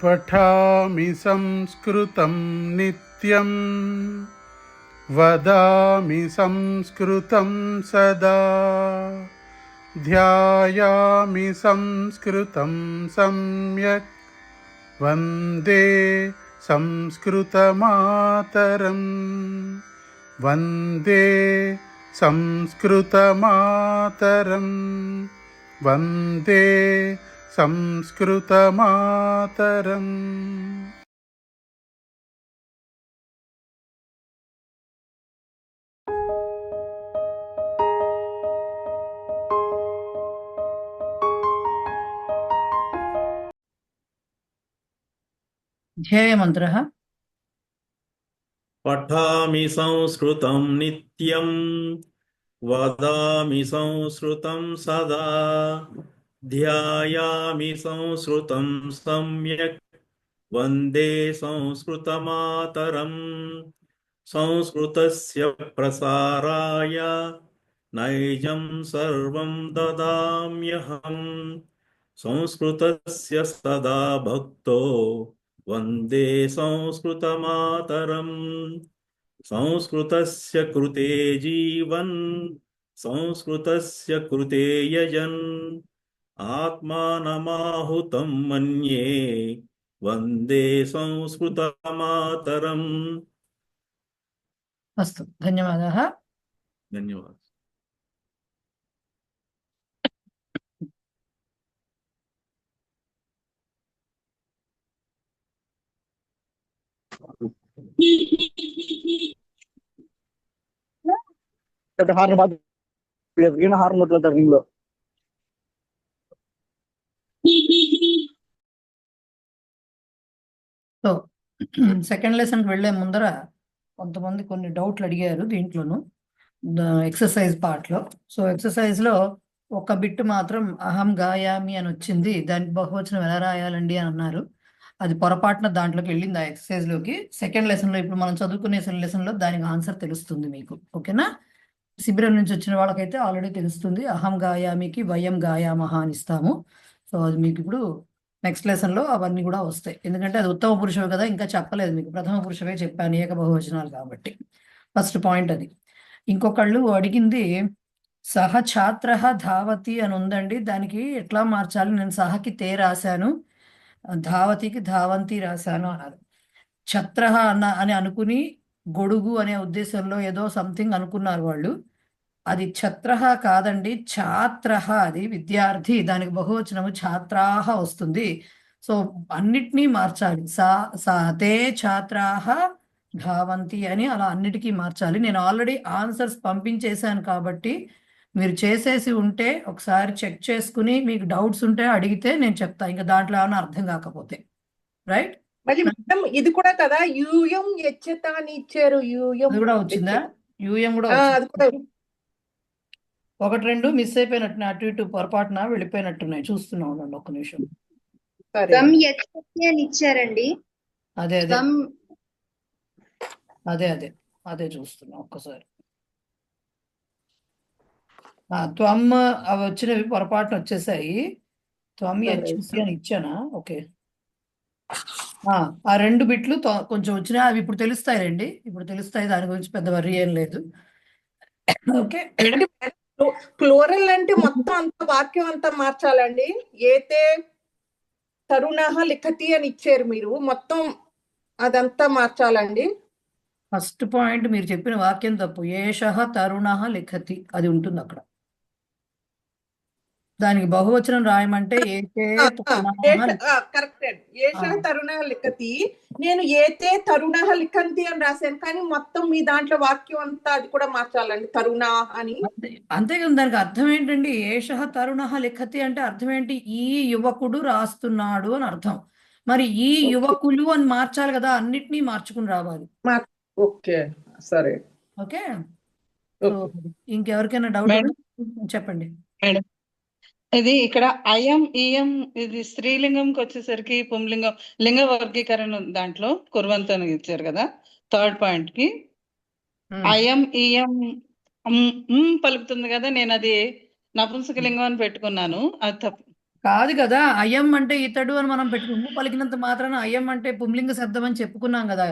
पठामि संस्कृतं नित्यं वदामि संस्कृतं सदा ध्यायामि संस्कृतं सम्यक् वन्दे संस्कृतमातरं वन्दे संस्कृतमातरं वन्दे संस्कृतमातरम्। ध्येयमन्त्रः पठामि संस्कृतं नित्यं वदामि संस्कृतं सदा ध्यायामि संस्कृतं सम्यक् वन्दे संस्कृतमातरम्। संस्कृतस्य प्रसाराय नैजं सर्वं ददाम्यहम्। संस्कृतस्य सदा भक्तो वन्दे संस्कृतमातरम्। संस्कृतस्य कृते जीवन् संस्कृतस्य कृते यजन् आत्मानमाहुतं मन्ये वन्दे संस्कृतमातरम्। अस्तु, धन्यवादः। धन्यवादः। సో సెకండ్ లెసన్కి వెళ్లే ముందర కొంతమంది కొన్ని డౌట్లు అడిగారు దీంట్లోను ఎక్సర్సైజ్ పార్ట్లో. సో ఎక్సర్సైజ్లో ఒక బిట్ మాత్రం అహం గాయామి అని వచ్చింది, దానికి బహువచనం ఎలా రాయాలండి అని అన్నారు. అది పొరపాటున దాంట్లోకి వెళ్ళింది ఆ ఎక్సర్సైజ్లోకి. సెకండ్ లెసన్లో ఇప్పుడు మనం చదువుకునే లెసన్లో దానికి ఆన్సర్ తెలుస్తుంది మీకు, ఓకేనా? శిబిరం నుంచి వచ్చిన వాళ్ళకైతే ఆల్రెడీ తెలుస్తుంది. అహం గాయామికి వయం గాయామహ అని ఇస్తాము. సో అది మీకు ఇప్పుడు నెక్స్ట్ లెసన్లో అవన్నీ కూడా వస్తాయి, ఎందుకంటే అది ఉత్తమ పురుషుడు కదా, ఇంకా చెప్పలేదు మీకు, ప్రథమ పురుషవే చెప్పాను ఏక బహువచనాలు కాబట్టి. ఫస్ట్ పాయింట్ అది. ఇంకొకళ్ళు అడిగింది సహ ఛాత్ర ధావతి అని ఉందండి, దానికి ఎట్లా మార్చాలి? నేను సహకి తే రాశాను, ధావతికి ధావంతి రాశాను అన్నారు. ఛత్ర అని అనుకుని గొడుగు అనే ఉద్దేశంలో ఏదో సంథింగ్ అనుకున్నారు వాళ్ళు. అది ఛత్రహ కాదండి, ఛాత్రహ. అది విద్యార్థి, దానికి బహువచనము ఛాత్రాహ వస్తుంది. సో అన్నిటినీ మార్చాలి. తే ఛాత్రాహ ధావంతి అని అలా అన్నిటికీ మార్చాలి. నేను ఆల్రెడీ ఆన్సర్స్ పంపించేశాను కాబట్టి మీరు చేసేసి ఉంటే ఒకసారి చెక్ చేసుకుని మీకు డౌట్స్ ఉంటే అడిగితే నేను చెప్తా, ఇంకా దాంట్లో ఏమైనా అర్థం కాకపోతే. రైట్, మళ్ళీ మేడం ఇది కూడా కదా, యూఎం హెచ్ఎత అని ఇచ్చారు. యూఎం అది కూడా వచ్చిందా? యూఎం కూడా అది కూడా ఒకటి రెండు మిస్ అయిపోయినట్టు, అటు ఇటు పొరపాటున వెళ్ళిపోయినట్టున్నాయి. చూస్తున్నా ఉండండి ఒక్క నిమిషం. సమ్ హెచ్ఎత అని ఇచ్చారండి. అదే అదే సమ్ అదే అదే అదే చూస్తున్నా ఒక్కసారి. త్వం అవి వచ్చినవి పొరపాటున వచ్చేసాయి. త్వం హెచ్ఎసి అని ఇచ్చానా? ఓకే, ఆ రెండు బిట్లు కొంచెం వచ్చినాయి, అవి ఇప్పుడు తెలుస్తాయి రండి, ఇప్పుడు తెలుస్తాయి, దాని గురించి పెద్ద వర్రీ ఏం లేదు. ఓకే, ప్లూరల్ అంటే మొత్తం అంత వాక్యం అంతా మార్చాలండి. ఏతే తరుణః లిఖతి అని ఇచ్చారు మీరు, మొత్తం అదంతా మార్చాలండి. ఫస్ట్ పాయింట్ మీరు చెప్పిన వాక్యం తప్పు. ఏషః తరుణః లిఖతి అది ఉంటుంది అక్కడ. దానికి బహువచనం రాయమంటే ఏతే కరెక్ట్ అండి. ఏషః తరుణః లిఖతి, నేను ఏతే తరుణః లిఖంతి అని రాశాను, కానీ మొత్తం మీ దాంట్లో వాక్యం అంతా అది కూడా మార్చాలండి, తరుణ అని. అంతేకాదు, దానికి అర్థం ఏంటండి? ఏషః తరుణః లిఖతి అంటే అర్థం ఏంటి? ఈ యువకుడు రాస్తున్నాడు అని అర్థం. మరి ఈ యువకులు అని మార్చాలి కదా, అన్నిటినీ మార్చుకుని రావాలి. ఓకే, సరే, ఓకే. ఇంకెవరికైనా డౌట్ చెప్పండి మేడం. ఇది ఇక్కడ అయం ఇయం ఇది స్త్రీలింగంకి వచ్చేసరికి పుంలింగం లింగ వర్గీకరణ దాంట్లో కుర్వంతని ఇచ్చారు కదా థర్డ్ పాయింట్ కి. అయం ఇయం పలుకుతుంది కదా, నేను అది నపుంసక లింగం అని పెట్టుకున్నాను, అది తప్పు. కాదు కదా, అయం అంటే ఇతడు అని మనం ఉమ్ము పలికినంత మాత్రాన అయం అంటే పుంలింగ శబ్దం అని చెప్పుకున్నాం కదా.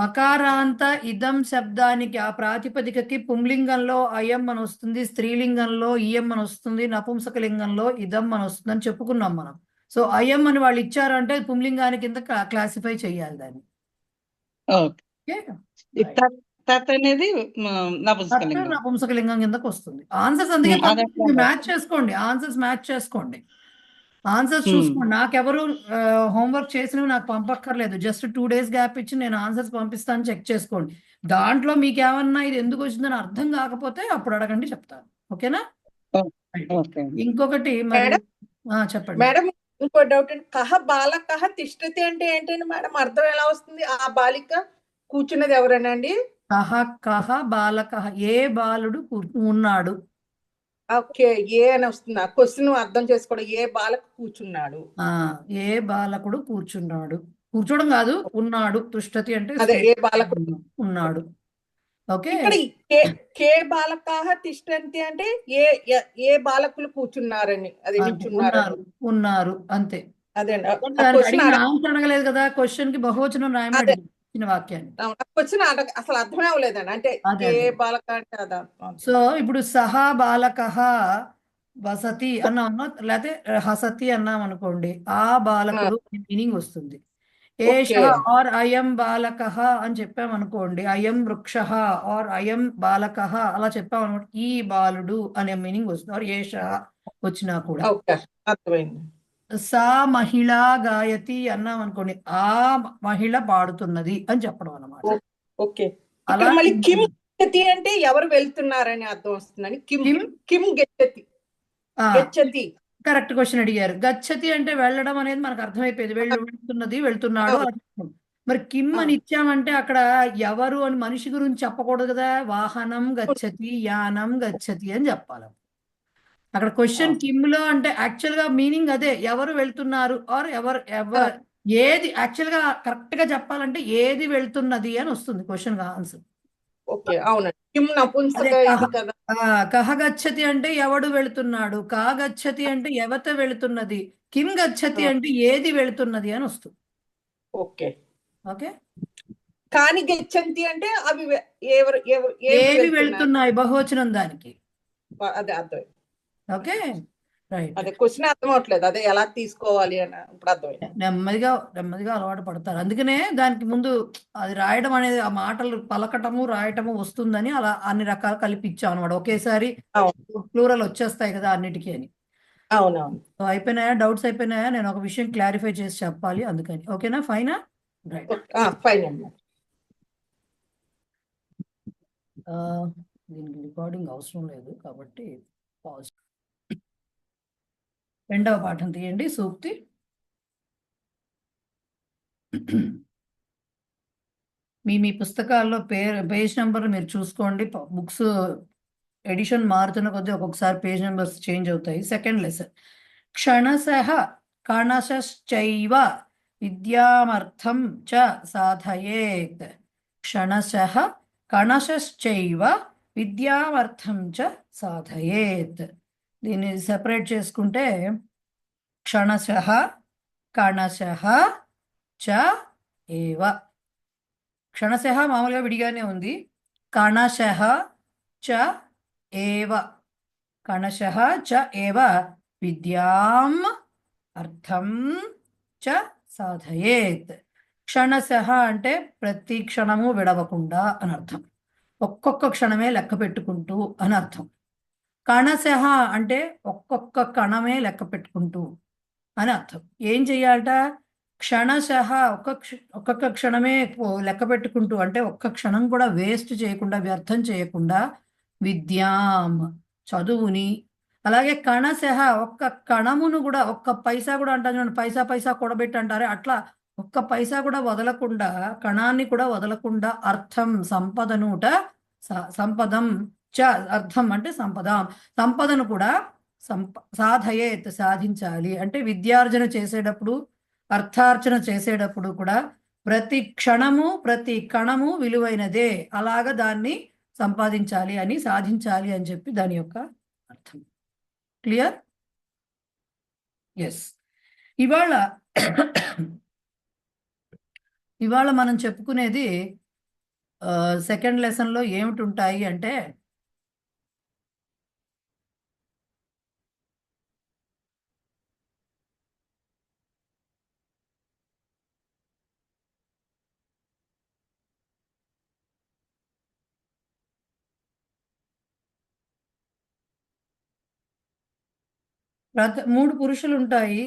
మకారాంత ఇదం శబ్దానికి ఆ ప్రాతిపదికకి పుంలింగంలో అయం అని వస్తుంది, స్త్రీలింగంలో ఇయం అని వస్తుంది, నపుంసకలింగంలో ఇదం అని వస్తుంది అని చెప్పుకున్నాం మనం. సో అయం అని వాళ్ళు ఇచ్చారంటే పుంలింగాని కింద క్లాసిఫై చేయాలి దాన్ని. ఓకే. ఓకే, తత్ అనేది నపుంసకలింగం. నపుంసకలింగం కిందకు వస్తుంది. ఆన్సర్స్ అందుకే అదట్లా మ్యాచ్ చేసుకోండి, ఆన్సర్స్ మ్యాచ్ చేసుకోండి, ఆన్సర్స్ ఉమ్. చూసుకోండి. నాకెవరు హోంవర్క్ చేసినవి నాకు పంపక్కర్లేదు, జస్ట్ 2 days గ్యాప్ ఇచ్చి నేను ఆన్సర్స్ పంపిస్తాను, చెక్ చేసుకోండి. దాంట్లో మీకు ఏమన్నా ఇది ఎందుకు వచ్చిందని అర్థం కాకపోతే అప్పుడు అడగండి, చెప్తాను. ఓకేనా? ఓకే. ఇంకొకటి మరి మేడం చెప్పండి. మేడం ఇంకో డౌట్ అండి. కహ బాలకహ తిష్టతి అంటే ఏంటండి మేడం? అర్థం ఎలా వస్తుంది? ఆ బాలిక కూర్చున్నది ఎవరేనండి? కహ కహ బాలకహ, ఏ బాలుడు ఉన్నాడు. ఓకే, ఏ అని వస్తుంది. ఆ క్వశ్చన్ అర్థం చేసుకోవడం. ఏ బాలక కూర్చున్నాడు? ఏ బాలకుడు కూర్చున్నాడు, కూర్చోవడం కాదు, ఉన్నాడు. తుష్టతి అంటే అదే ఏ బాలకుడు ఉన్నాడు. ఓకే, ఇక్కడ కే బాలకాహ తిష్టంతి అంటే ఏ బాలకులు కూర్చున్నారని, అది నిల్చున్నారని. ఉన్నారు అంతే. అదేండి అడిగిన ఆన్సర్ అడగలేదు కదా, క్వశ్చన్ కి బహువచనం రాయమని అదే. ఇచ్చిన వాక్యాన్ని. క్వశ్చన్ అసలు అర్థమే అవ్వలేదండి. అంటే అదే. ఏ బాలక అంటే అదా. సో ఇప్పుడు సహా బాలకః వసతి అన్నాం, లేకపోతే హసతి అన్నాం అనుకోండి, ఆ బాలకుడు మీనింగ్ వస్తుంది. ఏష ఆర్ అయం బాలకః అని చెప్పాం అనుకోండి, అయం వృక్షః ఆర్ అయం బాలకః అలా చెప్పాం అనుకోండి, ఈ బాలుడు అనే మీనింగ్ వస్తుంది. ఆర్ ఏష వచ్చినా కూడా. ఓకే, అర్థమైంది. సా మహిళ గాయతి అన్నాం అనుకోండి, ఆ మహిళ పాడుతున్నది అని చెప్పడం అన్నమాట. ఓకే, అలా ఇక్కడ మళ్ళీ కిమ్ గచ్చతి అంటే ఎవరు వెళ్తున్నారని అర్థం వస్తుందని. కిమ్ గచ్చతి. గచ్చతి కరెక్ట్ క్వశ్చన్ అడిగారు. గచ్చతి అంటే వెళ్ళడం అనేది మనకు అర్థమైపోయింది, వెళ్తున్నది, వెళ్తున్నాడు అలా చెప్తాం. మరి కిమ్ అని ఇచ్చామంటే అక్కడ ఎవరు అని మనిషి గురించి చెప్పకూడదు కదా, వాహనం గచ్చతి, యానం గచ్చతి అని చెప్పాలి. అక్కడ క్వశ్చన్ కిమ్ లో అంటే యాక్చువల్ గా మీనింగ్ అదే, ఎవరు వెళ్తున్నారు ఆర్ ఎవరు ఏది. యాక్చువల్ గా కరెక్ట్ గా చెప్పాలంటే ఏది వెళ్తున్నది అని వస్తుంది క్వశ్చన్ ఆన్సర్. ఓకే, అవునండి. కిమ్ నపుంసక ఇది కదా. కహ గచ్చతి అంటే ఎవడు వెళుతున్నాడు, కా గచ్చతి అంటే ఎవత వెళుతున్నది, కిమ్ గచ్చతి అంటే ఏది వెళుతున్నది అని వస్తుంది. ఓకే ఓకే, కాని గచ్చంతి అంటే అవి ఏవి వెళ్తున్నాయి బహువచనం దానికి. అదే అర్థం. Okay, right. అదే క్వశ్చన్ అర్థం అవట్లేదు, అదే ఎలా తీసుకోవాలి అని ఇప్పుడు అర్థమైంది. నెమ్మదిగా అలవాటు పడతారు. అందుకనే దానికి ముందు అది రాయడం అనేది, ఆ మాటలు పలకటము రాయటము వస్తుందని అలా అన్ని రకాలు కలిపిచ్చాం అనమాట. ఒకేసారి ప్లూరల్ వచ్చేస్తాయి కదా అన్నిటికీ అని. అవునవును. అయిపోయినాయా, డౌట్స్ అయిపోయినాయా? నేను ఒక విషయం క్లారిఫై చేసి చెప్పాలి అందుకని. ఓకేనా, ఫైనా? రైట్. ఫైన్ అండి. దీనికి రికార్డింగ్ అవసరం లేదు కాబట్టి పాజ్. రెండవ పాఠం తీయండి, సూక్తి. మీ పుస్తకాల్లో పేజ్ నెంబర్ మీరు చూసుకోండి. బుక్స్ ఎడిషన్ మారుతున్న కొద్దీ ఒక్కొక్కసారి పేజ్ నెంబర్స్ చేంజ్ అవుతాయి. Second lesson. క్షణశః కణశశ్చైవ విద్యామర్థం చ సాధయేత్. క్షణశః కణశశ్చైవ విద్యామర్థం చ సాధయేత్. దీన్ని సెపరేట్ చేసుకుంటే క్షణశః కణశః చ ఏవ. క్షణశః మామూలుగా విడిగానే ఉంది. కణశః చ ఏవ, కణశః చ ఏవ విద్యాం అర్థం చ సాధయేత్. క్షణశః అంటే ప్రతి క్షణము విడవకుండా అని అర్థం, ఒక్కొక్క క్షణమే లెక్క పెట్టుకుంటూ అని అర్థం. కణశః అంటే ఒక్కొక్క కణమే లెక్క పెట్టుకుంటూ అని అర్థం. ఏం చెయ్యాలట? క్షణశః ఒక్కొక్క క్షణమే లెక్క పెట్టుకుంటూ, అంటే ఒక్క క్షణం కూడా వేస్ట్ చేయకుండా, వ్యర్థం చేయకుండా, విద్యాం చదువుని, అలాగే కణశః ఒక్క కణమును కూడా, ఒక్క పైసా కూడా అంటారు, పైసా కూడబెట్టి అంటారే అట్లా, ఒక్క పైసా కూడా వదలకుండా, కణాన్ని కూడా వదలకుండా, అర్థం సంపదనుట, సంపదం చ అర్థం అంటే సంపదను కూడా సాధయేత్ సాధించాలి. అంటే విద్యార్జన చేసేటప్పుడు, అర్థార్జన చేసేటప్పుడు కూడా ప్రతి క్షణము ప్రతి కణము విలువైనదే, అలాగా దాన్ని సంపాదించాలి అని, సాధించాలి అని చెప్పి దాని యొక్క అర్థం. క్లియర్? ఎస్. ఇవాళ ఇవాళ మనం చెప్పుకునేది సెకండ్ లెసన్లో ఏమిటి ఉంటాయి అంటే మూడు పురుషులు ఉంటాయి.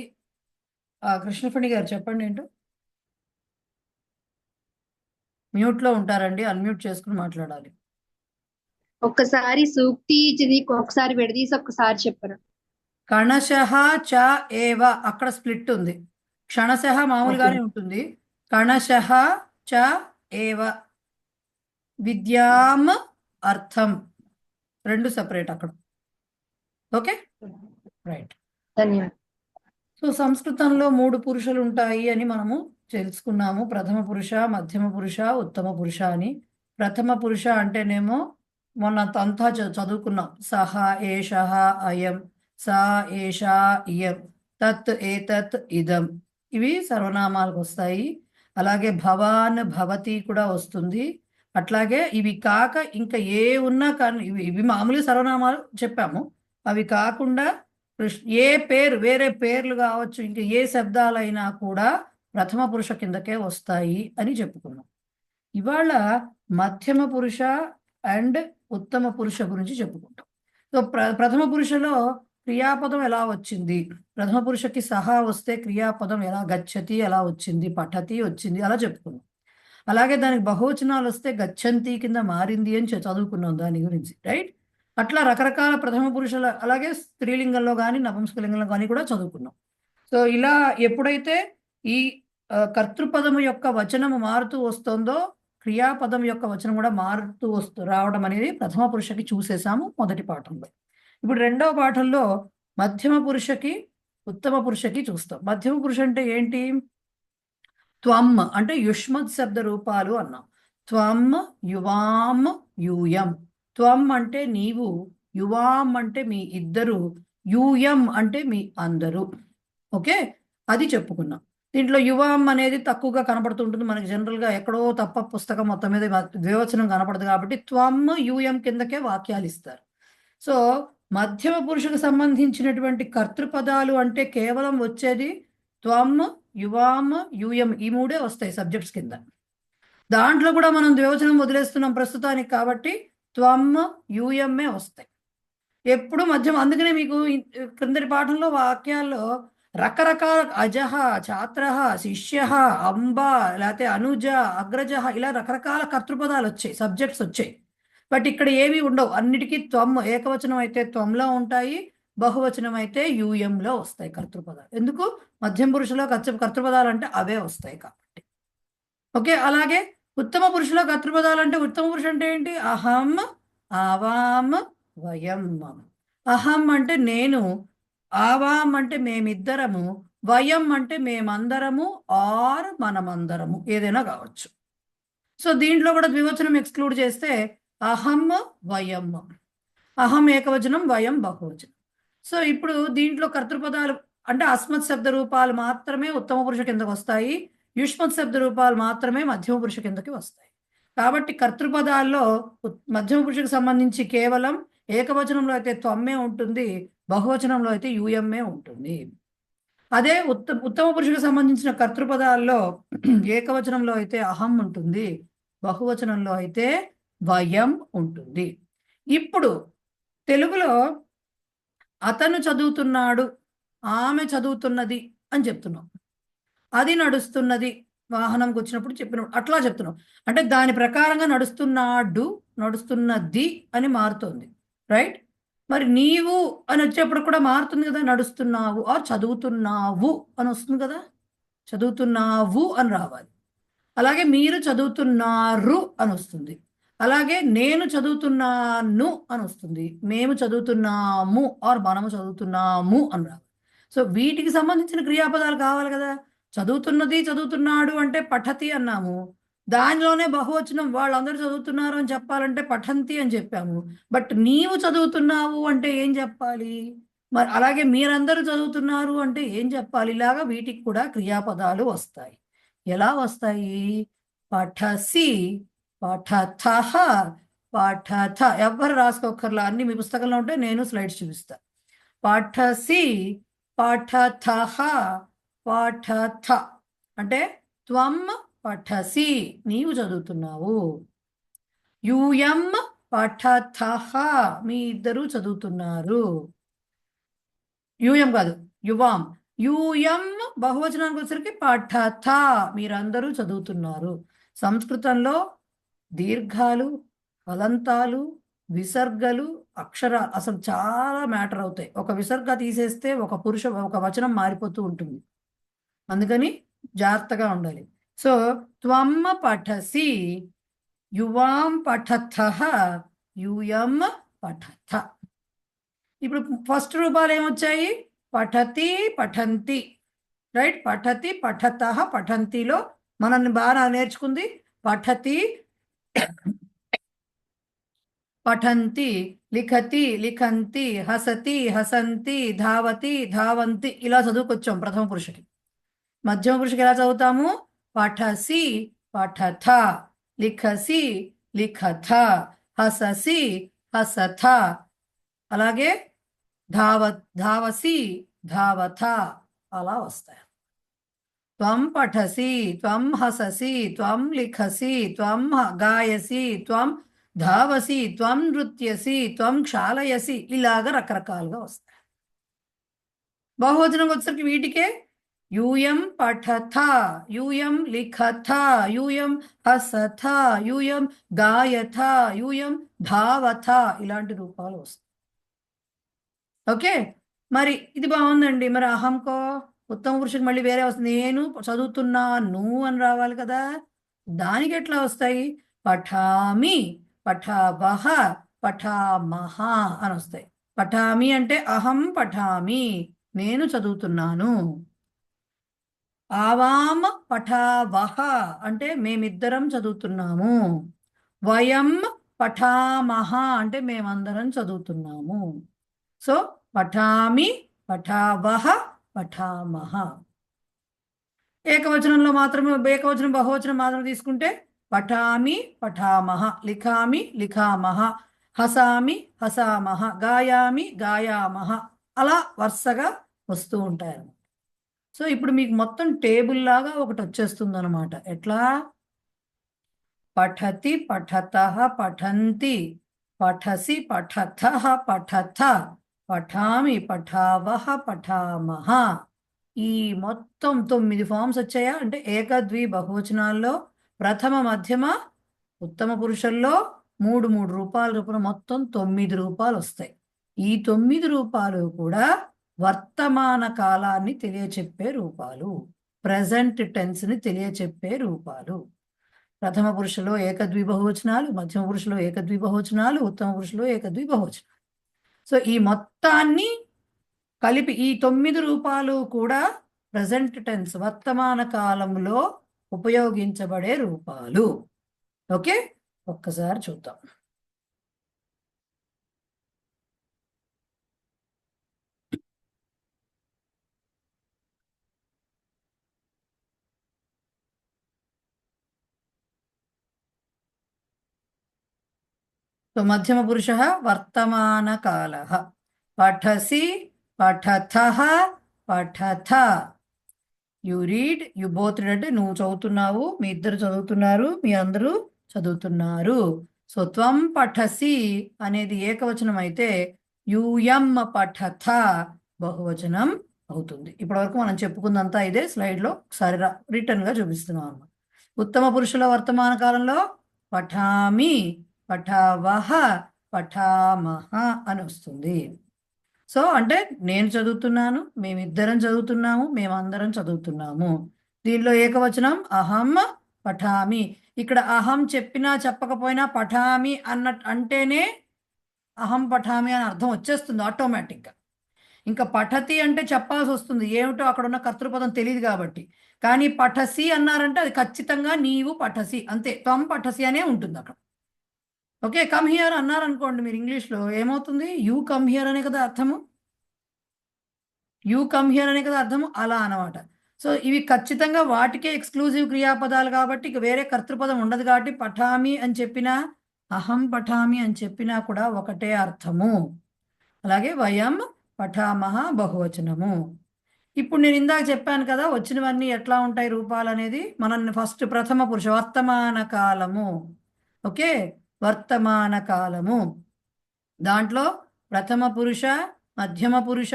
కృష్ణఫణి గారు చెప్పండి ఏంటో. మ్యూట్లో ఉంటారండి, అన్మ్యూట్ చేసుకుని మాట్లాడాలి. ఒక్కసారి సూక్తి చదివి ఒకసారి విడదీసి ఒక్కసారి చెప్పరు. కణశః చ ఏవ అక్కడ స్ప్లిట్ ఉంది. క్షణశః మామూలుగానే ఉంటుంది. కణశః చ ఏవ విద్యాం అర్థం రెండు సెపరేట్ అక్కడ. Okay, right. ధన్యవాదాలు. సో సంస్కృతంలో మూడు పురుషులు ఉంటాయి అని మనము తెలుసుకున్నాము. ప్రథమ పురుష, మధ్యమ పురుష, ఉత్తమ పురుష అని. ప్రథమ పురుష అంటేనేమో మొన్న అంతా చదువుకున్నాం. సహ ఏషః అయం, సా ఏషా ఇయం, తత్ ఏతత్ ఇదం, ఇవి సర్వనామాలకు వస్తాయి. అలాగే భవాన్ భవతి కూడా వస్తుంది. అట్లాగే ఇవి కాక ఇంకా ఏ ఉన్నా కానీ ఇవి మామూలుగా సర్వనామాలు చెప్పాము. అవి కాకుండా ఏ పేరు వేరే పేర్లు కావచ్చు, ఇంకా ఏ శబ్దాలైనా కూడా ప్రథమ పురుష కిందకే వస్తాయి అని చెప్పుకున్నాం. ఇవాళ మధ్యమ పురుష అండ్ ఉత్తమ పురుష గురించి చెప్పుకుంటాం. సో ప్రథమ పురుషలో క్రియాపదం ఎలా వచ్చింది, ప్రథమ పురుషకి సహా వస్తే క్రియాపదం ఎలా గచ్చతి ఎలా వచ్చింది, పఠతి వచ్చింది, అలా చెప్పుకున్నాం. అలాగే దానికి బహువచనాలు వస్తే గచ్చంతి కింద మారింది అని చదువుకున్నాం దాని గురించి, రైట్. అట్లా రకరకాల ప్రథమ పురుషుల, అలాగే స్త్రీలింగంలో కానీ నపుంసకలింగంలో కానీ కూడా చదువుకున్నాం. సో ఇలా ఎప్పుడైతే ఈ కర్తృపదము యొక్క వచనము మారుతూ వస్తుందో క్రియాపదం యొక్క వచనం కూడా మారుతూ రావడం అనేది ప్రథమ పురుషకి చూసేసాము మొదటి పాఠంలో. ఇప్పుడు రెండవ పాఠంలో మధ్యమ పురుషకి ఉత్తమ పురుషకి చూస్తాం. మధ్యమ పురుష అంటే ఏంటి? త్వం అంటే యుష్మత్ శబ్ద రూపాలు అన్నాం. త్వం, యువాం, యూయం. త్వం అంటే నీవు, యువాం అంటే మీ ఇద్దరు, యూయం అంటే మీ అందరూ. ఓకే, అది చెప్పుకున్నాం. దీంట్లో యువాం అనేది తక్కువగా కనపడుతుంటుంది మనకి జనరల్గా, ఎక్కడో తప్ప పుస్తకం మొత్తం మీద ద్వివచనం కనపడదు కాబట్టి త్వం యూయం కిందకే వాక్యాలు ఇస్తారు. సో మధ్యమ పురుషుకు సంబంధించినటువంటి కర్తృపదాలు అంటే కేవలం వచ్చేది త్వం, యువాం, యూయం, ఈ మూడే వస్తాయి సబ్జెక్ట్స్ కింద. దాంట్లో కూడా మనం ద్వివచనం వదిలేస్తున్నాం ప్రస్తుతానికి కాబట్టి త్వం యూఎంఏ వస్తాయి ఎప్పుడు మధ్యమ. అందుకనే మీకు క్రిందటి పాఠంలో వాక్యాల్లో రకరకాల అజహ, ఛాత్ర, శిష్య, అంబ, లేకపోతే అనుజ, అగ్రజ, ఇలా రకరకాల కర్తృపదాలు వచ్చాయి, సబ్జెక్ట్స్ వచ్చాయి. బట్ ఇక్కడ ఏవి ఉండవు, అన్నిటికీ త్వం, ఏకవచనం అయితే త్వంలో ఉంటాయి, బహువచనం అయితే యూఎంలో వస్తాయి కర్తృపదాలు. ఎందుకు? మధ్యమ పురుషులో కర్తృపదాలు అంటే అవే వస్తాయి కాబట్టి. ఓకే, అలాగే ఉత్తమ పురుషులో కర్తృపదాలు అంటే, ఉత్తమ పురుషు అంటే ఏంటి? అహం, ఆవాం, వయం. అహం అంటే నేను, ఆవాం అంటే మేమిద్దరము, వయం అంటే మేమందరము, ఆర్ మనమందరము, ఏదైనా కావచ్చు. సో దీంట్లో కూడా ద్వివచనం ఎక్స్క్లూడ్ చేస్తే అహం, వయం. అహం ఏకవచనం, వయం బహువచనం. సో ఇప్పుడు దీంట్లో కర్తృపదాలు అంటే అస్మత్ శబ్ద రూపాలు మాత్రమే ఉత్తమ పురుష కిందకు వస్తాయి, యుష్మత్ శబ్ద రూపాలు మాత్రమే మధ్యమ పురుష కిందకి వస్తాయి. కాబట్టి కర్తృపదాల్లో మధ్యమ పురుషకు సంబంధించి కేవలం ఏకవచనంలో అయితే త్వమ్మే ఉంటుంది, బహువచనంలో అయితే యూఎంఏ ఉంటుంది. అదే ఉత్తమ పురుషుకు సంబంధించిన కర్తృపదాల్లో ఏకవచనంలో అయితే అహం ఉంటుంది, బహువచనంలో అయితే వయం ఉంటుంది. ఇప్పుడు తెలుగులో అతను చదువుతున్నాడు, ఆమె చదువుతున్నది అని చెప్తున్నాం. అది నడుస్తున్నది, వాహనంకి వచ్చినప్పుడు చెప్పినప్పుడు అట్లా చెప్తున్నాం. అంటే దాని ప్రకారంగా నడుస్తున్నాడు, నడుస్తున్నది అని మారుతుంది, రైట్. మరి నీవు అని వచ్చేప్పుడు కూడా మారుతుంది కదా, నడుస్తున్నావు ఆర్ చదువుతున్నావు అని వస్తుంది కదా, చదువుతున్నావు అని రావాలి. అలాగే మీరు చదువుతున్నారు అని వస్తుంది. అలాగే నేను చదువుతున్నాను అని వస్తుంది, మేము చదువుతున్నాము ఆర్ మనము చదువుతున్నాము అని రావాలి. సో వీటికి సంబంధించిన క్రియాపదాలు కావాలి కదా. చదువుతున్నది, చదువుతున్నాడు అంటే పఠతి అన్నాము, దానిలోనే బహువచనం వాళ్ళందరూ చదువుతున్నారు అని చెప్పాలంటే పఠంతి అని చెప్పాము. బట్ నీవు చదువుతున్నావు అంటే ఏం చెప్పాలి? మరి అలాగే మీరందరూ చదువుతున్నారు అంటే ఏం చెప్పాలి? ఇలాగా వీటికి కూడా క్రియాపదాలు వస్తాయి. ఎలా వస్తాయి? పఠసి, పఠథః, పఠథ. ఎవ్వరు రాసుకోకర్లా, అన్ని మీ పుస్తకంలో ఉంటే నేను స్లైడ్స్ చూపిస్తా. పఠసి, పఠథః, పఠథ అంటే త్వం పఠసి, నీవు చదువుతున్నావు. యూయం పఠథః, మీ ఇద్దరు చదువుతున్నారు. యూయం కాదు, యువాం. యూయం బహువచనానికి వచ్చేసరికి పఠథ, మీరందరూ చదువుతున్నారు. సంస్కృతంలో దీర్ఘాలు, హలంతాలు, విసర్గలు, అక్షరాలు అసలు చాలా మ్యాటర్ అవుతాయి. ఒక విసర్గ తీసేస్తే ఒక వచనం మారిపోతూ ఉంటుంది. అందుకని జాగ్రత్తగా ఉండాలి. సో త్వం పఠసి, యువాం పఠథః, యూయం పఠథ. ఇప్పుడు ఫస్ట్ రూపాలు ఏమొచ్చాయి? పఠతి, పఠంతి. రైట్? పఠతి, పఠతః, పఠంతిలో మనల్ని బాగా నేర్చుకుంది పఠతి, పఠంతి, లిఖతి, లిఖంతి, హసతి, హసంతి, ధావతి, ధావంతి. ఇలా చదువుకొచ్చాం ప్రథమ పురుషుకి. మధ్యమ పురుషుకి ఎలా చదువుతాము? పఠసి, పఠథ, లిఖసి, లిఖథ, హససి, హసథ. అలాగే ధావసి, ధావథ. అలా వస్తాయి. త్వం పఠసి, త్వం హససి, త్వం లిఖసి, త్వం గాయసి, త్వం ధావసి, త్వం నృత్యసి, త్వం క్షాళయసి. ఇలాగ రకరకాలుగా వస్తాయి. బహువచనం వచ్చేసరికి వీటికే యూయం పఠథ, యూయం లిఖథ, యూయం హసథ, యూయం గాయథ, యూయం ధావథ. ఇలాంటి రూపాలు వస్తాయి. ఓకే, మరి ఇది బాగుందండి. మరి అహంకో ఉత్తమ పురుషుడికి మళ్ళీ వేరే వస్తుంది. నేను చదువుతున్నాను అని రావాలి కదా. దానికి ఎట్లా వస్తాయి? పఠామి, పఠావహ, పఠామహ అని వస్తాయి. పఠామి అంటే అహం పఠామి, నేను చదువుతున్నాను. ఆవాం పఠావహ అంటే మేమిద్దరం చదువుతున్నాము. వయం పఠామహ అంటే మేమందరం చదువుతున్నాము. సో పఠామి, పఠావహ, పఠామహ. ఏకవచనంలో మాత్రమే, ఏకవచనం బహువచనం మాత్రం తీసుకుంటే పఠామి, పఠామహ, లిఖామి, లిఖామహ, హసామి, హసామహ, గాయామి, గాయామహ. అలా వరుసగా వస్తూ ఉంటాయి అన్నమాట. సో ఇప్పుడు మీకు మొత్తం టేబుల్ లాగా ఒకటి వచ్చేస్తుంది అనమాట. ఎట్లా? పఠతి, పఠతః, పఠంతి, పఠసి, పఠథః, పఠథ, పఠామి, పఠావహ, పఠామహ. ఈ మొత్తం 9 ఫామ్స్ వచ్చాయా? అంటే ఏకద్వి బహువచనాల్లో ప్రథమ, మధ్యమ, ఉత్తమ పురుషుల్లో 3 రూపాల రూపంలో మొత్తం 9 రూపాలు వస్తాయి. ఈ 9 రూపాలు కూడా వర్తమాన కాలాన్ని తెలియచెప్పే రూపాలు, ప్రజెంట్ టెన్స్ ని తెలియచెప్పే రూపాలు. ప్రథమ పురుషులో ఏకద్వి బహువచనాలు, మధ్యమ పురుషులో ఏకద్వి బహువచనాలు, ఉత్తమ పురుషులో ఏకద్వి బహువచనాలు. సో ఈ మొత్తాన్ని కలిపి ఈ 9 రూపాలు కూడా ప్రజెంట్ టెన్స్, వర్తమాన కాలంలో ఉపయోగించబడే రూపాలు. ఓకే, ఒక్కసారి చూద్దాం. సో మధ్యమ పురుష వర్తమాన కాల. పఠసి, పఠథః, పఠథ. You read, you both read అంటే నువ్వు చదువుతున్నావు, మీ ఇద్దరు చదువుతున్నారు, మీ అందరూ చదువుతున్నారు. సో త్వం పఠసి అనేది ఏకవచనం అయితే యూయం పఠథ బహువచనం అవుతుంది. ఇప్పటివరకు మనం చెప్పుకుందంతా ఇదే స్లైడ్లో ఒకసారి రిటర్న్ గా చూపిస్తున్నాం అన్నమాట. ఉత్తమ పురుషుల వర్తమాన కాలంలో పఠామి, పఠావహ, పఠామహ అని వస్తుంది. సో అంటే నేను చదువుతున్నాను, మేమిద్దరం చదువుతున్నాము, మేమందరం చదువుతున్నాము. దీనిలో ఏకవచనం అహం పఠామి. ఇక్కడ అహం చెప్పినా చెప్పకపోయినా పఠామి అంటేనే అహం పఠామి అని అర్థం వచ్చేస్తుంది ఆటోమేటిక్గా. ఇంకా పఠతి అంటే చెప్పాల్సి వస్తుంది, ఏమిటో అక్కడ ఉన్న కర్తృపదం తెలియదు కాబట్టి. కానీ పఠసి అన్నారంటే అది ఖచ్చితంగా నీవు పఠసి, అంతే, త్వం పఠసి అనే ఉంటుంది అక్కడ. ఓకే, కమ్ హియర్ అన్నారనుకోండి మీరు ఇంగ్లీష్లో, ఏమవుతుంది? యూ కమ్ హియర్ అనే కదా అర్థము. యూ కమ్ హియర్ అనే కదా అర్థం, అలా అనమాట. సో ఇవి ఖచ్చితంగా వాటికే ఎక్స్క్లూజివ్ క్రియాపదాలు కాబట్టి ఇక వేరే కర్తృపదం ఉండదు కాబట్టి పఠామి అని చెప్పినా అహం పఠామి అని చెప్పినా కూడా ఒకటే అర్థము. అలాగే వయం పఠామహ బహువచనము. ఇప్పుడు నేను ఇందాక చెప్పాను కదా వచ్చినవన్నీ ఎట్లా ఉంటాయి రూపాలు అనేది. మనం ఫస్ట్ ప్రథమ పురుష వర్తమాన కాలము. ఓకే, వర్తమాన కాలము దాంట్లో ప్రథమ పురుష, మధ్యమ పురుష,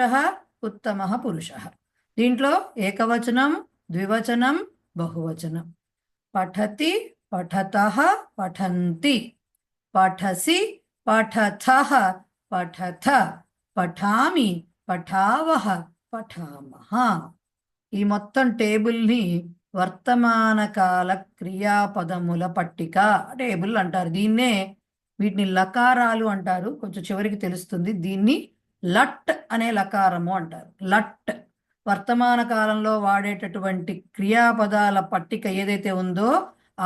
ఉత్తమ పురుష. దీంట్లో ఏకవచనం, ద్వివచనం, బహువచనం. పఠతి, పఠతః, పఠంతి, పఠసి, పఠథః, పఠథ, పఠామి, పఠావః, పఠామః. ఈ మొత్తం టేబుల్ని వర్తమాన కాల క్రియాపదముల పట్టిక టేబుల్ అంటారు. దీన్నే వీటిని లకారాలు అంటారు, కొంచెం చివరికి తెలుస్తుంది. దీన్ని లట్ అనే లకారము అంటారు. లట్ వర్తమాన కాలంలో వాడేటటువంటి క్రియాపదాల పట్టిక ఏదైతే ఉందో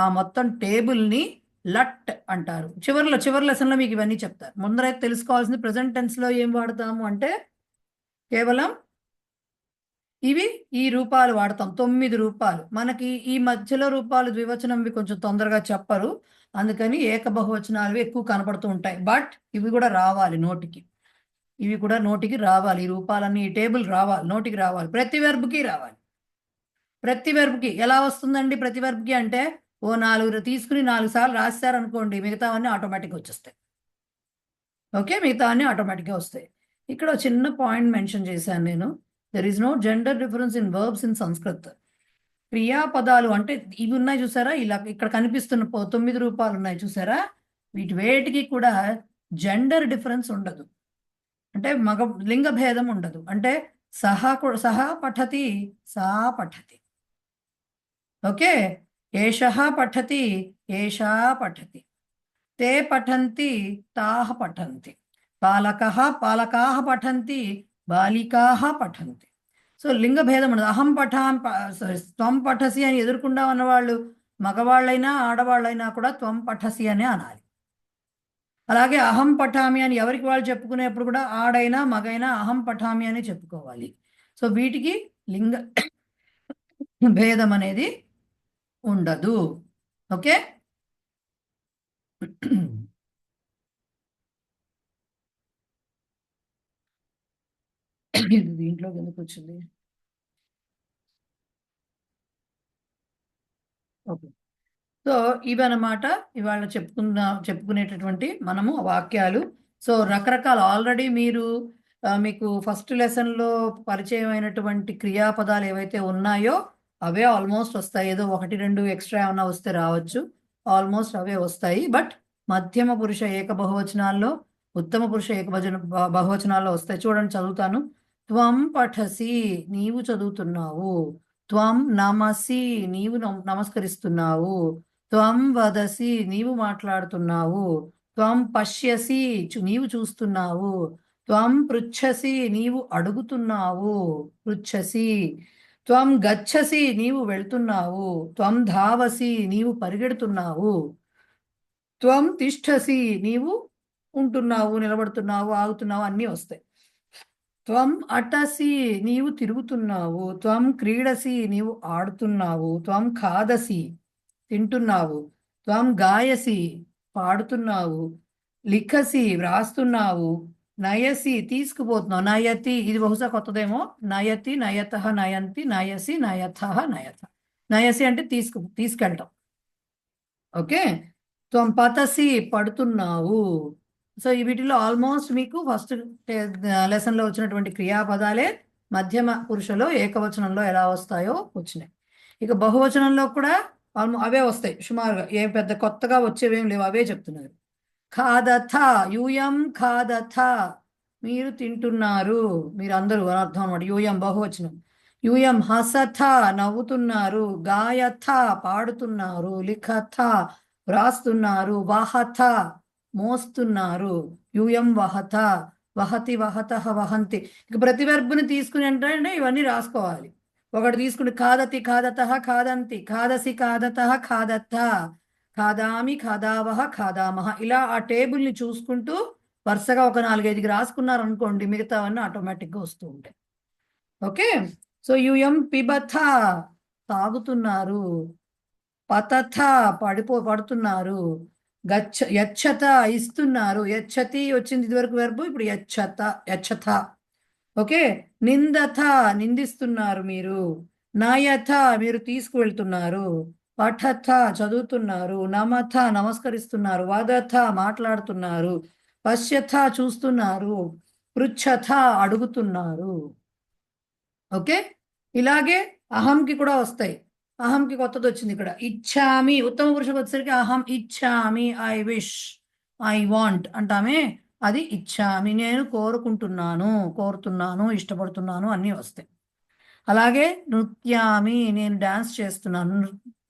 ఆ మొత్తం టేబుల్ని లట్ అంటారు. చివరి లెసన్లో మీకు ఇవన్నీ చెప్తారు. ముందరైతే తెలుసుకోవాల్సింది ప్రెసెంట్ టెన్స్లో ఏం వాడతాము అంటే కేవలం ఇవి ఈ రూపాలు వాడతాం. 9 రూపాలు. మనకి ఈ మధ్యలో రూపాలు ద్వివచనంవి కొంచెం తొందరగా చెప్పరు, అందుకని ఏకబహువచనాలు ఎక్కువ కనపడుతూ ఉంటాయి. బట్ ఇవి కూడా రావాలి నోటికి, ఇవి కూడా నోటికి రావాలి. ఈ రూపాలన్నీ ఈ టేబుల్ రావాలి, నోటికి రావాలి. ప్రతి వెర్బ్కి రావాలి. ప్రతి వెర్బ్కి ఎలా వస్తుందండి? ప్రతి వెర్బ్కి అంటే ఓ 4 తీసుకుని 4 సార్లు రాశారనుకోండి, మిగతావన్నీ ఆటోమేటిక్గా వచ్చేస్తాయి. ఓకే, మిగతావన్నీ ఆటోమేటిక్గా వస్తాయి. ఇక్కడ చిన్న పాయింట్ మెన్షన్ చేశాను నేను. There is no gender difference in verbs in Sanskrit. క్రియాపదాలు అంటే ఇవి ఉన్నాయి చూసారా, ఇలా ఇక్కడ కనిపిస్తున్న 9 రూపాలు ఉన్నాయి చూసారా, వీటి వేటికి కూడా జెండర్ డిఫరెన్స్ ఉండదు. అంటే మగ లింగ భేదం ఉండదు. అంటే సహా పఠతి, సా పఠతి. ఓకే, ఏషః పఠతి, ఏషా పఠతి. తే పఠంతి, తాః పఠంతి. పాలకాః పఠంతి, బాలికాః పఠంతి. సో లింగ భేదం ఉండదు. అహం త్వం పఠసి అని ఎదుర్కొండా ఉన్నవాళ్ళు మగవాళ్ళైనా ఆడవాళ్ళైనా కూడా త్వం పఠసి అనే అనాలి. అలాగే అహం పఠామి అని ఎవరికి వాళ్ళు చెప్పుకునేప్పుడు కూడా ఆడైనా మగైనా అహం పఠామి అని చెప్పుకోవాలి. సో వీటికి లింగ భేదం అనేది ఉండదు. ఓకే, దీంట్లో ఎందుకు వచ్చింది? ఓకే, సో ఇవన్నమాట ఇవాళ చెప్పుకునేటటువంటి మనము వాక్యాలు. సో రకరకాల ఆల్రెడీ మీరు మీకు ఫస్ట్ లెసన్లో పరిచయం అయినటువంటి క్రియాపదాలు ఏవైతే ఉన్నాయో అవే ఆల్మోస్ట్ వస్తాయి. ఏదో 1-2 ఎక్స్ట్రా ఏమన్నా వస్తే రావచ్చు, ఆల్మోస్ట్ అవే వస్తాయి. బట్ మధ్యమ పురుష ఏక బహువచనాల్లో, ఉత్తమ పురుష బహువచనాల్లో వస్తాయి. చూడండి, చదువుతాను. త్వం పఠసి, నీవు చదువుతున్నావు. త్వం నమసి, నీవు నమస్కరిస్తున్నావు. త్వం వదసి, నీవు మాట్లాడుతున్నావు. త్వం పశ్యసి, నీవు చూస్తున్నావు. త్వం పృచ్ఛసి, నీవు అడుగుతున్నావు. పృచ్ఛసి. త్వం గచ్చసి, నీవు వెళ్తున్నావు. త్వం ధావసి, నీవు పరిగెడుతున్నావు. త్వం తిష్టసి, నీవు ఉంటున్నావు, నిలబడుతున్నావు, ఆగుతున్నావు, అన్నీ వస్తాయి. త్వం అటసి, నీవు తిరుగుతున్నావు. త్వం క్రీడసి, నీవు ఆడుతున్నావు. త్వం ఖాదసి, తింటున్నావు. త్వం గాయసి, పాడుతున్నావు. లిఖసి, వ్రాస్తున్నావు. నయసి, తీసుకుపోతున్నావు. నయతి, ఇది బహుశా కొత్తదేమో. నయతి, నయతః, నయంతి, నయసి, నయథః, నయథ. నయసి అంటే తీసుకెళ్ళటం. ఓకే, త్వం పతసి, పడుతున్నావు. సో వీటిలో ఆల్మోస్ట్ మీకు ఫస్ట్ లెసన్లో వచ్చినటువంటి క్రియాపదాలే మధ్యమ పురుషలో ఏకవచనంలో ఎలా వస్తాయో వచ్చినాయి. ఇక బహువచనంలో కూడా అవే వస్తాయి సుమారుగా, ఏం పెద్ద కొత్తగా వచ్చేవేం లేవు, అవే చెప్తున్నారు. ఖాదథ, యూయం ఖాదథ, మీరు తింటున్నారు, మీరు అందరూ అర్థం అనమాట. యూయం బహువచనం. యూయం హసథ, నవ్వుతున్నారు. గాయథ, పాడుతున్నారు. లిఖథ, వ్రాస్తున్నారు. వహథ, మోస్తున్నారు. యూయం వహత, వహతి, వహతః, వహంతి. ఇక ప్రతి వెర్బ్ని తీసుకుని అంటే ఇవన్నీ రాసుకోవాలి. ఒకటి తీసుకుని ఖాదతి, ఖాదతః, ఖాదంతి. ఖాదసి, ఖాదతః, ఖాదథ. ఖాదామి, ఖాదావహ, ఖాదామహ. ఇలా ఆ టేబుల్ని చూసుకుంటూ వరుసగా ఒక 4-5 రాసుకున్నారనుకోండి, మిగతావన్నీ ఆటోమేటిక్గా వస్తూ ఉంటాయి. ఓకే. సో యూయం పిబథ తాగుతున్నారు, పతథ పడుతున్నారు, యచ్చత ఇస్తున్నారు, యచ్చతి వచ్చింది ఇదివరకు వెర్బు, ఇప్పుడు యచ్చత. ఓకే. నిందథ నిందిస్తున్నారు మీరు, నాయథ మీరు తీసుకువెళ్తున్నారు, పఠథ చదువుతున్నారు, నమథ నమస్కరిస్తున్నారు, వదథ మాట్లాడుతున్నారు, పశ్యథ చూస్తున్నారు, పృచ్ఛథ అడుగుతున్నారు. ఓకే. ఇలాగే అహంకి కూడా వస్తాయి. అహంకి కొత్తది వచ్చింది ఇక్కడ. ఇచ్చామి, ఉత్తమ పురుషులకు వచ్చేసరికి అహం ఇచ్చామి, ఐ విష్, ఐ వాంట్ అంటామే, అది ఇచ్చామి, నేను కోరుతున్నాను, ఇష్టపడుతున్నాను అన్నీ వస్తాయి. అలాగే నృత్యామి, నేను డాన్స్ చేస్తున్నాను,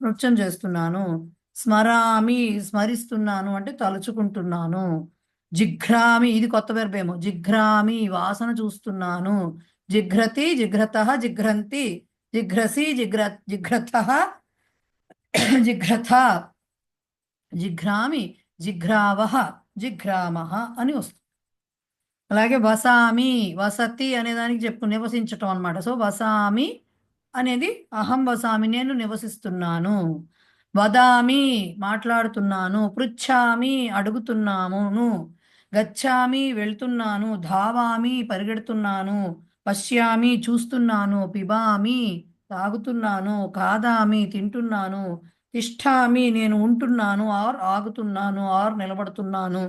నృత్యం చేస్తున్నాను. స్మరామి, స్మరిస్తున్నాను అంటే తలుచుకుంటున్నాను. జిఘ్రామి, ఇది కొత్త వెర్బేమో, జిఘ్రామి వాసన చూస్తున్నాను. జిఘ్రతి, జిఘ్రతః, జిఘ్రంతి, జిఘ్రసి, జిఘ్రతః, జిఘ్రథ, జిఘ్రామి, జిఘ్రావః, జిఘ్రామః అని వస్తుంది. అలాగే వసామి, వసతి అనే దానికి నివసించటం అన్నమాట. సో వసామి అనేది అహం వసామి, నేను నివసిస్తున్నాను. వదామి మాట్లాడుతున్నాను, పృచ్ఛామి అడుగుతున్నాను, గచ్చామి వెళ్తున్నాను, ధావామి పరిగెడుతున్నాను, పశ్యామి చూస్తున్నాను, పిబామి తాగుతున్నాను, ఖాదామి తింటున్నాను, తిష్ఠామి నేను ఉంటున్నాను ఆర్ ఆగుతున్నాను ఆర్ నిలబడుతున్నాను,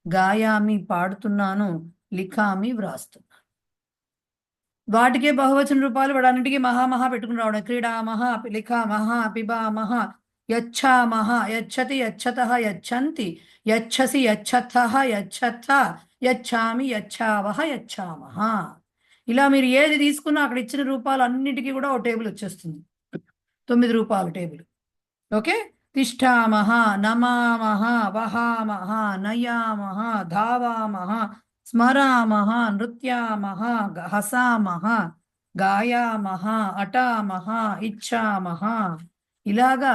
గాయామి పాడుతున్నాను, లిఖామి వ్రాస్తున్నాను. వాటికే బహువచన రూపాలు వాడన్నిటికీ మహా పెట్టుకుని రావడం. క్రీడామహ, లిఖామహ, పిబామహ, యచ్ఛామహ, యచ్చతి, యచ్చతః, యచ్చంతి, యచ్చసి, యచ్చథః, యచ్చథ, యచ్ఛామి, యచ్ఛావహ, యచ్ఛామహ. ఇలా మీరు ఏది తీసుకున్నా అక్కడ ఇచ్చిన రూపాలు అన్నిటికీ కూడా ఓ టేబుల్ వచ్చేస్తుంది. 9 రూపాల టేబుల్. ఓకే. తిష్ఠామహ, నమామహ, వహామహ, నయామహ, ధావామహ, స్మరామహ, నృత్యామహ, హసామహ, గాయామహ, అటామహ, ఇచ్చామహ. ఇలాగా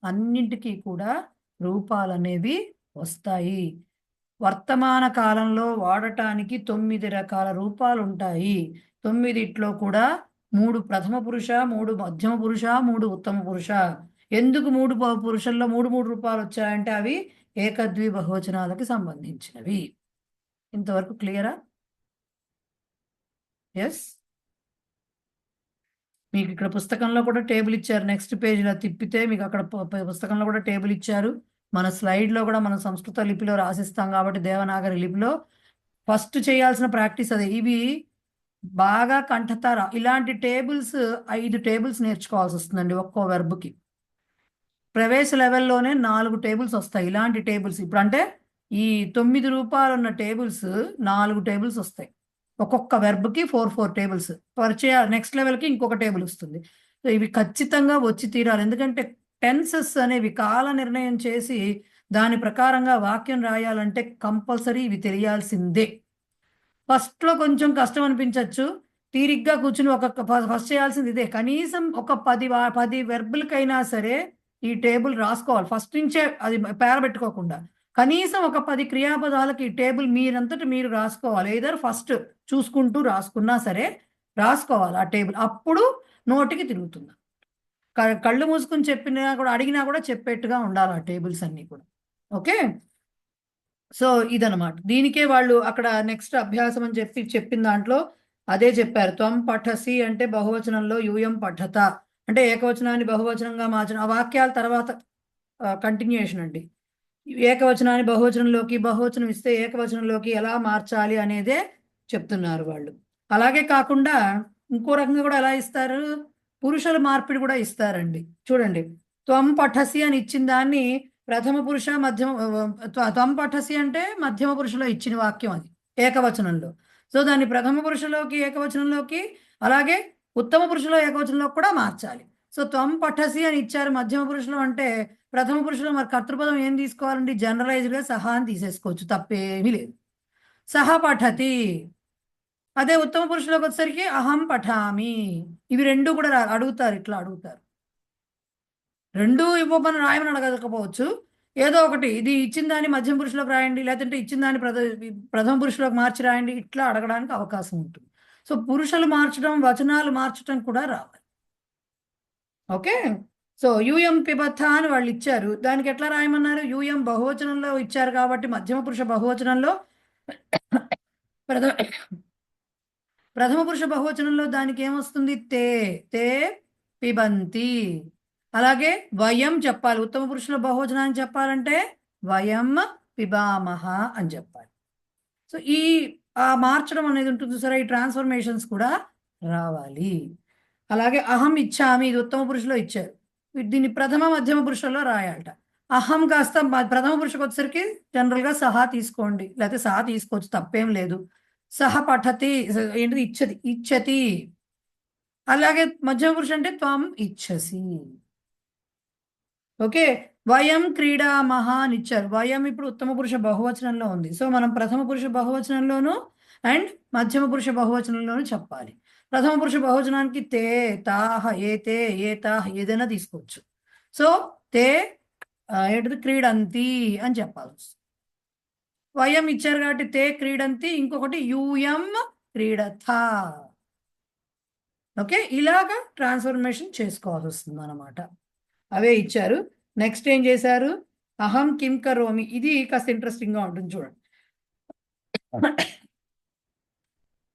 అన్నింటికీ కూడా రూపాలు అనేవి వస్తాయి. వర్తమాన కాలంలో వాడటానికి 9 రకాల రూపాలు ఉంటాయి. 9 కూడా 3 ప్రథమ పురుష, 3 మధ్యమ పురుష, 3 ఉత్తమ పురుష. ఎందుకు 3 పురుషుల్లో 3 రూపాలు వచ్చాయంటే అవి ఏకద్వి బహువచనాలకి సంబంధించినవి. ఇంతవరకు క్లియరా? ఎస్. మీకు ఇక్కడ పుస్తకంలో కూడా టేబుల్ ఇచ్చారు. నెక్స్ట్ పేజ్లో తిప్పితే మీకు అక్కడ పుస్తకంలో కూడా టేబుల్ ఇచ్చారు. మన స్లైడ్లో కూడా మనం సంస్కృత లిపిలో రాసిస్తాం కాబట్టి దేవనాగరి లిపిలో ఫస్ట్ చేయాల్సిన ప్రాక్టీస్ అదే. ఇవి బాగా కంఠతార. ఇలాంటి టేబుల్స్ 5 టేబుల్స్ నేర్చుకోవాల్సి వస్తుందండి ఒక్కో వెర్బ్కి. ప్రవేశ లెవెల్లోనే 4 టేబుల్స్ వస్తాయి ఇలాంటి టేబుల్స్. ఇప్పుడు అంటే ఈ 9 రూపాయలు ఉన్న టేబుల్స్ 4 టేబుల్స్ వస్తాయి. ఒక్కొక్క వెర్బ్కి 4 టేబుల్స్. నెక్స్ట్ లెవెల్కి ఇంకొక టేబుల్ వస్తుంది. సో ఇవి ఖచ్చితంగా వచ్చి తీరాలి. ఎందుకంటే టెన్సెస్ అనేవి కాల నిర్ణయం చేసి దాని ప్రకారంగా వాక్యం రాయాలంటే కంపల్సరీ ఇవి తెలియాల్సిందే. ఫస్ట్లో కొంచెం కష్టం అనిపించవచ్చు. తీరిగ్గా కూర్చుని ఫస్ట్ చేయాల్సింది ఇదే. కనీసం ఒక 10 వెర్బులకైనా సరే ఈ టేబుల్ రాసుకోవాలి. ఫస్ట్ నుంచే అది పేరబెట్టుకోకుండా కనీసం ఒక 10 క్రియాపదాలకి ఈ టేబుల్ మీరంతట మీరు రాసుకోవాలి. ఏదర్ ఫస్ట్ చూసుకుంటూ రాసుకున్నా సరే రాసుకోవాలి ఆ టేబుల్. అప్పుడు నోటికి తిరుగుతుంది. కళ్ళు మూసుకుని చెప్పినా కూడా అడిగినా కూడా చెప్పేట్టుగా ఉండాలి ఆ టేబుల్స్ అన్నీ కూడా. ఓకే. సో ఇదనమాట. దీనికే వాళ్ళు అక్కడ నెక్స్ట్ అభ్యాసం అని చెప్పిన దాంట్లో అదే చెప్పారు. త్వం పఠసి అంటే బహువచనంలో యూయం పఠత అంటే ఏకవచనాన్ని బహువచనంగా మార్చడం. ఆ వాక్యాల తర్వాత కంటిన్యూయేషన్ అండి. ఏకవచనాన్ని బహువచనంలోకి, బహువచనం ఇస్తే ఏకవచనంలోకి ఎలా మార్చాలి అనేదే చెప్తున్నారు వాళ్ళు. అలాగే కాకుండా ఇంకో రకంగా కూడా ఎలా ఇస్తారు, పురుషుల మార్పిడి కూడా ఇస్తారండి. చూడండి, త్వం పఠసి అని ఇచ్చిన దాన్ని ప్రథమ పురుష, త్వం పఠసి అంటే మధ్యమ పురుషులో ఇచ్చిన వాక్యం అది ఏకవచనంలో. సో దాన్ని ప్రథమ పురుషులోకి, ఏకవచనంలోకి, అలాగే ఉత్తమ పురుషులో ఏకవచనంలోకి కూడా మార్చాలి. సో త్వం పఠసి అని ఇచ్చారు మధ్యమ పురుషులో అంటే ప్రథమ పురుషులో మరి కర్తృపదం ఏం తీసుకోవాలండి? జనరలైజ్డ్గా సహా అని తీసేసుకోవచ్చు, తప్పేమీ లేదు. సహ పఠతి. అదే ఉత్తమ పురుషులోకి వచ్చేసరికి అహం పఠామి. ఇవి 2 కూడా అడుగుతారు, ఇట్లా అడుగుతారు. 2 ఇవ్వమని రాయమని అడగకపోవచ్చు. ఏదో ఒకటి, ఇది ఇచ్చిన దాన్ని మధ్యమ పురుషులోకి రాయండి, లేదంటే ఇచ్చిన దాన్ని ప్రథమ పురుషులోకి మార్చి రాయండి, ఇట్లా అడగడానికి అవకాశం ఉంటుంది. సో పురుషులు మార్చడం, వచనాలు మార్చడం కూడా రావాలి. ఓకే, సో యూఎం పిబథ అని వాళ్ళు ఇచ్చారు, దానికి ఎట్లా రాయమన్నారు? యూఎం బహువచనంలో ఇచ్చారు కాబట్టి మధ్యమ పురుష బహువచనంలో ప్రథమ పురుష బహువచనంలో దానికి ఏమొస్తుంది? తే తే పిబంతి. అలాగే వయం చెప్పాలి, ఉత్తమ పురుషుల బహువచనాన్ని చెప్పాలంటే వయం పిబామహ అని చెప్పాలి. సో ఆ మార్చడం అనేది ఉంటుంది సరే, ఈ ట్రాన్స్ఫర్మేషన్స్ కూడా రావాలి. అలాగే అహం ఇచ్చామి, ఇది ఉత్తమ పురుషులో ఇచ్చారు, దీన్ని ప్రథమ మధ్యమ పురుషుల్లో రాయాలట. అహం కాస్త ప్రథమ పురుషకు వచ్చేసరికి జనరల్గా సహా తీసుకోండి, లేకపోతే సహా తీసుకోవచ్చు, తప్పేం లేదు. సహ పఠతి ఏంటిది? ఇచ్చతి, ఇచ్చతి. అలాగే మధ్యమ పురుషు అంటే త్వం ఇచ్చసి. ఓకే, వయం క్రీడామహ అని ఇచ్చారు, వయం ఇప్పుడు ఉత్తమ పురుష బహువచనంలో ఉంది, సో మనం ప్రథమ పురుష బహువచనంలోను అండ్ మధ్యమ పురుష బహువచనంలోను చెప్పాలి. ప్రథమ పురుష బహువచనానికి తే, తాహ, ఏతే, ఏతాహ ఏదైనా తీసుకోవచ్చు. సో తే ఏంటిది? క్రీడంతి అని చెప్పాలి. వయం ఇచ్చారు కాబట్టి తే క్రీడంతి, ఇంకొకటి యూయం క్రీడథ. ఓకే, ఇలాగా ట్రాన్స్ఫర్మేషన్ చేసుకోవాల్సి వస్తుంది అన్నమాట. అవే ఇచ్చారు. నెక్స్ట్ ఏం చేశారు? అహం కిం కరోమి, ఇది కాస్త ఇంట్రెస్టింగ్గా ఉంటుంది చూడండి.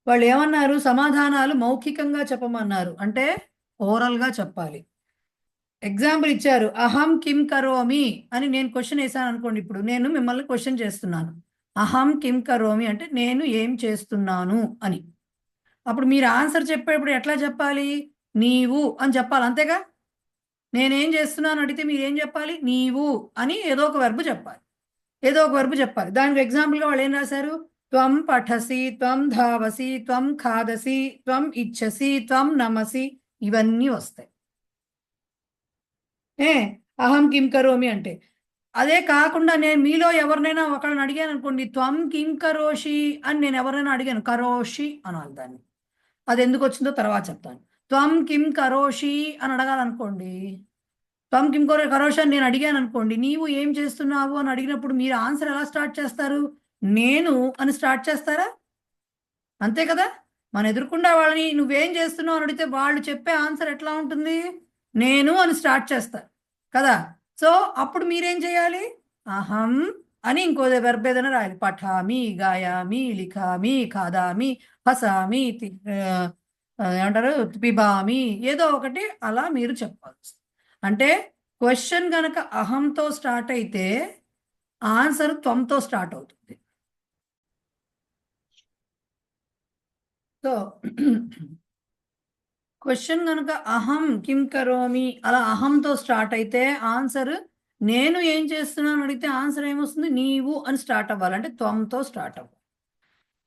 వాళ్ళు ఏమన్నారు? సమాధానాలు మౌఖికంగా చెప్పమన్నారు, అంటే ఓరల్గా చెప్పాలి. ఎగ్జాంపుల్ ఇచ్చారు, అహం కిం కరోమి అని నేను క్వశ్చన్ వేసాను అనుకోండి. ఇప్పుడు నేను మిమ్మల్ని క్వశ్చన్ చేస్తున్నాను, అహం కిం కరోమి అంటే నేను ఏం చేస్తున్నాను అని. అప్పుడు మీరు ఆన్సర్ చెప్పేటప్పుడు ఎట్లా చెప్పాలి? నీవు అని చెప్పాలి, అంతేగా? నేనేం చేస్తున్నాను అడిగితే మీరు ఏం చెప్పాలి? నీవు అని ఏదో ఒక వెర్బ్ చెప్పాలి, ఏదో ఒక వెర్బ్ చెప్పాలి. దానికి ఎగ్జాంపుల్గా వాళ్ళు ఏం రాశారు? త్వం పఠసి, త్వం ధావసి, త్వం ఖాదసి, త్వం ఇచ్చసి, త్వం నమసి, ఇవన్నీ వస్తాయి. అహం కిం కరోమి అంటే. అదే కాకుండా నేను మీలో ఎవరినైనా ఒకళ్ళని అడిగాను అనుకోండి, త్వం కిం కరోషి అని నేను ఎవరైనా అడిగాను, కరోషి అనాలి దాన్ని. అది ఎందుకు వచ్చిందో తర్వాత చెప్తాను. త్వం కిం కరోషి అని అడగాలనుకోండి, త్వం కిం కరోషి అని నేను అడిగాను అనుకోండి, నీవు ఏం చేస్తున్నావు అని అడిగినప్పుడు మీరు ఆన్సర్ ఎలా స్టార్ట్ చేస్తారు? నేను అని స్టార్ట్ చేస్తారా? అంతే కదా. మన ఎదుర్కొండే వాళ్ళని నువ్వేం చేస్తున్నావు అని అడిగితే వాళ్ళు చెప్పే ఆన్సర్ ఎట్లా ఉంటుంది? నేను అని స్టార్ట్ చేస్తారు కదా. సో అప్పుడు మీరేం చేయాలి? అహం అని ఇంకో వెర్బ్ ఏదైనా రాయాలి. పఠామి, గాయామి, లిఖామి, ఖాదామి, హసామి, ఏమంటారు, పిబామి, ఏదో ఒకటి అలా మీరు చెప్పాల్సి. అంటే క్వశ్చన్ కనుక అహంతో స్టార్ట్ అయితే ఆన్సర్ త్వంతో స్టార్ట్ అవుతుంది. సో క్వశ్చన్ కనుక అహం కిం కరోమి అలా అహంతో స్టార్ట్ అయితే ఆన్సర్ నేను ఏం చేస్తున్నాను అడిగితే ఆన్సర్ ఏమొస్తుంది? నీవు అని స్టార్ట్ అవ్వాలి, అంటే త్వంతో స్టార్ట్ అవ్వాలి.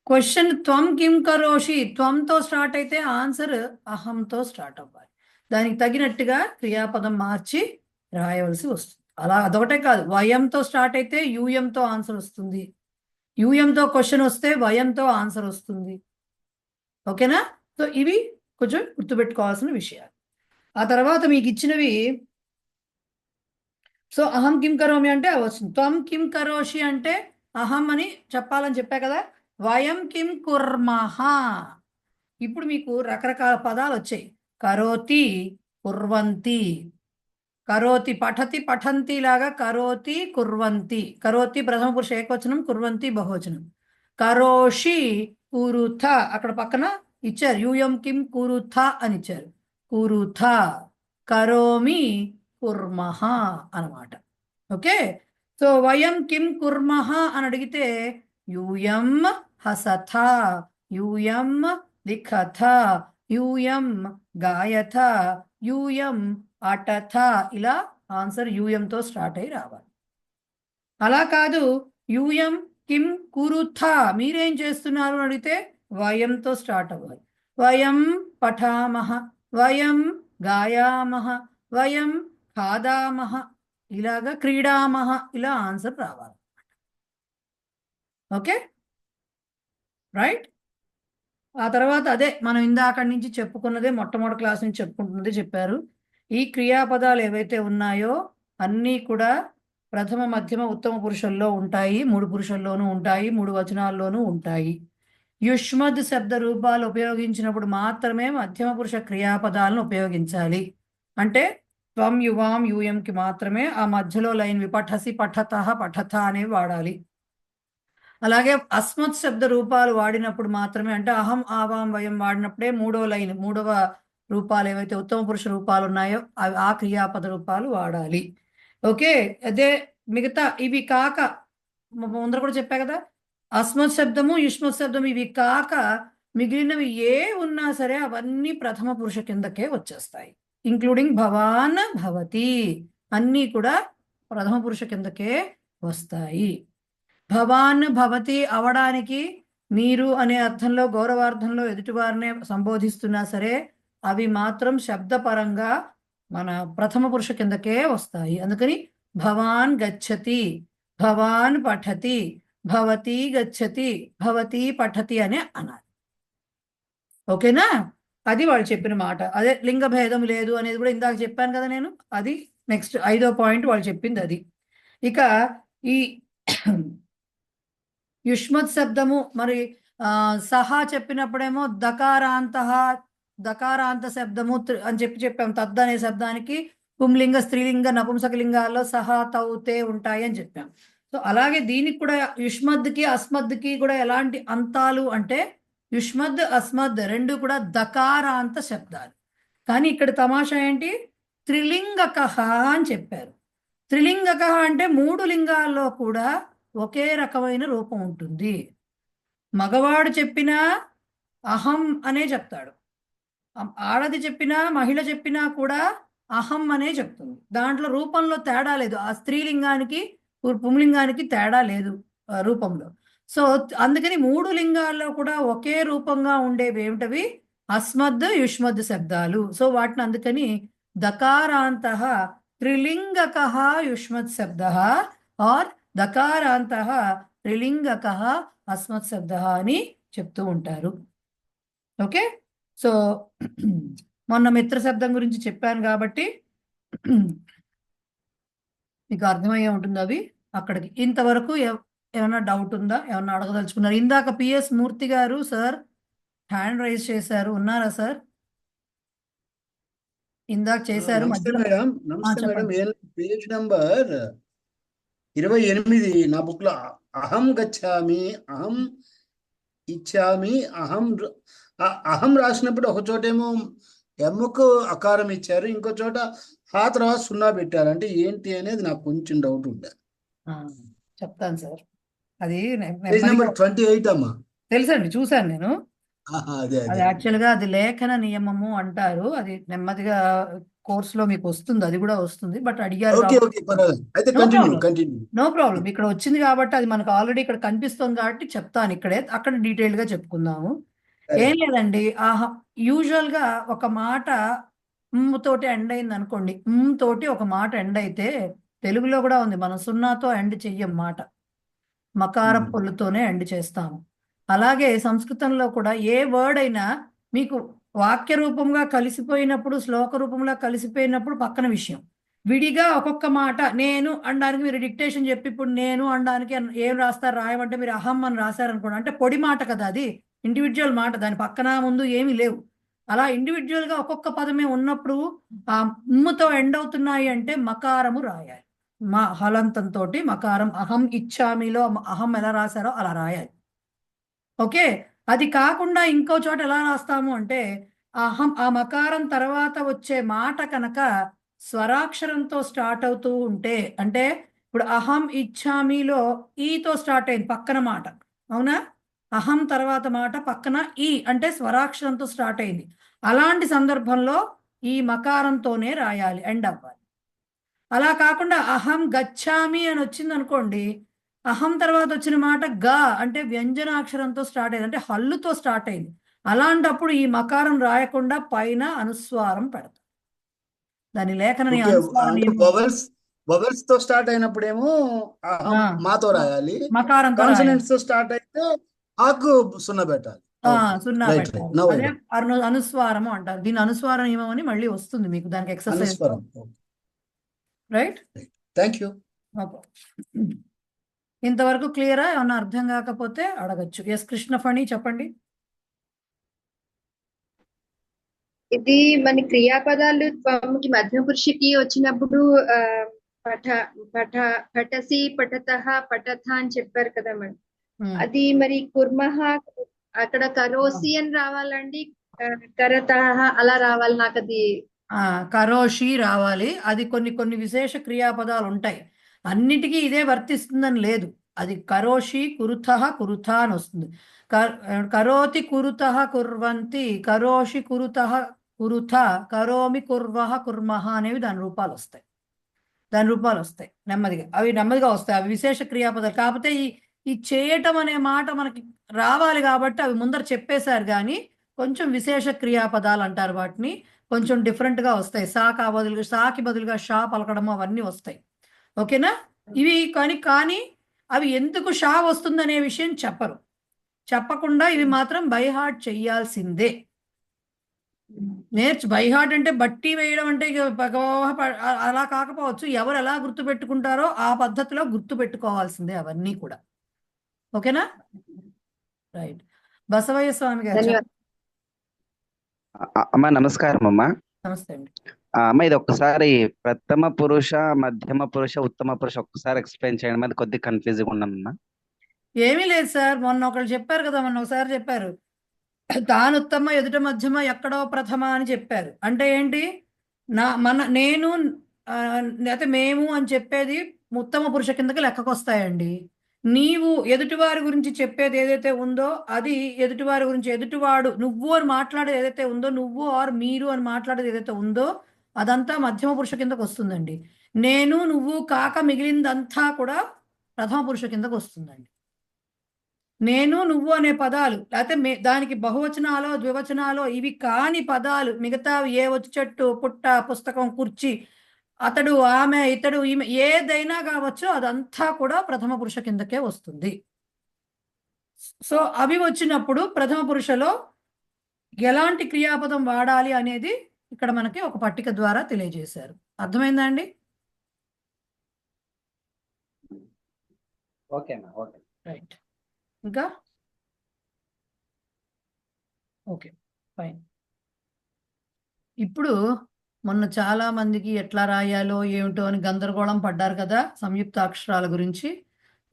క్వశ్చన్ త్వం కిం కరోషి త్వంతో స్టార్ట్ అయితే ఆన్సర్ అహంతో స్టార్ట్ అవ్వాలి. దానికి తగినట్టుగా క్రియాపదం మార్చి రాయవలసి వస్తుంది. అలా అదొకటే కాదు, వయంతో స్టార్ట్ అయితే యూయంతో ఆన్సర్ వస్తుంది, యూయంతో క్వశ్చన్ వస్తే వయంతో ఆన్సర్ వస్తుంది. ఓకేనా? సో ఇవి కొంచెం గుర్తుపెట్టుకోవాల్సిన విషయాలు. ఆ తర్వాత మీకు ఇచ్చినవి, సో అహం కిం కరోమి అంటే వస్తుంది. త్వం కిం కరోషి అంటే అహం అని చెప్పాలని చెప్పా కదా. వయం కిం కుర్మహ, ఇప్పుడు మీకు రకరకాల పదాలు వచ్చాయి. కరోతి, కుర్వంతి, కరోతి, పఠతి, పఠంతి లాగా కరోతి, కుర్వంతి. కరోతి ప్రథమ పురుష ఏకవచనం, కుర్వంతి బహువచనం. కరోషి, కురుథ, అక్కడ పక్కన ఇచ్చారు యూయం కిం కురుథ అని ఇచ్చారు, కురుథ. కరోమి, కుర్మహ అన్నమాట. ఓకే, సో వయం కిం కుర్మహ అని అడిగితే యూయం హసథ, యూయం లిఖథ, యూయం గాయథ, యూయం అటథ, ఇలా ఆన్సర్ యూయంతో స్టార్ట్ అయి రావాలి. అలా కాదు, యూయం కిం కురుథ మీరేం చేస్తున్నారు అడిగితే వయంతో స్టార్ట్ అవ్వాలి. వయం పఠామహ, వయం గాయామహ, వయం ఖాదామహ, ఇలాగా క్రీడామహ, ఇలా ఆన్సర్ రావాలి. Okay right. ఆ తర్వాత అదే మనం ఇందాక నుంచి చెప్పుకున్నదే, మొట్టమొదటి క్లాస్ నుంచి చెప్పుకుంటున్నదే చెప్పారు. ఈ క్రియాపదాలు ఏవైతే ఉన్నాయో అన్నీ కూడా ప్రథమ మధ్యమ ఉత్తమ పురుషుల్లో ఉంటాయి, 3 పురుషుల్లోనూ ఉంటాయి, 3 వచనాల్లోనూ ఉంటాయి. యుష్మద్ శబ్ద రూపాలు ఉపయోగించినప్పుడు మాత్రమే మధ్యమ పురుష క్రియాపదాలను ఉపయోగించాలి. అంటే త్వం యువాం యూయంకి మాత్రమే ఆ మధ్యలో లైన్ విపఠసి పఠతః పఠత అనేవి వాడాలి. అలాగే అస్మత్ శబ్ద రూపాలు వాడినప్పుడు మాత్రమే, అంటే అహం ఆవాం వయం వాడినప్పుడే మూడవ రూపాలు ఏవైతే ఉత్తమ పురుష రూపాలు ఉన్నాయో అవి ఆ క్రియాపద రూపాలు వాడాలి. ఓకే, అదే మిగతా ఇవి కాక ముందర కూడా చెప్పా కదా, అస్మత్ శబ్దము యుష్మత్ శబ్దం ఇవి కాక మిగిలినవి ఏ ఉన్నా సరే అవన్నీ ప్రథమ పురుష కిందకే వచ్చేస్తాయి. ఇంక్లూడింగ్ భవాన్ భవతి అన్నీ కూడా ప్రథమ పురుష కిందకే వస్తాయి. భవాన్ భవతి అవడానికి మీరు అనే అర్థంలో గౌరవార్థంలో ఎదుటివారినే సంబోధిస్తున్నా సరే అవి మాత్రం శబ్దపరంగా మన ప్రథమ పురుష కిందకే వస్తాయి. అందుకని భవాన్ గచ్చతి, భవాన్ పఠతి, భవతి గచ్చతి, భవతి పఠతి అనే అనాలి. ఓకేనా? అది వాళ్ళు చెప్పిన మాట. అదే లింగ భేదం లేదు అనేది కూడా ఇందాక చెప్పాను కదా నేను. అది నెక్స్ట్ 5వ పాయింట్ వాళ్ళు చెప్పింది అది. ఇక ఈ యుష్మత్ శబ్దము మరి సహా చెప్పినప్పుడేమో దకారాంత శబ్దము అని చెప్పాం. తద్ అనే శబ్దానికి పుంలింగ స్త్రీలింగ నపుంసకలింగాల్లో సహా తౌ తే ఉంటాయి అని చెప్పాం. సో అలాగే దీనికి కూడా యుష్మద్కి అస్మద్కి కూడా ఎలాంటి అంతాలు అంటే యుష్మద్ అస్మద్ రెండు కూడా దకారాంత శబ్దాలు. కానీ ఇక్కడ తమాషా ఏంటి, త్రిలింగకః అని చెప్పారు. త్రిలింగకః అంటే 3 లింగాల్లో కూడా ఒకే రకమైన రూపం ఉంటుంది. మగవాడు చెప్పినా అహం అనే చెప్తాడు, ఆడది చెప్పినా మహిళ చెప్పినా కూడా అహం అనే చెప్తుంది. దాంట్లో రూపంలో తేడా లేదు. ఆ స్త్రీలింగానికి పుంలింగానికి తేడా లేదు రూపంలో. సో అందుకని 3 లింగాల్లో కూడా ఒకే రూపంగా ఉండేవి ఏమిటవి, అస్మద్ యుష్మద్ శబ్దాలు. సో వాటిని అందుకని దకారాంతః త్రిలింగకః యుష్మత్ శబ్దః ఆర్ దకారాంతః త్రిలింగకః అస్మత్ శబ్దః అని చెప్తూ ఉంటారు. ఓకే, సో మొన్న మిత్ర శబ్దం గురించి చెప్పాను కాబట్టి మీకు అర్థమయ్యే ఉంటుంది. అవి అక్కడికి ఇంతవరకు ఏమైనా డౌట్ ఉందా, ఏమన్నా అడగదలుచుకున్నారు? ఇందాక పిఎస్ మూర్తి గారు సార్ హ్యాండ్ రైజ్ చేశారు, ఉన్నారా సార్? ఇందాక చేశారు. నమస్తే మేడం. నమస్తే మేడం. పేజ్ నంబర్ 28 నా బుక్ లో అహం గచ్చామి, అహం ఇచ్చామి, అహం రాసినప్పుడు ఒక చోటేమో ఎమ్మకు అకారం ఇచ్చారు, ఇంకో చోట హా తర్వాత 0 పెట్టారు. అంటే ఏంటి అనేది నాకు కొంచెం డౌట్ ఉండే. చెప్తాను సార్. అది పేజ్ నెంబర్ 28 అమ్మా. తెలుసండి, చూశాను నేను. అదే అది యాక్చువల్గా అది లేఖన నియమము అంటారు. అది నెమ్మదిగా కోర్సులో మీకు వస్తుంది, అది కూడా వస్తుంది. బట్ అడిగారు, నో ప్రాబ్లం. ఇక్కడ వచ్చింది కాబట్టి అది మనకు ఆల్రెడీ ఇక్కడ కనిపిస్తుంది కాబట్టి చెప్తాను. ఇక్కడే అక్కడ డీటెయిల్ గా చెప్పుకుందాము. ఏం లేదండి, యూజువల్ గా ఒక మాట తోటి ఎండ్ అయింది అనుకోండి, తోటి ఒక మాట ఎండ్ అయితే తెలుగులో కూడా ఉంది, మనం 0తో ఎండ్ చెయ్యం మాట, మకార పొల్లుతోనే ఎండ్ చేస్తాము. అలాగే సంస్కృతంలో కూడా ఏ వర్డ్ అయినా మీకు వాక్య రూపంగా కలిసిపోయినప్పుడు, శ్లోక రూపంలో కలిసిపోయినప్పుడు పక్కన విషయం. విడిగా ఒక్కొక్క మాట నేను అనడానికి మీరు డిక్టేషన్ చెప్పి ఇప్పుడు నేను అనడానికి ఏం రాస్తారు, రాయమంటే మీరు అహం అని రాశారనుకోండి, అంటే పొడి మాట కదా, అది ఇండివిజువల్ మాట, దాని పక్కన ముందు ఏమీ లేవు. అలా ఇండివిజువల్ గా ఒక్కొక్క పదమే ఉన్నప్పుడు ఆ తో ఎండ్ అవుతున్నాయి అంటే మకారము రాయాలి. మా హలంతంతో మకారం. అహం ఇచ్చామిలో అహం ఎలా రాశారో అలా రాయాలి. ఓకే, అది కాకుండా ఇంకో చోట ఎలా రాస్తాము అంటే అహం ఆ మకారం తర్వాత వచ్చే మాట కనుక స్వరాక్షరంతో స్టార్ట్ అవుతూ ఉంటే, అంటే ఇప్పుడు అహం ఇచ్చామిలో ఈతో స్టార్ట్ అయింది పక్కన మాట, అవునా? అహం తర్వాత మాట పక్కన ఈ అంటే స్వరాక్షరంతో స్టార్ట్ అయింది. అలాంటి సందర్భంలో ఈ మకారంతోనే రాయాలి, ఎండ్ అవ్వాలి. అలా కాకుండా అహం గచ్చామి అని వచ్చింది అనుకోండి, అహం తర్వాత వచ్చిన మాట గా అంటే వ్యంజనాక్షరంతో స్టార్ట్ అయింది, అంటే హల్లుతో స్టార్ట్ అయింది. అలాంటప్పుడు ఈ మకారం రాయకుండా పైన అనుస్వారం పెడతాం. దాని లేఖనని వవెల్స్ తో స్టార్ట్ అయినప్పుడేమో మాతో రాయాలి, మకారం కాన్సనెంట్స్ తో స్టార్ట్ అయితే ఆకు 0 పెట్టాలి. 0 పెట్టాలి. అదే అనుస్వారము అంటారు. దీని అనుస్వార నియమం అని మళ్ళీ వస్తుంది మీకు, దానికి ఎక్సర్సైజ్. Right, thank you. ఇంతవరకు క్లియరా? ఏమన్నా అర్థం కాకపోతే అడగచ్చు. ఎస్ కృష్ణఫణి చెప్పండి. ఇది మన క్రియాపదాలు త్వముకి మధ్య పురుషుకి వచ్చినప్పుడు పఠ పఠ పఠసి పఠతః పఠథ అని చెప్పారు కదా మేడం. అది మరి కుర్మః అక్కడ కరోసి అని రావాలండి, కరతః అలా రావాలి. నాకు అది కరోషి రావాలి. అది కొన్ని కొన్ని విశేష క్రియాపదాలు ఉంటాయి. అన్నిటికీ ఇదే వర్తిస్తుందని లేదు. అది కరోషి కురుతః కురుథ అని వస్తుంది. కరోతి కురుతః కుర్వంతి, కరోషి కురుతః కురుథ, కరోమి కుర్వః కుర్మః అనేవి దాని రూపాలు వస్తాయి. నెమ్మదిగా అవి నెమ్మదిగా వస్తాయి. అవి విశేష క్రియాపదాలు. కాకపోతే ఈ చేయటం అనే మాట మనకి రావాలి కాబట్టి అవి ముందర చెప్పేశారు. కానీ కొంచెం విశేష క్రియాపదాలు అంటారు వాటిని. కొంచెం డిఫరెంట్గా వస్తాయి. సాకి బదులుగా షా పలకడం అవన్నీ వస్తాయి. ఓకేనా? ఇవి కానీ అవి ఎందుకు షా వస్తుందనే విషయం చెప్పకుండా ఇవి మాత్రం బైహార్ట్ చెయ్యాల్సిందే. బైహార్ట్ అంటే బట్టి వేయడం అంటే అలా కాకపోవచ్చు. ఎవరు ఎలా గుర్తు పెట్టుకుంటారో ఆ పద్ధతిలో గుర్తు పెట్టుకోవాల్సిందే అవన్నీ కూడా. ఓకేనా? రైట్. బసవయ్య స్వామి గారు. ధన్యవాదాలు. అమ్మా నమస్కారం అమ్మా. నమస్తే అండి. అమ్మ ఇది ఒక్కసారి ప్రథమ పురుష, మధ్యమ పురుష, ఉత్తమ పురుష ఒక్కసారి ఎక్స్ప్లెయిన్ చేయడం అది కొద్దిగా కన్ఫ్యూజింగ్ ఉన్నామమ్మా. ఏమీ లేదు సార్, మొన్న ఒకళ్ళు చెప్పారు కదా, ఒకసారి చెప్పారు తానుత్తమ ఎదుట మధ్యమ ఎక్కడో ప్రథమ అని చెప్పారు. అంటే ఏంటి? నేను లేకపోతే మేము అని చెప్పేది ఉత్తమ పురుష కిందకి లెక్కకొస్తాయండి. నీవు ఎదుటివారి గురించి చెప్పేది ఏదైతే ఉందో అది ఎదుటివారి గురించి, ఎదుటివాడు నువ్వు అని మాట్లాడేది ఏదైతే ఉందో, నువ్వు ఆర్ మీరు అని మాట్లాడేది ఏదైతే ఉందో అదంతా మధ్యమ పురుష కిందకు వస్తుందండి. నేను నువ్వు కాక మిగిలిందంతా కూడా ప్రథమ పురుష కిందకు వస్తుందండి. నేను నువ్వు అనే పదాలు లేకపోతే దానికి బహువచనాలో ద్వివచనాలో ఇవి కాని పదాలు మిగతా ఏ వచ్చి చెట్టు, పుట్ట, పుస్తకం, కుర్చీ, అతడు, ఆమె, ఇతడు, ఈమె ఏదైనా కావచ్చు అదంతా కూడా ప్రథమ పురుష కిందకే వస్తుంది. సో అవి వచ్చినప్పుడు ప్రథమ పురుషలో ఎలాంటి క్రియాపదం వాడాలి అనేది ఇక్కడ మనకి ఒక పట్టిక ద్వారా తెలియజేశారు. అర్థమైందా అండి? ఓకేనా? Okay, right. ఇంకా ఓకే, ఫైన్. ఇప్పుడు మొన్న చాలా మందికి ఎట్లా రాయాలో ఏమిటో అని గందరగోళం పడ్డారు కదా సంయుక్త అక్షరాల గురించి.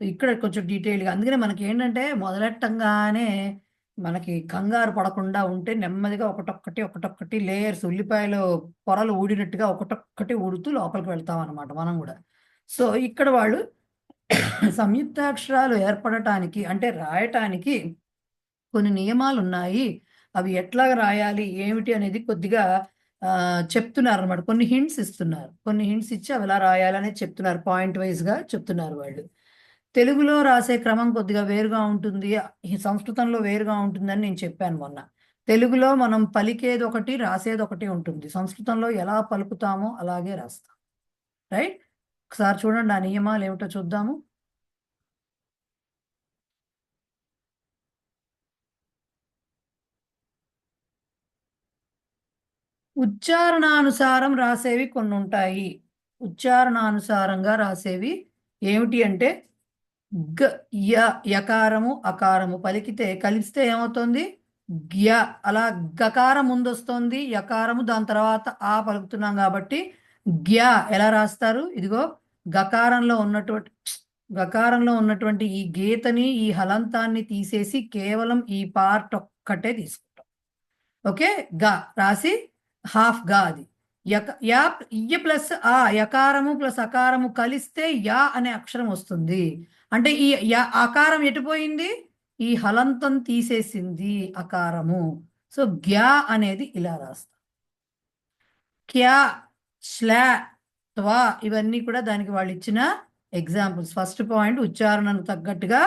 ఇక్కడ కొంచెం డీటెయిల్గా, అందుకనే మనకి ఏంటంటే మొదలెట్టంగానే మనకి కంగారు పడకుండా ఉంటే నెమ్మదిగా ఒకటొక్కటి లేయర్స్, ఉల్లిపాయలు పొరలు ఊడినట్టుగా ఒకటొక్కటి ఊడుతూ లోపలికి వెళ్తాం అన్నమాట మనం కూడా. సో ఇక్కడ వాళ్ళు సంయుక్తాక్షరాలు ఏర్పడటానికి అంటే రాయటానికి కొన్ని నియమాలు ఉన్నాయి. అవి ఎట్లా రాయాలి ఏమిటి అనేది కొద్దిగా చెప్తున్నారు అన్నమాట. కొన్ని హింట్స్ ఇస్తున్నారు. కొన్ని హింట్స్ ఇచ్చి అవి ఎలా రాయాలనేది చెప్తున్నారు. పాయింట్ వైజ్గా చెప్తున్నారు వాళ్ళు. తెలుగులో రాసే క్రమం కొద్దిగా వేరుగా ఉంటుంది, ఈ సంస్కృతంలో వేరుగా ఉంటుందని నేను చెప్పాను మొన్న. తెలుగులో మనం పలికేది ఒకటి, రాసేది ఒకటి ఉంటుంది. సంస్కృతంలో ఎలా పలుకుతామో అలాగే రాస్తాం. రైట్? ఒకసారి చూడండి ఆ నియమాలు ఏమిటో చూద్దాము. ఉచ్చారణానుసారం రాసేవి కొన్ని ఉంటాయి. ఉచ్చారణానుసారంగా రాసేవి ఏమిటి అంటే గ, య, యకారము, అకారము పలికితే కలిస్తే ఏమవుతుంది? గ్య. అలా గకారం ముందు వస్తుంది, యకారము దాని తర్వాత ఆ పలుకుతున్నాం కాబట్టి గ్య. ఎలా రాస్తారు? ఇదిగో గకారంలో ఉన్నటువంటి ఈ గీతని, ఈ హలంతాన్ని తీసేసి కేవలం ఈ పార్ట్ ఒక్కటే తీసుకుంటాం. ఓకే, గా రాసి హాఫ్ గా. అది ఇ ప్లస్ ఆ, యకారము ప్లస్ అకారము కలిస్తే యా అనే అక్షరం వస్తుంది. అంటే ఈ అకారం ఎటుపోయింది? ఈ హలంతం తీసేసింది అకారము. సో గ్యా అనేది ఇలా రాస్తాం. క్యా, శ్లా, త్వా ఇవన్నీ కూడా దానికి వాళ్ళు ఇచ్చిన ఎగ్జాంపుల్స్. ఫస్ట్ పాయింట్ ఉచ్చారణకు తగ్గట్టుగా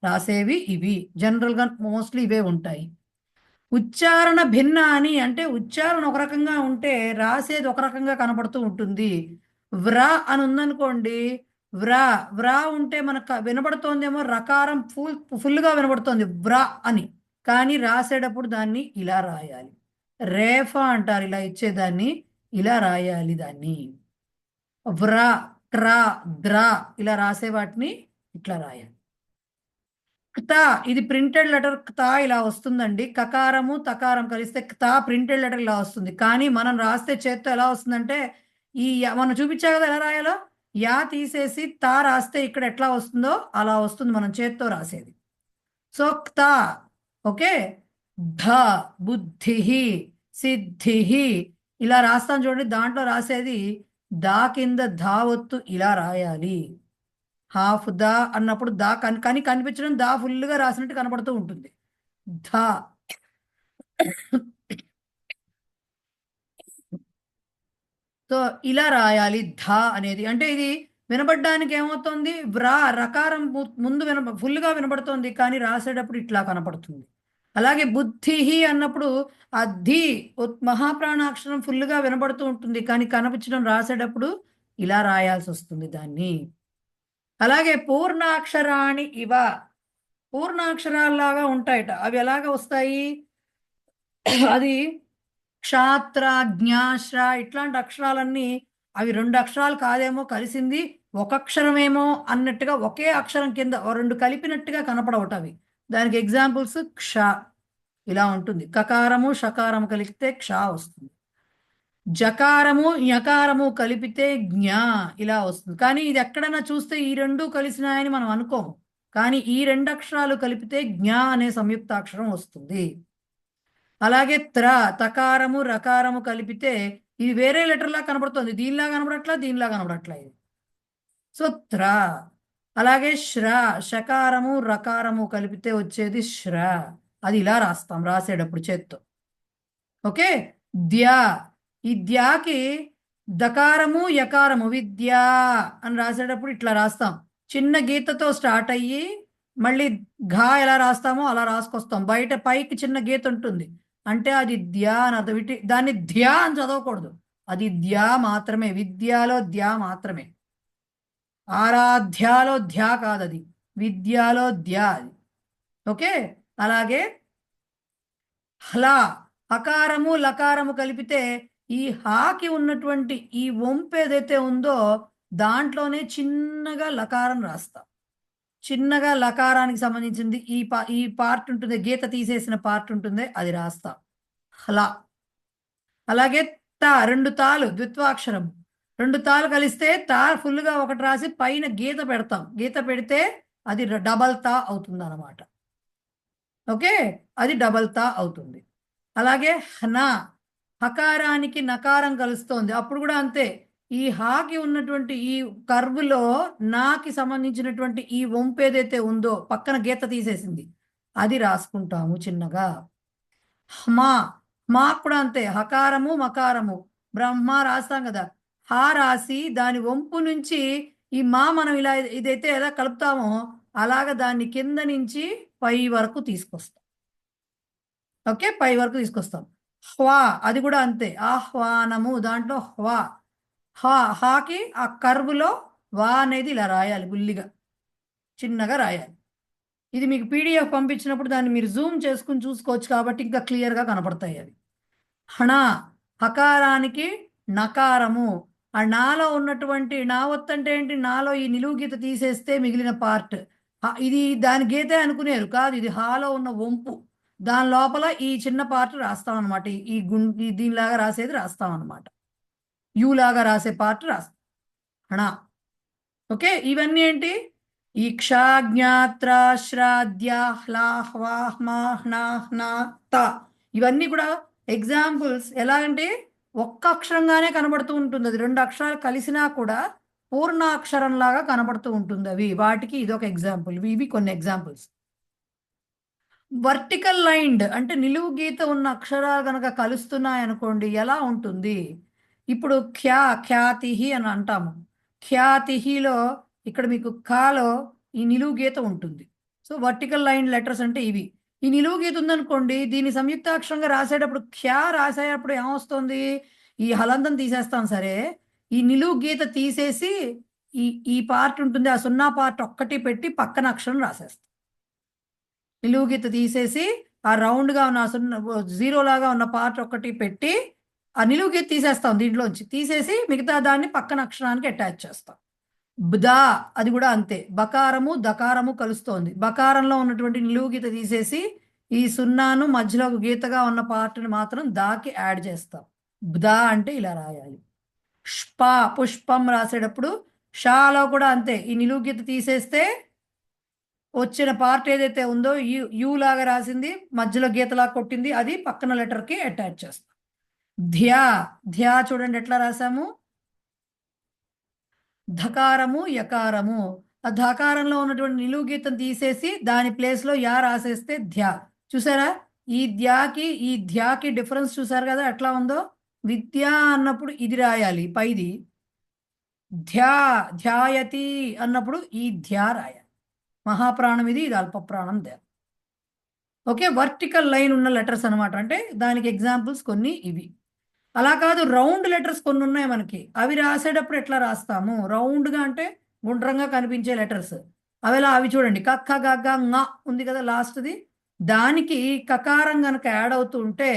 రాసేవి ఇవి. జనరల్గా మోస్ట్లీ ఇవే ఉంటాయి. ఉచ్చారణ భిన్న అని అంటే ఉచ్చారణ ఒక రకంగా ఉంటే రాసేది ఒక రకంగా కనపడుతూ ఉంటుంది. వ్రా అని ఉందనుకోండి, వ్రా ఉంటే మనకు వినబడుతోందేమో రకారం ఫుల్గా వినబడుతోంది వ్రా అని, కానీ రాసేటప్పుడు దాన్ని ఇలా రాయాలి. రేఫా అంటారు ఇలా ఇచ్చేదాన్ని, ఇలా రాయాలి దాన్ని. వ్రా, ట్రా, ద్రా ఇలా రాసే వాటిని ఇట్లా రాయాలి. క్త ఇది ప్రింటెడ్ లెటర్ క్త ఇలా వస్తుందండి. కకారము తకారం కలిస్తే క్త ప్రింటెడ్ లెటర్ ఇలా వస్తుంది. కానీ మనం రాస్తే చేత్తో ఎలా వస్తుందంటే మనం చూపించా కదా ఎలా రాయాలో, యా తీసేసి తా రాస్తే ఇక్కడ ఎట్లా వస్తుందో అలా వస్తుంది మనం చేత్తో రాసేది. So క్త okay. ధ బుద్ధి సిద్ధి ఇలా రాస్తాను చూడండి. దాంట్లో రాసేది దా కింద ధా ఒత్తు ఇలా రాయాలి. హాఫ్ దా అన్నప్పుడు దా కానీ కనిపించడం దా ఫుల్గా రాసినట్టు కనపడుతూ ఉంటుంది. ధా సో ఇలా రాయాలి ధా అనేది. అంటే ఇది వినబడడానికి ఏమవుతుంది, రకారం ముందు ఫుల్గా వినబడుతుంది కానీ రాసేటప్పుడు ఇట్లా కనపడుతుంది. అలాగే బుద్ధి అన్నప్పుడు ఆ ధి మహాప్రాణాక్షరం ఫుల్గా వినబడుతూ ఉంటుంది కానీ కనిపించడం రాసేటప్పుడు ఇలా రాయాల్సి వస్తుంది దాన్ని. అలాగే పూర్ణాక్షరాణి ఇవ, పూర్ణాక్షరాల్లాగా ఉంటాయట. అవి ఎలాగ వస్తాయి, అది క్షాత్ర జ్ఞాశ్ర ఇట్లాంటి అక్షరాలన్నీ అవి 2 అక్షరాలు కాదేమో కలిసింది, ఒక అక్షరమేమో అన్నట్టుగా ఒకే అక్షరం కింద 2 కలిపినట్టుగా కనపడవట అవి. దానికి ఎగ్జాంపుల్స్ క్ష ఇలా ఉంటుంది. కకారము షకారము కలిపితే క్ష వస్తుంది. జకారము యకారము కలిపితే జ్ఞా ఇలా వస్తుంది. కానీ ఇది ఎక్కడైనా చూస్తే ఈ 2 కలిసినాయని మనం అనుకోము. కానీ ఈ 2 అక్షరాలు కలిపితే జ్ఞా అనే సంయుక్తాక్షరం వస్తుంది. అలాగే తకారము రకారము కలిపితే ఇది వేరే లెటర్లా కనబడుతుంది. దీనిలా కనబడట్లా, దీనిలా కనబడట్లా ఇది. సో అలాగే షకారము రకారము కలిపితే వచ్చేది శ్ర. అది ఇలా రాస్తాం రాసేటప్పుడు చేత్తో. ఓకే. ఈ ద్యాకి దకారము యకారము విద్యా అని రాసేటప్పుడు ఇట్లా రాస్తాం. చిన్న గీతతో స్టార్ట్ అయ్యి మళ్ళీ ఘా ఎలా రాస్తామో అలా రాసుకొస్తాం. బయట పైకి చిన్న గీత ఉంటుంది అంటే అది ధ్యా అని అర్థం. దాన్ని ధ్యా అని చదవకూడదు, అది ధ్యా మాత్రమే. విద్యాలో ధ్యా మాత్రమే, ఆరాధ్యాలో ధ్యా కాదు, అది విద్యాలో ధ్యా అది. ఓకే. అలాగే హలా అకారము లకారము కలిపితే ఈ హాకి ఉన్నటువంటి ఈ వంపు ఏదైతే ఉందో దాంట్లోనే చిన్నగా లకారం రాస్తాం. చిన్నగా లకారానికి సంబంధించింది ఈ పార్ట్ ఉంటుంది, గీత తీసేసిన పార్ట్ ఉంటుంది, అది రాస్తాం హలా. అలాగే 2 తాలు ద్విత్వాక్షరం, 2 తాలు కలిస్తే తా ఫుల్గా ఒకటి రాసి పైన గీత పెడతాం. గీత పెడితే అది డబల్ తా అవుతుంది అన్నమాట. ఓకే, అది డబల్ తా అవుతుంది. అలాగే హనా హకారానికి నకారం కలుస్తోంది, అప్పుడు కూడా అంతే. ఈ హాకి ఉన్నటువంటి ఈ కర్వ్లో నాకి సంబంధించినటువంటి ఈ వంపు ఏదైతే ఉందో పక్కన గీత తీసేసింది అది రాసుకుంటాము చిన్నగా. మా కూడా అంతే, హకారము మకారము బ్రహ్మ రాస్తాం కదా, హా రాసి దాని వంపు నుంచి ఈ మనం ఇలా ఇదైతే ఎలా కలుపుతామో అలాగ దాన్ని కింద నుంచి పై వరకు తీసుకొస్తాం. ఓకే, పై వరకు తీసుకొస్తాం. హ్వా అది కూడా అంతే, ఆహ్వానము దాంట్లో హ్వా హాకి ఆ కర్వ్లో వా అనేది ఇలా రాయాలి, గుల్లిగా చిన్నగా రాయాలి. ఇది మీకు పీడిఎఫ్ పంపించినప్పుడు దాన్ని మీరు జూమ్ చేసుకుని చూసుకోవచ్చు కాబట్టి ఇంకా క్లియర్గా కనపడతాయి అవి. హణా హకారానికి నకారము, ఆ నాలో ఉన్నటువంటి నా ఒత్తు అంటే ఏంటి, నాలో ఈ నిలువు గీత తీసేస్తే మిగిలిన పార్ట్ ఇది దాని గీతే అనుకునేరు కాదు, ఇది హాలో ఉన్న వంపు, దాని లోపల ఈ చిన్న పార్ట్ రాస్తాం అనమాట. దీనిలాగా రాసేది రాస్తాం అనమాట, యూలాగా రాసే పార్ట్ రాస్తాం హణా. ఓకే, ఇవన్నీ ఏంటి, ఈ క్ష జ్ఞాత్ర శ్రాద్య ఇవన్నీ కూడా ఎగ్జాంపుల్స్. ఎలాగంటే ఒక్క అక్షరంగానే కనబడుతూ ఉంటుంది, అది 2 అక్షరాలు కలిసినా కూడా పూర్ణాక్షరంలాగా కనబడుతూ ఉంటుంది అవి. వాటికి ఇదొక ఎగ్జాంపుల్, ఇవి కొన్ని ఎగ్జాంపుల్స్. వర్టికల్ లైన్డ్ అంటే నిలువు గీత ఉన్న అక్షరాలు కనుక కలుస్తున్నాయి అనుకోండి ఎలా ఉంటుంది. ఇప్పుడు ఖ్యాతిహి అని అంటాము. ఖ్యాతిహిలో ఇక్కడ మీకు ఖాలో ఈ నిలువు గీత ఉంటుంది. సో వర్టికల్ లైన్ లెటర్స్ అంటే ఇవి. ఈ నిలువు గీత ఉందనుకోండి, దీన్ని సంయుక్తాక్షరంగా రాసేటప్పుడు రాసేటప్పుడు ఏమొస్తుంది, ఈ హలంతం తీసేస్తాం సరే, ఈ నిలువు గీత తీసేసి ఈ పార్ట్ ఉంటుంది, ఆ 0 పార్ట్ ఒక్కటి పెట్టి పక్కన అక్షరం రాసేస్తాం. నిలువు గీత తీసేసి ఆ రౌండ్గా ఉన్న 0 లాగా ఉన్న పార్ట్ ఒక్కటి పెట్టి ఆ నిలువు గీత తీసేస్తాం, దీంట్లోంచి తీసేసి మిగతా దాన్ని పక్కన అక్షరానికి అటాచ్ చేస్తాం. బ్దా అది కూడా అంతే. బకారము దకారము కలుస్తోంది. బకారంలో ఉన్నటువంటి నిలువు గీత తీసేసి ఈ సున్నాను మధ్యలో ఒక గీతగా ఉన్న పార్ట్ని మాత్రం దాకి యాడ్ చేస్తాం. బ్దా అంటే ఇలా రాయాలి. పుష్ప పుష్పం రాసేటప్పుడు షాలో కూడా అంతే. ఈ నిలువు గీత తీసేస్తే వచ్చిన పార్ట్ ఏదైతే ఉందో యూ లాగా రాసింది మధ్యలో గీతలా కొట్టింది అది పక్కన లెటర్కి అటాచ్ చేస్తాం. ధ్యా ధ్యా చూడండి ఎట్లా రాసాము. ధకారము యకారము. ఆ ధకారంలో ఉన్నటువంటి నిలువు గీతం తీసేసి దాని ప్లేస్లో యా రాసేస్తే ధ్యా. చూసారా ఈ ధ్యాకి డిఫరెన్స్ చూసారు కదా ఎట్లా ఉందో. విద్య అన్నప్పుడు ఇది రాయాలి పైది. ధ్యాయతి అన్నప్పుడు ఈ ధ్యా రాయాలి. మహాప్రాణం ఇది అల్పప్రాణం ధ్యా. ఓకే, వర్టికల్ లైన్ ఉన్న లెటర్స్ అనమాట. అంటే దానికి ఎగ్జాంపుల్స్ కొన్ని ఇవి. అలా కాదు రౌండ్ లెటర్స్ కొన్ని ఉన్నాయి మనకి. అవి రాసేటప్పుడు ఎట్లా రాస్తాము. రౌండ్గా అంటే గుండ్రంగా కనిపించే లెటర్స్ అవి చూడండి. కక్క గగ్గ ంగ ఉంది కదా లాస్ట్ది. దానికి కకారం కనుక యాడ్ అవుతూ ఉంటే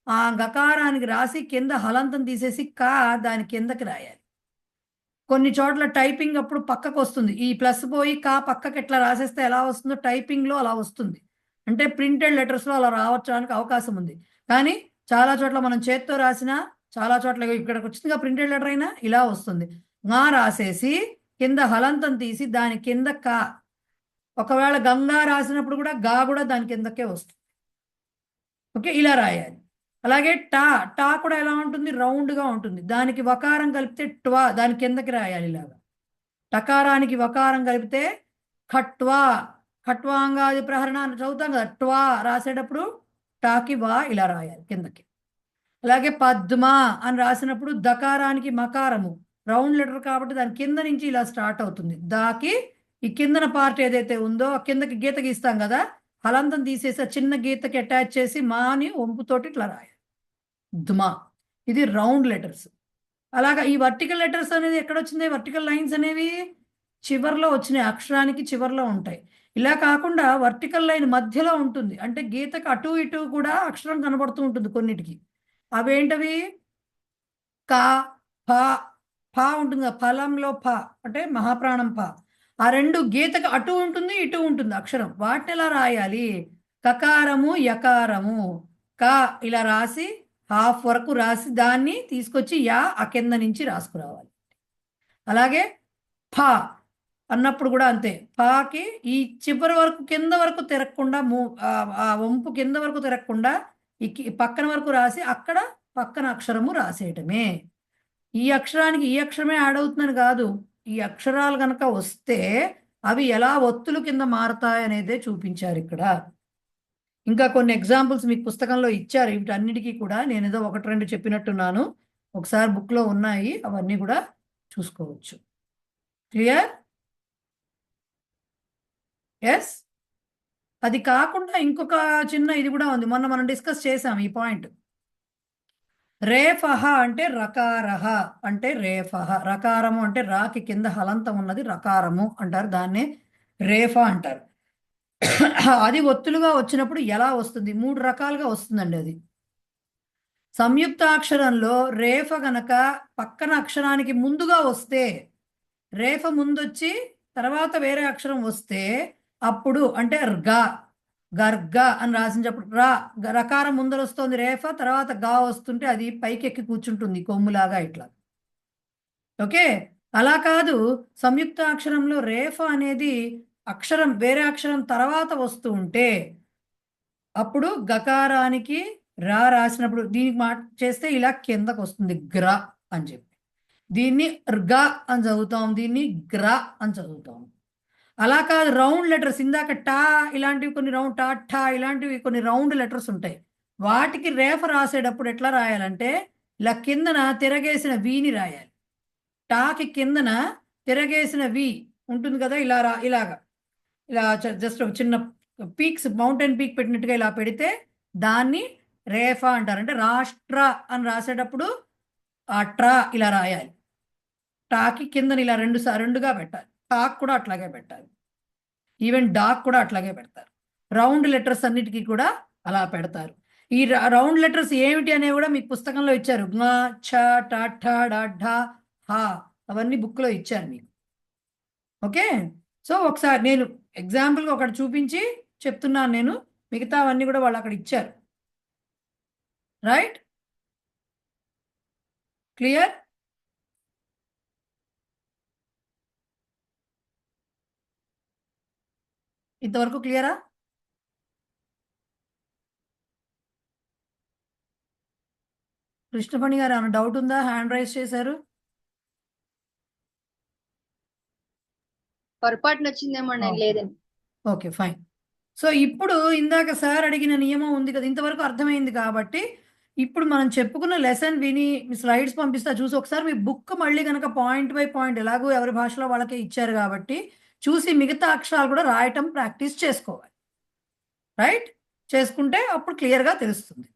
ఆ గకారానికి రాసి కింద హలంతం తీసేసి కా దాని కిందకి రాయాలి. కొన్ని చోట్ల టైపింగ్ అప్పుడు పక్కకు వస్తుంది. ఈ ప్లస్ పోయి కా పక్కకి ఎట్లా రాసేస్తే ఎలా వస్తుందో టైపింగ్లో అలా వస్తుంది. అంటే ప్రింటెడ్ లెటర్స్లో అలా రావడానికి అవకాశం ఉంది. కానీ చాలా చోట్ల మనం చేత్తో రాసినా చాలా చోట్ల ఇక్కడికి వచ్చిందిగా ప్రింటెడ్ లెటర్ అయినా ఇలా వస్తుంది. గా రాసేసి కింద హలంతం తీసి దాని కింద కా. ఒకవేళ గంగా రాసినప్పుడు కూడా గా కూడా దాని కిందకే వస్తుంది. ఓకే, ఇలా రాయాలి. అలాగే టా కూడా ఎలా ఉంటుంది, రౌండ్గా ఉంటుంది. దానికి వకారం కలిపితే ట్వా దాని కిందకి రాయాలి ఇలాగా. టకారానికి వకారం కలిపితే ఖట్వా ఖట్వాంగాది ప్రహరణ అని చదువుతాం కదా. ట్వా రాసేటప్పుడు టాకి వా ఇలా రాయాలి కిందకి. అలాగే పద్మ అని రాసినప్పుడు దకారానికి మకారము రౌండ్ లెటర్ కాబట్టి దాని కింద నుంచి ఇలా స్టార్ట్ అవుతుంది. దాకి ఈ కిందన పార్ట్ ఏదైతే ఉందో కిందకి గీత గీస్తాం కదా, హలంతం తీసేసి చిన్న గీతకి అటాచ్ చేసి మాని వంపుతోటి ఇట్లా రాయాలి. ధ్మా ఇది రౌండ్ లెటర్స్. అలాగా ఈ వర్టికల్ లెటర్స్ అనేది ఎక్కడ వచ్చింది. వర్టికల్ లైన్స్ అనేవి చివర్లో వచ్చినాయి, అక్షరానికి చివర్లో ఉంటాయి. ఇలా కాకుండా వర్టికల్ లైన్ మధ్యలో ఉంటుంది. అంటే గీతకు అటు ఇటు కూడా అక్షరం కనబడుతూ ఉంటుంది కొన్నిటికి. అవేంటవి కా ఫ ఉంటుంది కదా, ఫలంలో ఫ అంటే మహాప్రాణం ఫ. ఆ రెండు గీతకు అటు ఉంటుంది ఇటు ఉంటుంది అక్షరం. వాటిని ఎలా రాయాలి. కకారము యకారము కా ఇలా రాసి హాఫ్ వరకు రాసి దాన్ని తీసుకొచ్చి యా ఆ కింద నుంచి రాసుకురావాలి. అలాగే ఫ అన్నప్పుడు కూడా అంతే. ఫాకి ఈ చివరి వరకు కింద వరకు తిరగకుండా ఆ వంపు కింద వరకు తిరగకుండా ఈ పక్కన వరకు రాసి అక్కడ పక్కన అక్షరము రాసేయటమే. ఈ అక్షరానికి ఈ అక్షరమే యాడ్ అవుతుందని కాదు, ఈ అక్షరాలు కనుక వస్తే అవి ఎలా ఒత్తులు కింద మారతాయి అనేదే చూపించారు ఇక్కడ. ఇంకా కొన్ని ఎగ్జాంపుల్స్ మీకు పుస్తకంలో ఇచ్చారు. వీటన్నిటికీ కూడా నేను ఏదో ఒకటి రెండు చెప్పినట్టున్నాను. ఒకసారి బుక్లో ఉన్నాయి, అవన్నీ కూడా చూసుకోవచ్చు. క్లియర్? ఎస్. అది కాకుండా ఇంకొక చిన్న ఇది కూడా ఉంది, మొన్న మనం డిస్కస్ చేసాం ఈ పాయింట్. రేఫహ అంటే రకారహ అంటే రేఫహ. రకారము అంటే రాకి కింద హలంతం ఉన్నది రకారము అంటారు, దాన్నే రేఫ అంటారు. అది ఒత్తులుగా వచ్చినప్పుడు ఎలా వస్తుంది. 3 రకాలుగా వస్తుందండి అది. సంయుక్తాక్షరంలో రేఫ గనక పక్కన అక్షరానికి ముందుగా వస్తే, రేఫ ముందొచ్చి తర్వాత వేరే అక్షరం వస్తే అప్పుడు అంటే గర్గ అని రాసినప్పుడు రకారం ముందర వస్తుంది రేఫ, తర్వాత గా వస్తుంటే అది పైకెక్కి కూర్చుంటుంది కొమ్ములాగా ఇట్లా. ఓకే, అలా కాదు. సంయుక్త అక్షరంలో రేఫ అనేది అక్షరం వేరే అక్షరం తర్వాత వస్తూ ఉంటే అప్పుడు గకారానికి రాసినప్పుడు దీనికి చేస్తే ఇలా కిందకు వస్తుంది గ్ర అని చెప్పి. దీన్ని ర్గ అని చదువుతాం, దీన్ని గ్ర అని చదువుతాం. అలా కాదు రౌండ్ లెటర్స్, ఇందాక టా ఇలాంటివి కొన్ని రౌండ్ టా ఇలాంటివి కొన్ని రౌండ్ లెటర్స్ ఉంటాయి. వాటికి రేఫ రాసేటప్పుడు ఎట్లా రాయాలంటే ఇలా కిందన తిరగేసిన వీని రాయాలి. టాకి కిందన తిరగేసిన వి ఉంటుంది కదా, ఇలాగా ఇలా జస్ట్ చిన్న పీక్స్ మౌంటైన్ పీక్ పెట్టినట్టుగా ఇలా పెడితే దాన్ని రేఫ అంటారు. అంటే రాష్ట్ర అని రాసేటప్పుడు ఆ ట్రా ఇలా రాయాలి. టాకి కిందని ఇలా రెండుగా పెట్టాలి. టాక్ కూడా అట్లాగే పెట్టాలి. ఈవెన్ డాక్ కూడా అట్లాగే పెడతారు. రౌండ్ లెటర్స్ అన్నిటికీ కూడా అలా పెడతారు. ఈ రౌండ్ లెటర్స్ ఏమిటి అనేవి కూడా మీకు పుస్తకంలో ఇచ్చారు. గ్, ఛ, ట, ఠ, డ, ఢ, హ అవన్నీ బుక్లో ఇచ్చారు మీకు. ఓకే, సో ఒకసారి నేను ఎగ్జాంపుల్గా ఒకటి చూపించి చెప్తున్నాను, నేను మిగతా అవన్నీ కూడా వాళ్ళు అక్కడ ఇచ్చారు. Right, clear? ఇంతవరకు క్లియరా? కృష్ణపణి గారు ఏమైనా డౌట్ ఉందా? హ్యాండ్ రైజ్ చేశారు. పొరపాటున వచ్చిందేమో నేను లేదండి. Okay, fine. సో ఇప్పుడు ఇందాక సార్ అడిగిన నియమం ఉంది కదా, ఇంతవరకు అర్థమైంది కాబట్టి ఇప్పుడు మనం చెప్పుకున్న లెసన్ విని మీ స్లైడ్స్ పంపిస్తా చూసి ఒకసారి మీ బుక్ మళ్ళీ కనుక పాయింట్ బై పాయింట్, ఎలాగో ఎవరి భాషలో వాళ్ళకే ఇచ్చారు కాబట్టి చూసి మిగతా అక్షరాలు కూడా రాయటం ప్రాక్టీస్ చేసుకోవాలి. రైట్, చేసుకుంటే అప్పుడు క్లియర్గా తెలుస్తుంది.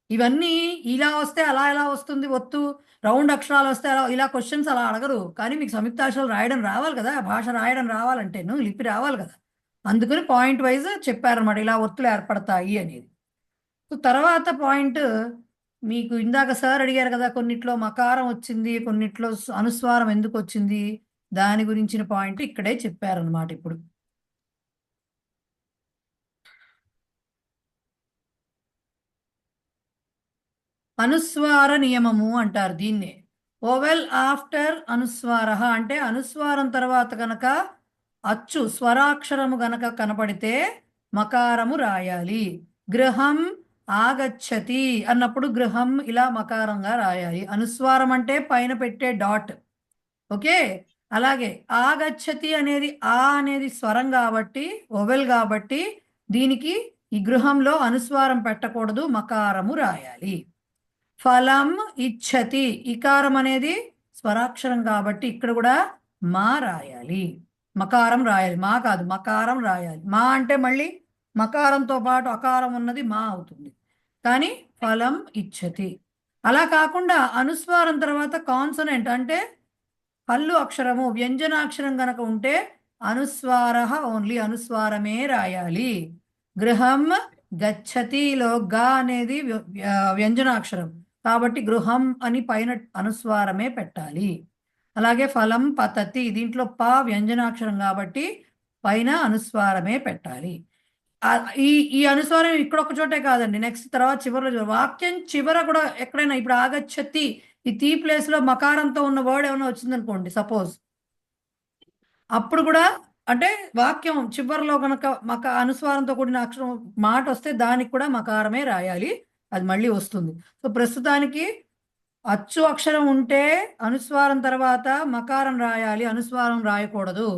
ఇవన్నీ ఇలా వస్తే అలా ఎలా వస్తుంది, ఒత్తు రౌండ్ అక్షరాలు వస్తే అలా ఇలా క్వశ్చన్స్ అలా అడగరు. కానీ మీకు సంయుక్తాక్షరాలు రాయడం రావాలి కదా, భాష రాయడం రావాలంటేను లిపి రావాలి కదా, అందుకని పాయింట్ వైజ్ చెప్పారనమాట, ఇలా ఒత్తులు ఏర్పడతాయి అనేది. సో తర్వాత పాయింట్ మీకు ఇందాక సార్ అడిగారు కదా, కొన్నిట్లో మకారం వచ్చింది, కొన్నిట్లో అనుస్వారం ఎందుకు వచ్చింది, దాని గురించిన పాయింట్ ఇక్కడే చెప్పారనమాట. ఇప్పుడు అనుస్వార నియమము అంటారు దీన్నే. ఓవెల్ ఆఫ్టర్ అనుస్వార అంటే అనుస్వారం తర్వాత గనక అచ్చు స్వరాక్షరము గనక కనపడితే మకారము రాయాలి. గృహం ఆగచ్చతి అన్నప్పుడు గృహం ఇలా మకారంగా రాయాలి. అనుస్వారం అంటే పైన పెట్టే డాట్. ఓకే, అలాగే ఆగచ్చతి అనేది ఆ అనేది స్వరం కాబట్టి, ఓవెల్ కాబట్టి దీనికి ఈ గృహంలో అనుస్వారం పెట్టకూడదు, మకారము రాయాలి. ఫలం ఇచ్చతి ఇకారం అనేది స్వరాక్షరం కాబట్టి ఇక్కడ కూడా మా రాయాలి, మకారం రాయాలి. మా కాదు, మకారం రాయాలి. మా అంటే మళ్ళీ మకారంతో పాటు అకారం ఉన్నది మా అవుతుంది. కానీ ఫలం ఇచ్చతి అలా కాకుండా అనుస్వారం తర్వాత కాన్సనెంట్ అంటే హల్లు అక్షరము వ్యంజనాక్షరం గనక ఉంటే అనుస్వార ఓన్లీ అనుస్వారమే రాయాలి. గృహం గచ్చతిలో గా అనేది వ్యంజనాక్షరం కాబట్టి గృహం అని పైన అనుస్వారమే పెట్టాలి. అలాగే ఫలం పతతి దీంట్లో ప వ్యంజనాక్షరం కాబట్టి పైన అనుస్వారమే పెట్టాలి. ఈ ఈ అనుస్వారం ఇక్కడ ఒక చోటే కాదండి, నెక్స్ట్ తర్వాత చివరిలో వాక్యం చివర కూడా ఎక్కడైనా, ఇప్పుడు ఆగచ్చతి ఈ తీ ప్లేస్ లో మకారంతో ఉన్న వర్డ్ ఏమైనా వచ్చిందనుకోండి సపోజ్, అప్పుడు కూడా అంటే వాక్యం చివరిలో కనుక అనుస్వారంతో కూడిన అక్షరం మాట వస్తే దానికి కూడా మకారమే రాయాలి, అది మళ్ళీ వస్తుంది. సో ప్రస్తుతానికి అచ్చు అక్షరం ఉంటే అనుస్వారం తర్వాత మకారం రాయాలి, అనుస్వారం రాయకూడదు.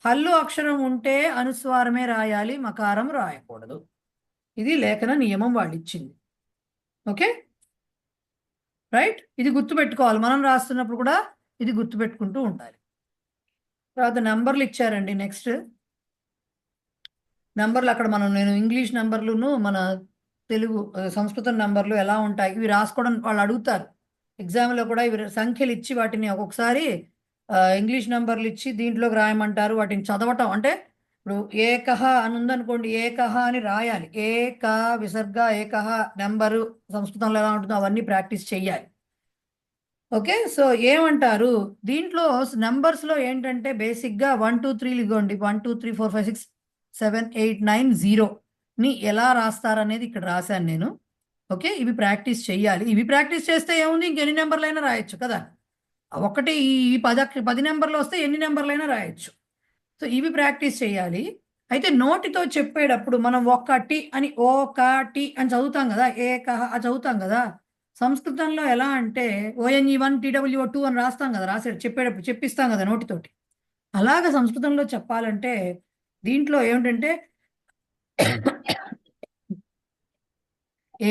హల్లు అక్షరం ఉంటే అనుస్వారమే రాయాలి, మకారం రాయకూడదు. ఇది లేఖన నియమం వాళ్ళు ఇచ్చింది. ఓకే రైట్, ఇది గుర్తుపెట్టుకోవాలి, మనం రాస్తున్నప్పుడు కూడా ఇది గుర్తుపెట్టుకుంటూ ఉండాలి. తర్వాత నెంబర్లు ఇచ్చారండి. నెక్స్ట్ నెంబర్లు అక్కడ నేను ఇంగ్లీష్ నెంబర్లును మన తెలుగు సంస్కృతం నెంబర్లు ఎలా ఉంటాయి ఇవి రాసుకోవడం వాళ్ళు అడుగుతారు ఎగ్జామ్లో కూడా. ఇవి సంఖ్యలు ఇచ్చి వాటిని ఒక్కొక్కసారి ఇంగ్లీష్ నెంబర్లు ఇచ్చి దీంట్లోకి రాయమంటారు. వాటిని చదవటం అంటే ఇప్పుడు ఏకహ అని ఉందనుకోండి, ఏకహ అని రాయాలి. ఏక విసర్గ ఏకహ నెంబరు సంస్కృతంలో ఎలా ఉంటుందో అవన్నీ ప్రాక్టీస్ చెయ్యాలి. ఓకే, సో ఏమంటారు దీంట్లో నెంబర్స్లో ఏంటంటే బేసిక్గా 1 2 3 ఇగోండి 1 2 3 4 5 6 7 8 9 0ని ఎలా రాస్తారనేది ఇక్కడ రాశాను నేను. ఓకే, ఇవి ప్రాక్టీస్ చెయ్యాలి. ఇవి ప్రాక్టీస్ చేస్తే ఏముంది, ఇంకెన్ని నెంబర్లైనా రాయొచ్చు కదా. ఒకటి ఈ 10 నెంబర్లు వస్తే ఎన్ని నెంబర్లైనా రాయొచ్చు. సో ఇవి ప్రాక్టీస్ చేయాలి. అయితే నోటితో చెప్పేటప్పుడు మనం ఒకటి అని ఓకటి అని చదువుతాం కదా, ఏకహ చదువుతాం కదా. సంస్కృతంలో ఎలా అంటే ONE1 TWO2 అని రాస్తాం కదా, చెప్పేటప్పుడు చెప్పిస్తాం కదా నోటితోటి. అలాగ సంస్కృతంలో చెప్పాలంటే దీంట్లో ఏమిటంటే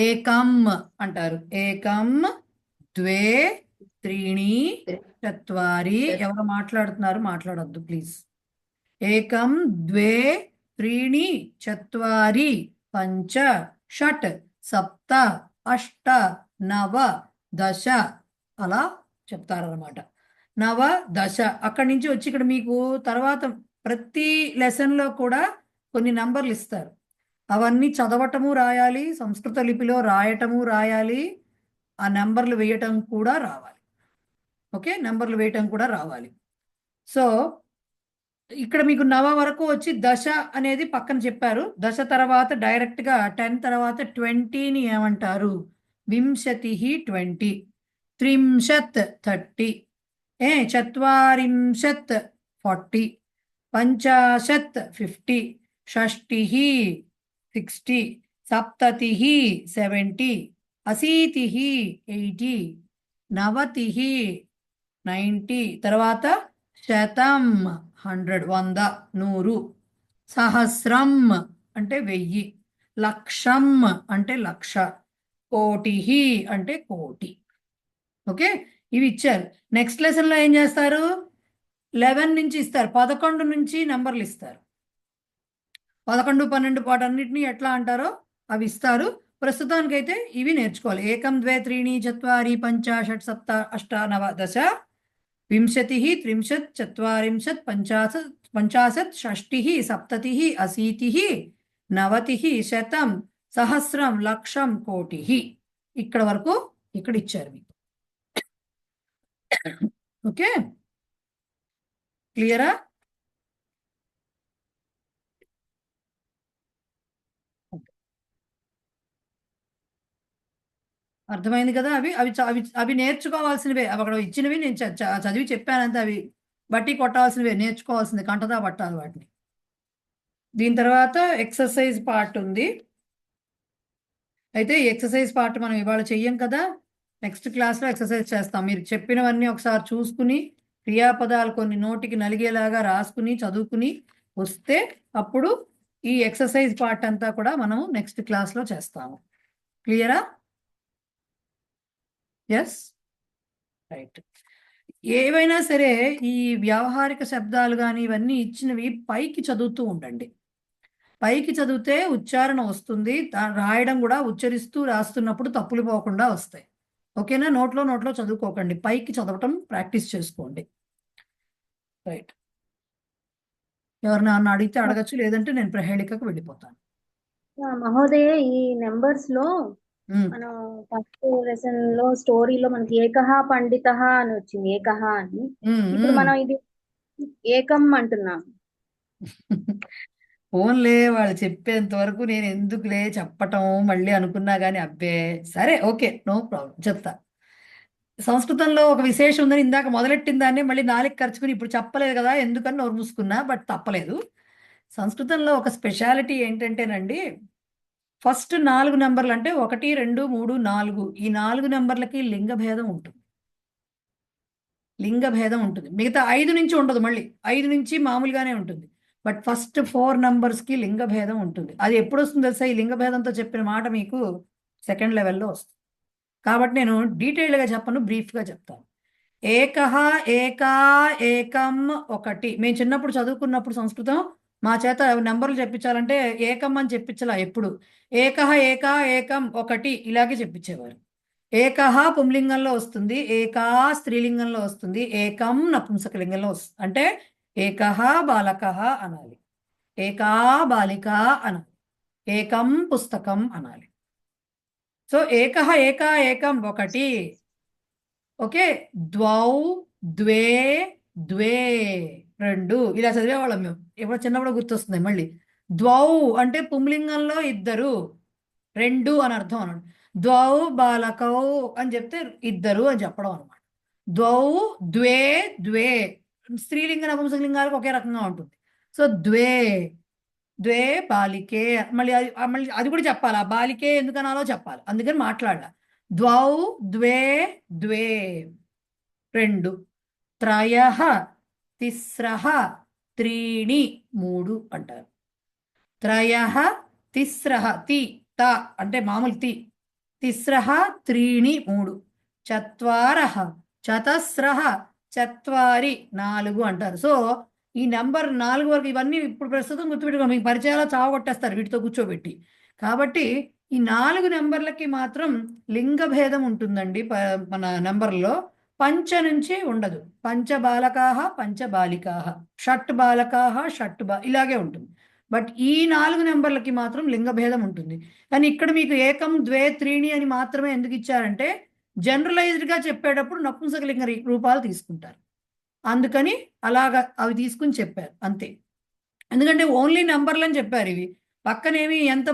ఏకం అంటారు. ఏకం ద్వే త్రీణి చత్వారి. ఎవరు మాట్లాడుతున్నారు మాట్లాడొద్దు ప్లీజ్. ఏకం ద్వే త్రీణి చత్వారి పంచ షట్ సప్త అష్ట నవ దశ అలా చెప్తారన్నమాట. నవ దశ అక్కడి నుంచి వచ్చి ఇక్కడ మీకు తర్వాత ప్రతి లెసన్లో కూడా కొన్ని నంబర్లు ఇస్తారు. అవన్నీ చదవటము రాయాలి, సంస్కృత లిపిలో రాయటము రాయాలి, ఆ నెంబర్లు వేయటం కూడా రావాలి. ఓకే, నెంబర్లు వేయటం కూడా రావాలి. సో ఇక్కడ మీకు నవ వరకు వచ్చి దశ అనేది పక్కన చెప్పారు. దశ తర్వాత డైరెక్ట్ గా 10 తర్వాత 20ని ఏమంటారు? వింశతి 20, త్రింశత్ 30, చత్వారింశత్ 40, పంచాశత్ 50, షష్టి 60, సప్తతి 70, అశీతి 80, నవతి 90, తర్వాత శతం 100, 100, సహస్రం అంటే 1000, లక్షం అంటే లక్ష, కోటి అంటే కోటి. ఓకే, ఇవి ఇచ్చారు. నెక్స్ట్ లెసన్ లో ఏం చేస్తారు? 11 నుంచి ఇస్తారు, 11 నుంచి నెంబర్లు ఇస్తారు. 11, 12 వాటన్నిటిని ఎట్లా అంటారో అవి ఇస్తారు. ప్రస్తుతానికైతే ఇవి నేర్చుకోవాలి. 1, 2, 3, 4, 5, 6, 7, 8, 9, 10, వింశతి 30, 40, 50, 50, షష్టి 70, అశీతి 90, శతం, సహస్రం, లక్షం, కోటి. ఇక్కడ వరకు ఇక్కడ ఇచ్చారు మీకు. ఓకే, క్లియరా? అర్థమైంది కదా? అవి అవి అవి అవి నేర్చుకోవాల్సినవే. అవి అక్కడ ఇచ్చినవి నేను చదివి చెప్పానంటే అవి బట్టి కొట్టాల్సినవే, నేర్చుకోవాల్సింది, కంటదా పట్టాలి వాటిని. దీని తర్వాత ఎక్సర్సైజ్ పార్ట్ ఉంది. అయితే ఈ ఎక్సర్సైజ్ పార్ట్ మనం ఇవాళ చెయ్యం కదా, నెక్స్ట్ క్లాస్లో ఎక్సర్సైజ్ చేస్తాం. మీరు చెప్పినవన్నీ ఒకసారి చూసుకుని క్రియాపదాలు కొన్ని నోటికి నలిగేలాగా రాసుకుని చదువుకుని వస్తే అప్పుడు ఈ ఎక్సర్సైజ్ పార్ట్ అంతా కూడా మనం నెక్స్ట్ క్లాస్లో చేస్తాము. క్లియరా? Yes, right. ఏవైనా సరే ఈ వ్యావహారిక శబ్దాలు కానీ ఇవన్నీ ఇచ్చినవి పైకి చదువుతూ ఉండండి. పైకి చదివితే ఉచ్చారణ వస్తుంది, రాయడం కూడా ఉచ్చరిస్తూ రాస్తున్నప్పుడు తప్పులు పోకుండా వస్తాయి. ఓకేనా? నోట్లో చదువుకోకండి, పైకి చదవటం ప్రాక్టీస్ చేసుకోండి. రైట్, ఎవరిని అడిగితే అడగచ్చు, లేదంటే నేను ప్రహేళికకు వెళ్ళిపోతాను. మహోదయ, ఈ నెంబర్స్ లో మనం ఫస్ట్ లెసన్ లో స్టోరీలో మనకి ఏకహ పండిత అని వచ్చింది, ఏకహ అని. ఇప్పుడు మనం ఇది ఏకం అంటున్నాం. ఓన్లే వాళ్ళు చెప్పేంత వరకు నేను ఎందుకులే చెప్పటం మళ్ళీ అనుకున్నా కానీ అబ్బే, సరే ఓకే, నో ప్రాబ్లం, చెప్తా. సంస్కృతంలో ఒక విశేషం ఉందని ఇందాక మొదలెట్టిన దాన్ని మళ్ళీ నాలుగు ఖర్చుకుని ఇప్పుడు చెప్పలేదు కదా ఎందుకని నోరు మూసుకున్నా, బట్ తప్పలేదు. సంస్కృతంలో ఒక స్పెషాలిటీ ఏంటంటేనండి, ఫస్ట్ 4 నెంబర్లు అంటే 1, 2, 3, 4 ఈ 4 నెంబర్లకి లింగ భేదం ఉంటుంది. మిగతా 5 నుంచి ఉండదు, మళ్ళీ 5 నుంచి మామూలుగానే ఉంటుంది. బట్ ఫస్ట్ 4 నెంబర్స్కి లింగ భేదం ఉంటుంది. అది ఎప్పుడు వస్తుంది తెలుసా? ఈ లింగ భేదంతో చెప్పిన మాట మీకు సెకండ్ లెవెల్లో వస్తుంది. కాబట్టి నేను డీటెయిల్డ్గా చెప్పను, బ్రీఫ్గా చెప్తాను. ఏకహ, ఏకా, ఏకం, 1. మేము చిన్నప్పుడు చదువుకున్నప్పుడు సంస్కృతం మా చేత నెంబర్లు చెప్పించాలంటే ఏకం అని చెప్పించాల, ఎప్పుడు ఏకహ, ఏకా, ఏకం, 1 ఇలాగే చెప్పించేవారు. ఏకహ పుంలింగంలో వస్తుంది, ఏకా స్త్రీలింగంలో వస్తుంది, ఏకం నపుంసకలింగంలో వస్తుంది. అంటే ఏకహ బాలకః అనాలి, ఏకా బాలిక అనాలి, ఏకం పుస్తకం అనాలి. సో ఏకహ, ఏకా, ఏకం 1. ఓకే, ద్వౌ, ద్వే, ద్వే 2 ఇలా చదివేవాళ్ళం మేము. ఎప్పుడు చిన్నప్పుడు గుర్తొస్తుంది మళ్ళీ. ద్వౌ అంటే పుంలింగంలో 2, 2 అని అర్థం అన్నాడు. ద్వౌ బాలకౌ అని చెప్తే 2 అని చెప్పడం అనమాట. ద్వౌ, ద్వే, ద్వే స్త్రీలింగ నపుంసకలింగాలకు ఒకే రకంగా ఉంటుంది. సో ద్వే, ద్వే బాలికే, మళ్ళీ అది కూడా చెప్పాలి. ఆ బాలికే ఎందుకనాలో చెప్పాలి, అందుకని మాట్లాడాలి. ద్వౌ, ద్వే, ద్వే 2, త్రయః, తిస్రః, త్రీణి 3 అంటారు. త్రయః, తిస్రః, త అంటే మామూలు తి, తిస్రః, త్రీణి 3, చత్వారః, చతస్రః, 4 అంటారు. సో ఈ నెంబర్ 4 వరకు ఇవన్నీ ఇప్పుడు ప్రస్తుతం గుర్తుపెట్టుకో, మీకు పరిచయాలు చావగొట్టేస్తారు వీటితో కూర్చోబెట్టి. కాబట్టి ఈ 4 నెంబర్లకి మాత్రం లింగ భేదం ఉంటుందండి. మన నెంబర్లో పంచ నుంచి ఉండదు. పంచ బాలకాహ, పంచ బాలికాహ, షట్ బాలకాహ, ఇలాగే ఉంటుంది. బట్ ఈ 4 నెంబర్లకి మాత్రం లింగ భేదం ఉంటుంది. కానీ ఇక్కడ మీకు ఏకం, ద్వే, త్రీణి అని మాత్రమే ఎందుకు ఇచ్చారంటే జనరలైజ్డ్గా చెప్పేటప్పుడు నపుంసకలింగ రూపాలు తీసుకుంటారు. అందుకని అలాగా అవి తీసుకుని చెప్పారు అంతే. ఎందుకంటే ఓన్లీ నెంబర్లు అని చెప్పారు ఇవి. పక్కనేమి ఎంత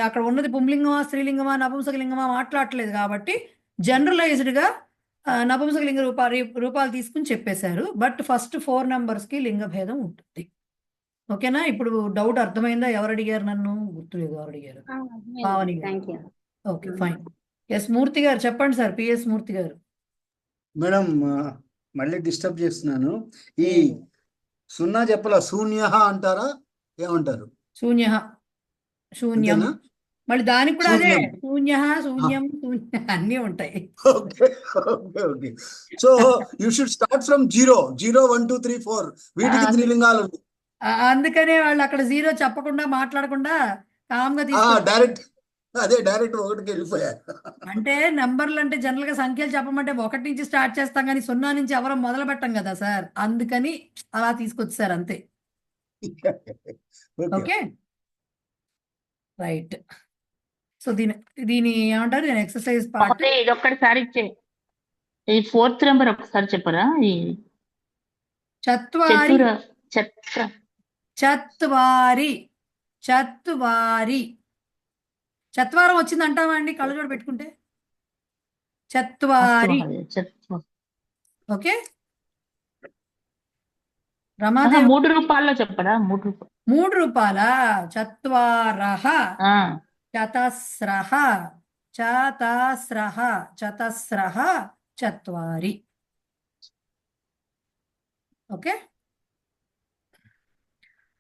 అక్కడ ఉన్నది పుంలింగమా స్త్రీలింగమా నపుంసకలింగమా మాట్లాడట్లేదు కాబట్టి జనరలైజ్డ్గా నపుంసకలింగ రూపాలు తీసుకుని చెప్పేశారు. బట్ ఫస్ట్ 4 నెంబర్స్కి లింగ భేదం ఉంటుంది. ఓకేనా? ఇప్పుడు డౌట్ అర్థమైందా? ఎవరు అడిగారు నన్ను? గుర్తులేదు ఎవరు అడిగారు. పావని గారు. Thank you. Okay fine. S Murthy గారు చెప్పండి సార్. పిఎస్ మూర్తి గారు. మేడం మళ్ళీ డిస్టర్బ్ చేస్తున్నాను. ఈ సున్నా చెప్పలా శూన్య అంటారా ఏమంటారు? శూన్య, శూన్యం. అంతేనా? మళ్ళీ దానికి కూడా అదే శూన్యం. శూన్య, శూన్యం, శూన్య అన్నీ ఉంటాయి. Okay okay okay. So you should start from 0 1 2 3 4 వీటికి ఆ, 3 లింగాలు ఉన్నాయి. అందుకనే వాళ్ళు అక్కడ జీరో చెప్పకుండా మాట్లాడకుండా కామ్గా తీసుకొచ్చారు. డైరెక్ట్ ఒకటికి వెళ్ళిపోయారు. అంటే నెంబర్లు అంటే జనరల్ గా సంఖ్యలు చెప్పమంటే 1 నుంచి స్టార్ట్ చేస్తాం కానీ 0 నుంచి ఎవరో మొదలు పెట్టం కదా సార్. అందుకని అలా తీసుకొచ్చారు అంతే. Okay right. సో దీని ఏమంటారు? దీని ఎక్సర్సైజ్ పార్ట్. ఇది ఒక్కసారి ఈ 4th నెంబర్ ఒకసారి చెప్పరా? ఈ చత్వారి, చత్ర చత్వారి, చత్వారి. చత్వారం వచ్చింది అంటావా అండి కళ్ళజోడు పెట్టుకుంటే? చత్వారి. ఓకే రమాదేవి 3 రూపాయల్లో చెప్పరా? 3 రూపాయల. చత్వారః, చతస్రః, చతస్రః, చతస్రః, చత్వారి. ఓకే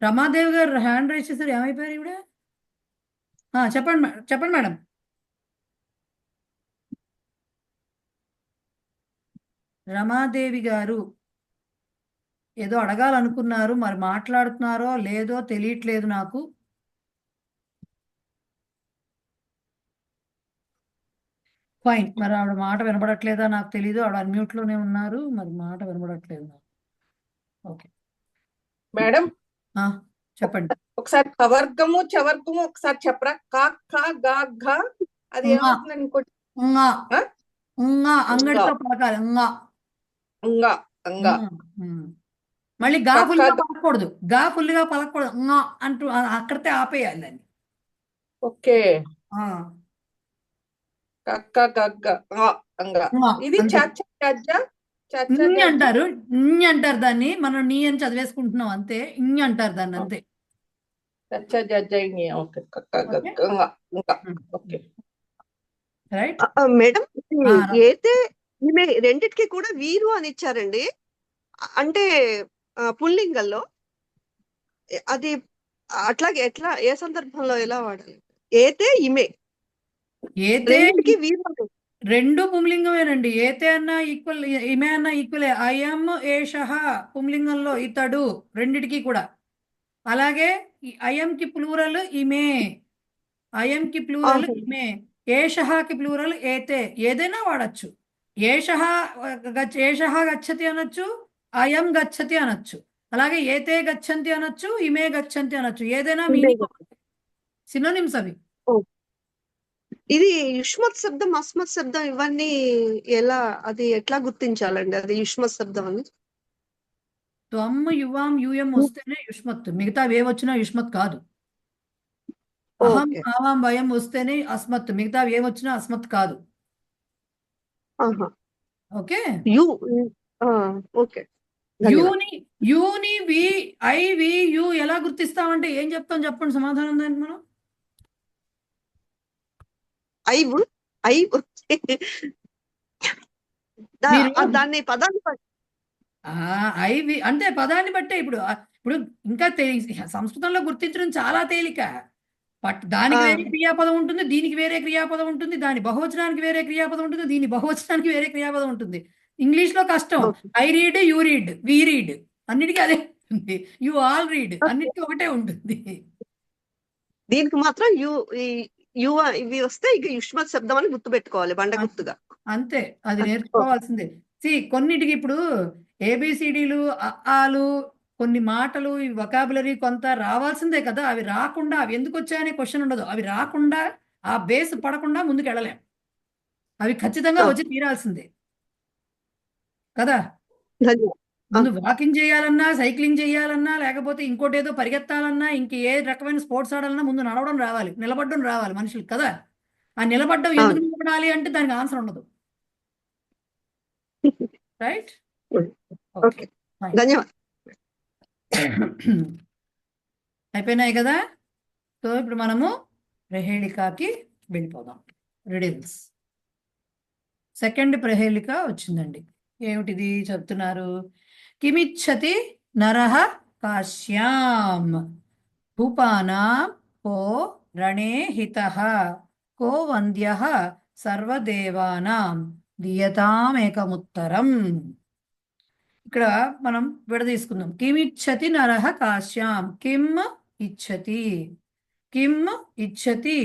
రమాదేవి గారు హ్యాండ్ రైజ్ చేశారు. ఏమైపోయారు ఇవిడ? చెప్పండి మేడం. రమాదేవి గారు ఏదో అడగాలనుకున్నారు, మరి మాట్లాడుతున్నారో లేదో తెలియట్లేదు నాకు. ఫైన్. మరి ఆవిడ మాట వినబడట్లేదా నాకు తెలీదు. ఆవిడ అన్మ్యూట్ లోనే ఉన్నారు, మరి మాట వినబడట్లేదు నాకు. ఓకే మేడం చెప్పండి. ఒకసారి కవర్గము చవర్గము ఒకసారి చెప్పరా? కా ఖ గా ఘ అది ఏమవుతుందని ఇంకోటి అంగడితో పలకాలి. అంగా అంగా మళ్ళీ గా ఫుల్ గా పలకూడదు. గా ఫుల్ గా పలకూడదు అంటూ అక్కడితే ఆపేయాలి దాన్ని. ఓకే కక్క గగ్గ అంగా. ఇది అంటారు. అంటారు దాన్ని. మనం నీ అని చదివేసుకుంటున్నాం అంతే. అంటారు దాన్ని అంతే. రైట్ మేడం, అయితే ఈమె రెండిటికి కూడా వీరు అని ఇచ్చారండి. అంటే పుల్లింగంలో అది అట్లాగే ఎట్లా ఏ సందర్భంలో ఎలా వాడాలి? ఏతే ఇమే రెండిటికి వీరు రెండు పుంలింగమేనండి. ఏతే అన్నా ఈక్వల్, ఇమే అన్నా ఈక్వలే. అయం ఏషః పుంలింగంలో ఇతడు రెండిటికి కూడా. అలాగే అయంకి ప్లూరల్ ఇమే, అయంకి ప్లూరల్ ఇమే, ఏషఃకి ప్లూరల్ ఏతే. ఏదైనా వాడచ్చు. ఏషః గచ్చతి అనొచ్చు, అయం గచ్చతి అనొచ్చు, అలాగే ఏతే గచ్చంతి అనొచ్చు, ఇమే గచ్చంతి అనొచ్చు. ఏదైనా మీనింగ్ సినోనిమ్స్ అవి. ఇది యుష్మత్ శబ్దం అస్మత్ శబ్దం ఇవన్నీ అది ఎట్లా గుర్తించాలండి? అది యుష్మత్ శబ్దం అని. త్వం యువాం యూయం వస్తేనే యుష్మత్. మిగతా ఏమొచ్చినా యుష్మత్ కాదు. అహం ఆవాం వయం వస్తేనే అస్మత్. మిగతా ఏమొచ్చినా అస్మత్ కాదు. Okay okay. యూని వి ఐ వి యు ఎలా గుర్తిస్తామంటే ఏం చెప్తాం చెప్పండి? సమాధానం దానికి మనం దాన్ని పదాన్ని ఐవి అంటే పదాన్ని బట్టే. ఇప్పుడు ఇంకా సంస్కృతంలో గుర్తించడం చాలా తేలిక. దానికి వేరే క్రియాపదం ఉంటుంది, దీనికి వేరే క్రియాపదం ఉంటుంది, దాని బహువచనానికి వేరే క్రియాపదం ఉంటుంది, దీని బహువచనానికి వేరే క్రియాపదం ఉంటుంది. ఇంగ్లీష్ లో కష్టం. I read, you read, we read, అన్నిటికీ అదే ఉంటుంది. యు ఆల్ రీడ్, అన్నిటికీ ఒకటే ఉంటుంది. దీనికి మాత్రం ఇవి వస్తే ఇక యుష్మత్ శబ్దం అని గుర్తు పెట్టుకోవాలి బండ గుర్తుగా. అంతే, అది నేర్చుకోవాల్సిందే. కొన్నిటికి ఇప్పుడు ఏబిసిడీలు, ఆలు, కొన్ని మాటలు, ఈ వొకాబులరీ కొంత రావాల్సిందే కదా. అవి రాకుండా అవి ఎందుకు వచ్చాయనే క్వశ్చన్ ఉండదు. అవి రాకుండా ఆ బేస్ పడకుండా ముందుకు వెళ్ళలేం. అవి ఖచ్చితంగా వచ్చి తీరాల్సిందే కదా. ముందు వాకింగ్ చేయాలన్నా, సైక్లింగ్ చేయాలన్నా, లేకపోతే ఇంకోటి ఏదో పరిగెత్తాలన్నా, ఇంక ఏ రకమైన స్పోర్ట్స్ ఆడాలన్నా ముందు నడవడం రావాలి, నిలబడడం రావాలి మనుషులకు కదా. ఆ నిలబడడం ఎందుకు నిలబడాలి అంటే దానికి ఆన్సర్ ఉండదు. రైట్? ఓకే, ధన్యవాదాలు. అయిపోయినాయి కదా. సో ఇప్పుడు మనము ప్రహేళికకి వెళ్ళిపోదాం. రిడిల్స్. సెకండ్ ప్రహేళిక వచ్చిందండి. ఏమిటిది చెప్తున్నారు? కిమిచ్చతి నరః కాశ్యాం భూపానాం కో రణే హితః కో వంద్యః సర్వదేవానాం దీయతామేకముత్తరం. ఇక్కడ మనం విడదీసుకుందాం. కిమిచ్చతి నరః కాశ్యాం. Kim ఇచ్చతి, Kim ఇచ్చతి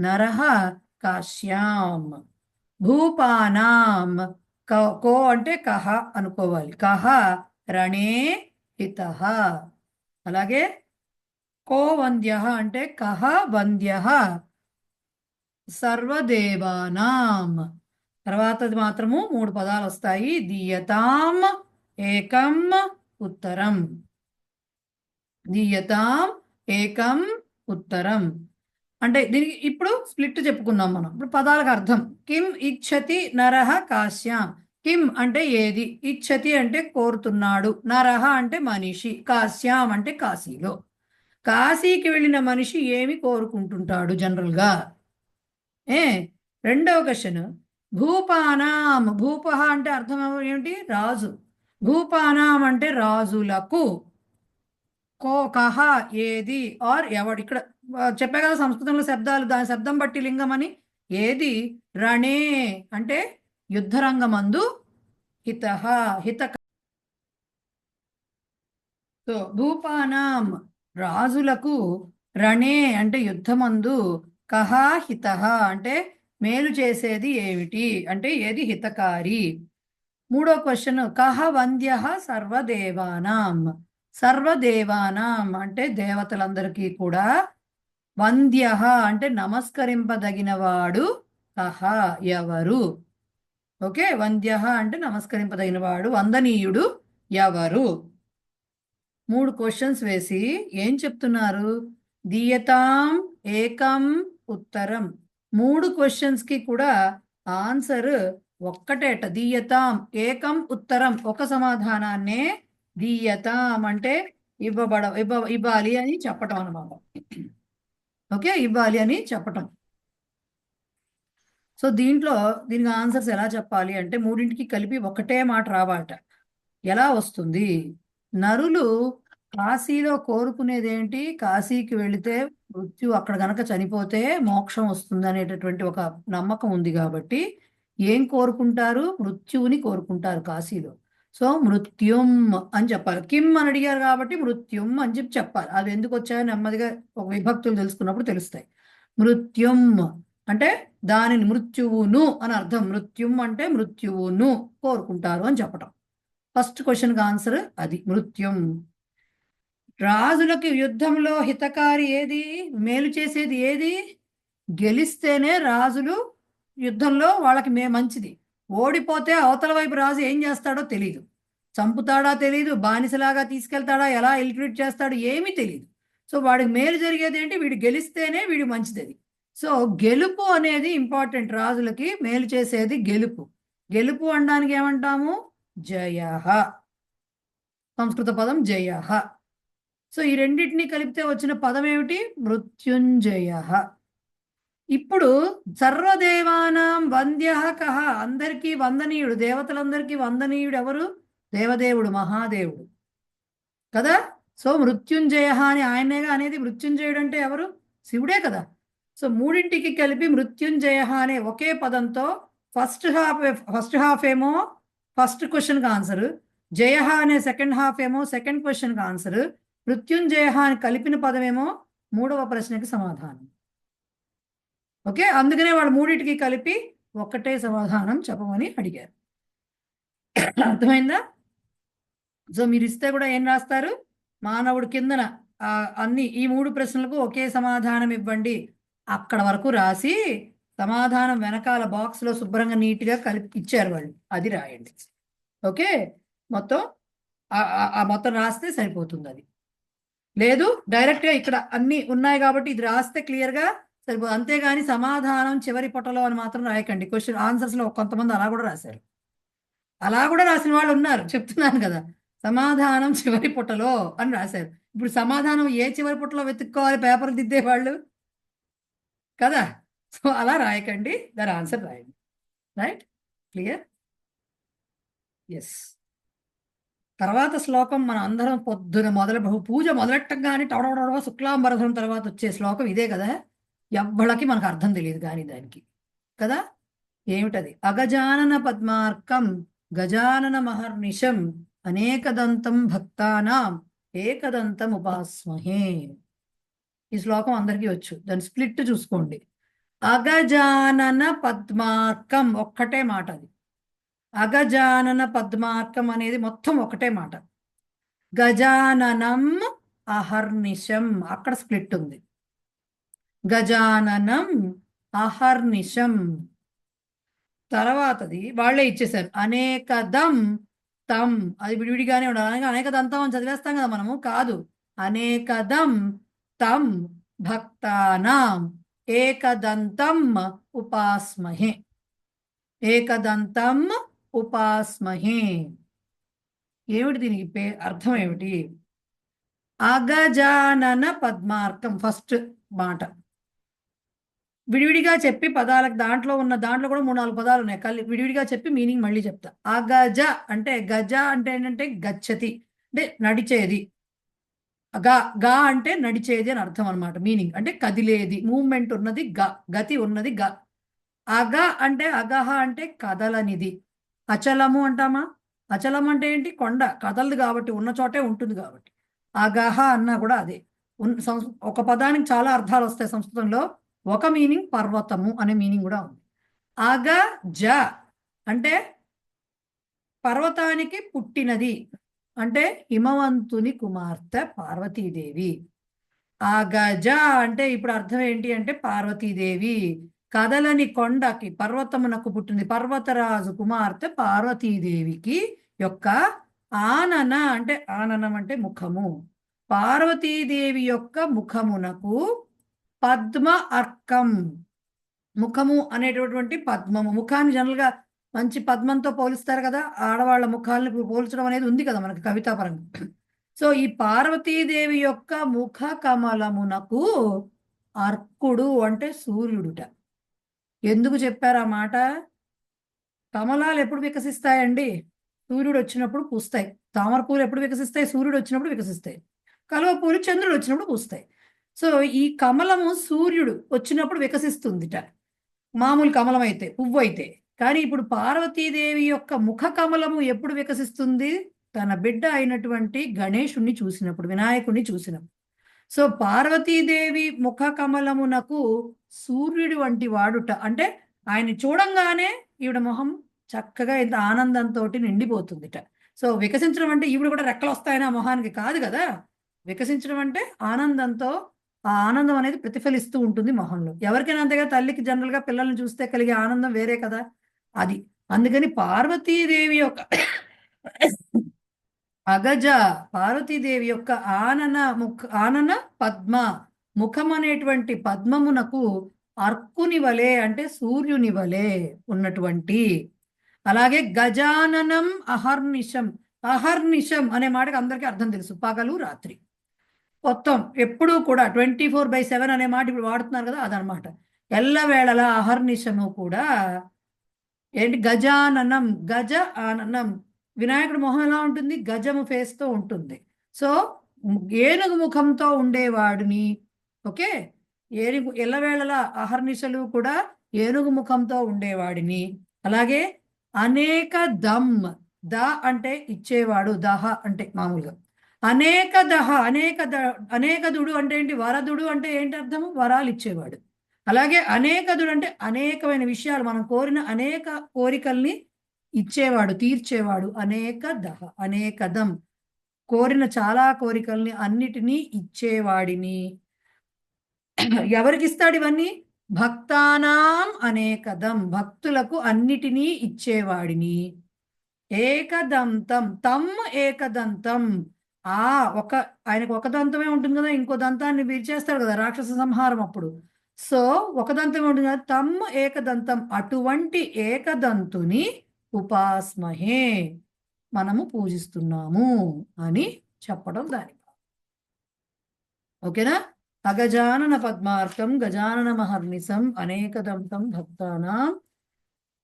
నరః కాశ్యాం. భూపానాం, కో అంటే కహ అనుకోవాలి, కహ రణే హితః. అలాగే కో వంద్యః అంటే కహ వంద్యః సర్వదేవానాం. తర్వాతది మాత్రము 3 పదాలు వస్తాయి. దీయతాం ఏకం ఉత్తరం, దీయతాం ఏకం ఉత్తరం. అంటే దీనికి ఇప్పుడు స్ప్లిట్ చెప్పుకుందాం మనం. ఇప్పుడు పదాలకు అర్థం. కిం ఇచ్చతి నరః కాశ్యాం. కిం అంటే ఏది, ఇచ్చతి అంటే కోరుతున్నాడు, నరః అంటే మనిషి, కాశ్యాం అంటే కాశీలో. కాశీకి వెళ్ళిన మనిషి ఏమి కోరుకుంటుంటాడు జనరల్గా? రెండవ క్వశ్చన్, భూపానాం. భూపః అంటే అర్థం ఏమిటి? రాజు. భూపానాం అంటే రాజులకు. కహ ఏది, ఆర్ ఎవడు. ఇక్కడ చెప్పే కదా సంస్కృతంలో శబ్దాలు, దాని శబ్దం బట్టి లింగం అని. ఏది, రణే అంటే యుద్ధరంగమందు, హితః హిత. సో భూపానాం రాజులకు, రణే అంటే యుద్ధమందు, కహ హితః అంటే మేలు చేసేది ఏమిటి అంటే ఏది హితకారి. మూడో క్వశ్చన్, కహ వంద్యః సర్వదేవానాం. సర్వదేవానాం అంటే దేవతలందరికీ కూడా, వంద్యః అంటే నమస్కరింపదగినవాడు, కహ ఎవరు. ఓకే, వంద్యః అంటే నమస్కరింపదగినవాడు, వందనీయుడు ఎవరు. 3 క్వశ్చన్స్ వేసి ఏం చెప్తున్నారు? దీయతాం ఏకం ఉత్తరం. 3 క్వశ్చన్స్కి కూడా ఆన్సర్ ఒక్కటేట. దీయతాం ఏకం ఉత్తరం, ఒక సమాధానాన్నే దీయతాం అంటే ఇవ్వాలి అని చెప్పటం అన్నమాట. ఓకే, ఇవ్వాలి అని చెప్పటం. సో దీనికి ఆన్సర్స్ ఎలా చెప్పాలి అంటే 3ంటికి కలిపి ఒకటే మాట రావాలట. ఎలా వస్తుంది? నరులు కాశీలో కోరుకునేది ఏంటి? కాశీకి వెళితే మృత్యు, అక్కడ గనక చనిపోతే మోక్షం వస్తుంది అనేటటువంటి ఒక నమ్మకం ఉంది కాబట్టి ఏం కోరుకుంటారు? మృత్యువుని కోరుకుంటారు కాశీలో. సో మృత్యుం అని చెప్పాలి. కిమ్ అని అడిగారు కాబట్టి మృత్యుం అని చెప్పాలి. అది ఎందుకు వచ్చాయో నెమ్మదిగా ఒక విభక్తులు తెలుసుకున్నప్పుడు తెలుస్తాయి. మృత్యుం అంటే దానిని, మృత్యువును అని అర్థం. మృత్యుం అంటే మృత్యువును కోరుకుంటారు అని చెప్పటం. ఫస్ట్ క్వశ్చన్కి ఆన్సర్ అది, మృత్యుం. రాజులకు యుద్ధంలో హితకారి ఏది, మేలు చేసేది ఏది? గెలిస్తేనే రాజులు యుద్ధంలో వాళ్ళకి మంచిది. ఓడిపోతే అవతల వైపు రాజు ఏం చేస్తాడో తెలియదు. చంపుతాడా తెలియదు, బానిసలాగా తీసుకెళ్తాడా, ఎలా ఎలిక్యూట్ చేస్తాడు ఏమీ తెలియదు. సో వాడికి మేలు జరిగేది ఏంటి? వీడు గెలిస్తేనే వీడు మంచిది అది. సో గెలుపు అనేది ఇంపార్టెంట్. రాజులకి మేలు చేసేది గెలుపు. గెలుపు అనడానికి ఏమంటాము? జయః. సంస్కృత పదం జయః. సో ఈ రెండింటినీ కలిపితే వచ్చిన పదం ఏమిటి? మృత్యుంజయః. ఇప్పుడు సర్వదేవానాం వంద్యః కః, అందరికీ వందనీయుడు, దేవతలందరికీ వందనీయుడు ఎవరు? దేవదేవుడు, మహాదేవుడు కదా. సో మృత్యుంజయః అని ఆయనేగా అనేది. మృత్యుంజయుడు అంటే ఎవరు? శివుడే కదా. సో 3ంటికి కలిపి మృత్యుంజయః అనే ఒకే పదంతో ఫస్ట్ హాఫ్ ఏమో ఫస్ట్ క్వశ్చన్కి ఆన్సర్, జయః అనే సెకండ్ హాఫ్ ఏమో సెకండ్ క్వశ్చన్కి ఆన్సర్, మృత్యుంజయః అని కలిపిన పదమేమో 3వ ప్రశ్నకి సమాధానం. ఓకే, అందుకనే వాళ్ళు 3ంటికి కలిపి ఒక్కటే సమాధానం చెప్పమని అడిగారు. అర్థమైందా? సో మీరు ఇస్తే కూడా ఏం రాస్తారు? మానవుడి కిందన అన్ని ఈ 3 ప్రశ్నలకు ఒకే సమాధానం ఇవ్వండి, అక్కడ వరకు రాసి సమాధానం వెనకాల బాక్స్లో శుభ్రంగా నీట్గా కలిపి ఇచ్చారు వాళ్ళు, అది రాయండి. ఓకే, మొత్తం ఆ మొత్తం రాస్తే సరిపోతుంది. అది లేదు డైరెక్ట్గా ఇక్కడ అన్ని ఉన్నాయి కాబట్టి ఇది రాస్తే క్లియర్గా సరిపోతుంది. అంతేగాని సమాధానం చివరి పొట్టలో అని మాత్రం రాయకండి. క్వశ్చన్ ఆన్సర్స్లో కొంతమంది అలా కూడా రాశారు. అలా కూడా రాసిన వాళ్ళు ఉన్నారు, చెప్తున్నాను కదా. సమాధానం చివరి పుటలో అని రాశారు. ఇప్పుడు సమాధానం ఏ చివరి పుటలో వెతుక్కోవాలి పేపర్లు దిద్దేవాళ్ళు కదా. సో అలా రాయకండి, దాని ఆన్సర్ రాయండి. Right, clear? ఎస్. తర్వాత శ్లోకం మనం అందరం పొద్దున పూజ మొదలెట్టగానే టవడవడవ శుక్లాంబరధం తర్వాత వచ్చే శ్లోకం ఇదే కదా. ఎవ్వళ్ళకి మనకు అర్థం తెలియదు కానీ దానికి కదా. ఏమిటది? అగజానన పద్మార్కం గజానన మహర్నిశం అనేకదంతం భక్తానాం ఏకదంతం ఉపాస్మహే. ఈ శ్లోకం అందరికీ వచ్చు, దాని స్ప్లిట్ చూసుకోండి. అగజానన పద్మార్కం ఒక్కటే మాట. అది అగజానన పద్మార్కం అనేది మొత్తం ఒకటే మాట. గజాననం అహర్నిశం అక్కడ స్ప్లిట్ ఉంది. గజాననం అహర్నిశం తర్వాతది వాళ్ళే ఇచ్చేసారు. అనేకదం తం, అది విడివిడిగానే ఉండాలి. అనేకదంతం అని చదివేస్తాం కదా మనము, కాదు. అనేకదం తం భక్తానాం ఏకదంతం ఉపాస్మహే. ఏకదంతం ఉపాస్మహే. ఏమిటి దీనికి అర్థం ఏమిటి? అగజానన పద్మార్కం ఫస్ట్ మాట విడివిడిగా చెప్పి పదాలకు దాంట్లో కూడా 3-4 పదాలు ఉన్నాయి. విడివిడిగా చెప్పి మీనింగ్ మళ్ళీ చెప్తా. అగజ అంటే గజ అంటే ఏంటంటే గచ్చతి అంటే నడిచేది. గా అంటే నడిచేది అని అర్థం అనమాట. మీనింగ్ అంటే కదిలేది, మూవ్మెంట్ ఉన్నది, గతి ఉన్నది. అగ అంటే అగహ అంటే కదలనిది. అచలము అంటామా? అచలం అంటే ఏంటి? కొండ కదలదు కాబట్టి ఉన్న చోటే ఉంటుంది కాబట్టి. అగహ అన్నా కూడా అదే. ఒక పదానికి చాలా అర్థాలు వస్తాయి సంస్కృతంలో. ఒక మీనింగ్ పర్వతము అనే మీనింగ్ కూడా ఉంది. అగజ అంటే పర్వతానికి పుట్టినది, అంటే హిమవంతుని కుమార్తె పార్వతీదేవి. అగజ అంటే ఇప్పుడు అర్థం ఏంటి అంటే పార్వతీదేవి కదలని కొండకి పర్వతమునకు పుట్టింది. పర్వతరాజు కుమార్తె పార్వతీదేవికి యొక్క ఆనన అంటే ఆననం అంటే ముఖము. పార్వతీదేవి యొక్క ముఖమునకు పద్మ అర్కం, ముఖము అనేటటువంటి పద్మము. ముఖాన్ని జనరల్గా మంచి పద్మంతో పోలిస్తారు కదా, ఆడవాళ్ళ ముఖాలను పోల్చడం అనేది ఉంది కదా మనకి కవితాపరంగా. సో ఈ పార్వతీదేవి యొక్క ముఖ కమలమునకు అర్కుడు అంటే సూర్యుడుట. ఎందుకు చెప్పారు ఆ మాట? కమలాలు ఎప్పుడు వికసిస్తాయండి? సూర్యుడు వచ్చినప్పుడు పూస్తాయి. తామర పూలు ఎప్పుడు వికసిస్తాయి? సూర్యుడు వచ్చినప్పుడు వికసిస్తాయి. కలువ పూలు చంద్రుడు వచ్చినప్పుడు పూస్తాయి. సో ఈ కమలము సూర్యుడు వచ్చినప్పుడు వికసిస్తుందిట, మామూలు కమలం అయితే, పువ్వు అయితే. కానీ ఇప్పుడు పార్వతీదేవి యొక్క ముఖ కమలము ఎప్పుడు వికసిస్తుంది? తన బిడ్డ అయినటువంటి గణేశుణ్ణి చూసినప్పుడు, వినాయకుడిని చూసినప్పుడు. సో పార్వతీదేవి ముఖ కమలమునకు సూర్యుడి వంటి వాడుట, అంటే ఆయన చూడంగానే ఈవిడ మొహం చక్కగా ఇంత ఆనందంతో నిండిపోతుందిట. సో వికసించడం అంటే ఈవిడ కూడా రెక్కలు వస్తాయని ఆ మొహానికి కాదు కదా. వికసించడం అంటే ఆనందంతో, ఆ ఆనందం అనేది ప్రతిఫలిస్తూ ఉంటుంది మొహంలో. ఎవరికైనా అంతేగా, తల్లికి జనరల్గా పిల్లల్ని చూస్తే కలిగే ఆనందం వేరే కదా అది. అందుకని పార్వతీదేవి యొక్క అగజ పార్వతీదేవి యొక్క ఆనన పద్మ ముఖం అనేటువంటి పద్మమునకు అర్కుని వలె అంటే సూర్యుని వలె ఉన్నటువంటి. అలాగే గజాననం అహర్నిశం. అహర్నిశం అనే మాటకి అందరికీ అర్థం తెలుసు, పగలు రాత్రి మొత్తం ఎప్పుడూ కూడా 24/7 అనే మాట ఇప్పుడు వాడుతున్నారు కదా, అదనమాట. ఎల్లవేళలా అహర్నిశము కూడా ఏంటి? గజాననం, గజ ఆననం. వినాయకుడి మొహం ఎలా ఉంటుంది? గజము ఫేస్తో ఉంటుంది. సో ఏనుగు ముఖంతో ఉండేవాడిని, ఓకే, ఏనుగు ఎల్లవేళలా అహర్నిశలు కూడా ఏనుగు ముఖంతో ఉండేవాడిని. అలాగే అనేక దమ్, ద అంటే ఇచ్చేవాడు, దహ అంటే మామూలుగా. అనేక దహ అనేకదుడు అంటే ఏంటి? వరదుడు అంటే ఏంటి అర్థము? వరాలు ఇచ్చేవాడు. అలాగే అనేకదుడు అంటే అనేకమైన విషయాలు, మనం కోరిన అనేక కోరికల్ని ఇచ్చేవాడు, తీర్చేవాడు. అనేక దహ అనేకదం, కోరిన చాలా కోరికల్ని అన్నిటినీ ఇచ్చేవాడిని. ఎవరికి ఇస్తాడు ఇవన్నీ? భక్తానాం అనేకదం, భక్తులకు అన్నిటినీ ఇచ్చేవాడిని. ఏకదంతం, తమ్ ఏకదంతం. ఆయనకు ఒక దంతమే ఉంటుంది కదా, ఇంకో దంతాన్ని విరిచేస్తాడు కదా రాక్షస సంహారం అప్పుడు. సో ఒక దంతమే ఉంటుంది కదా, తమ్ ఏకదంతం, అటువంటి ఏకదంతుని ఉపాస్మహే, మనము పూజిస్తున్నాము అని చెప్పడం దానికి. ఓకేనా? అగజానన పద్మార్కం గజానన మహర్నిశం అనేకదంతం భక్తానాం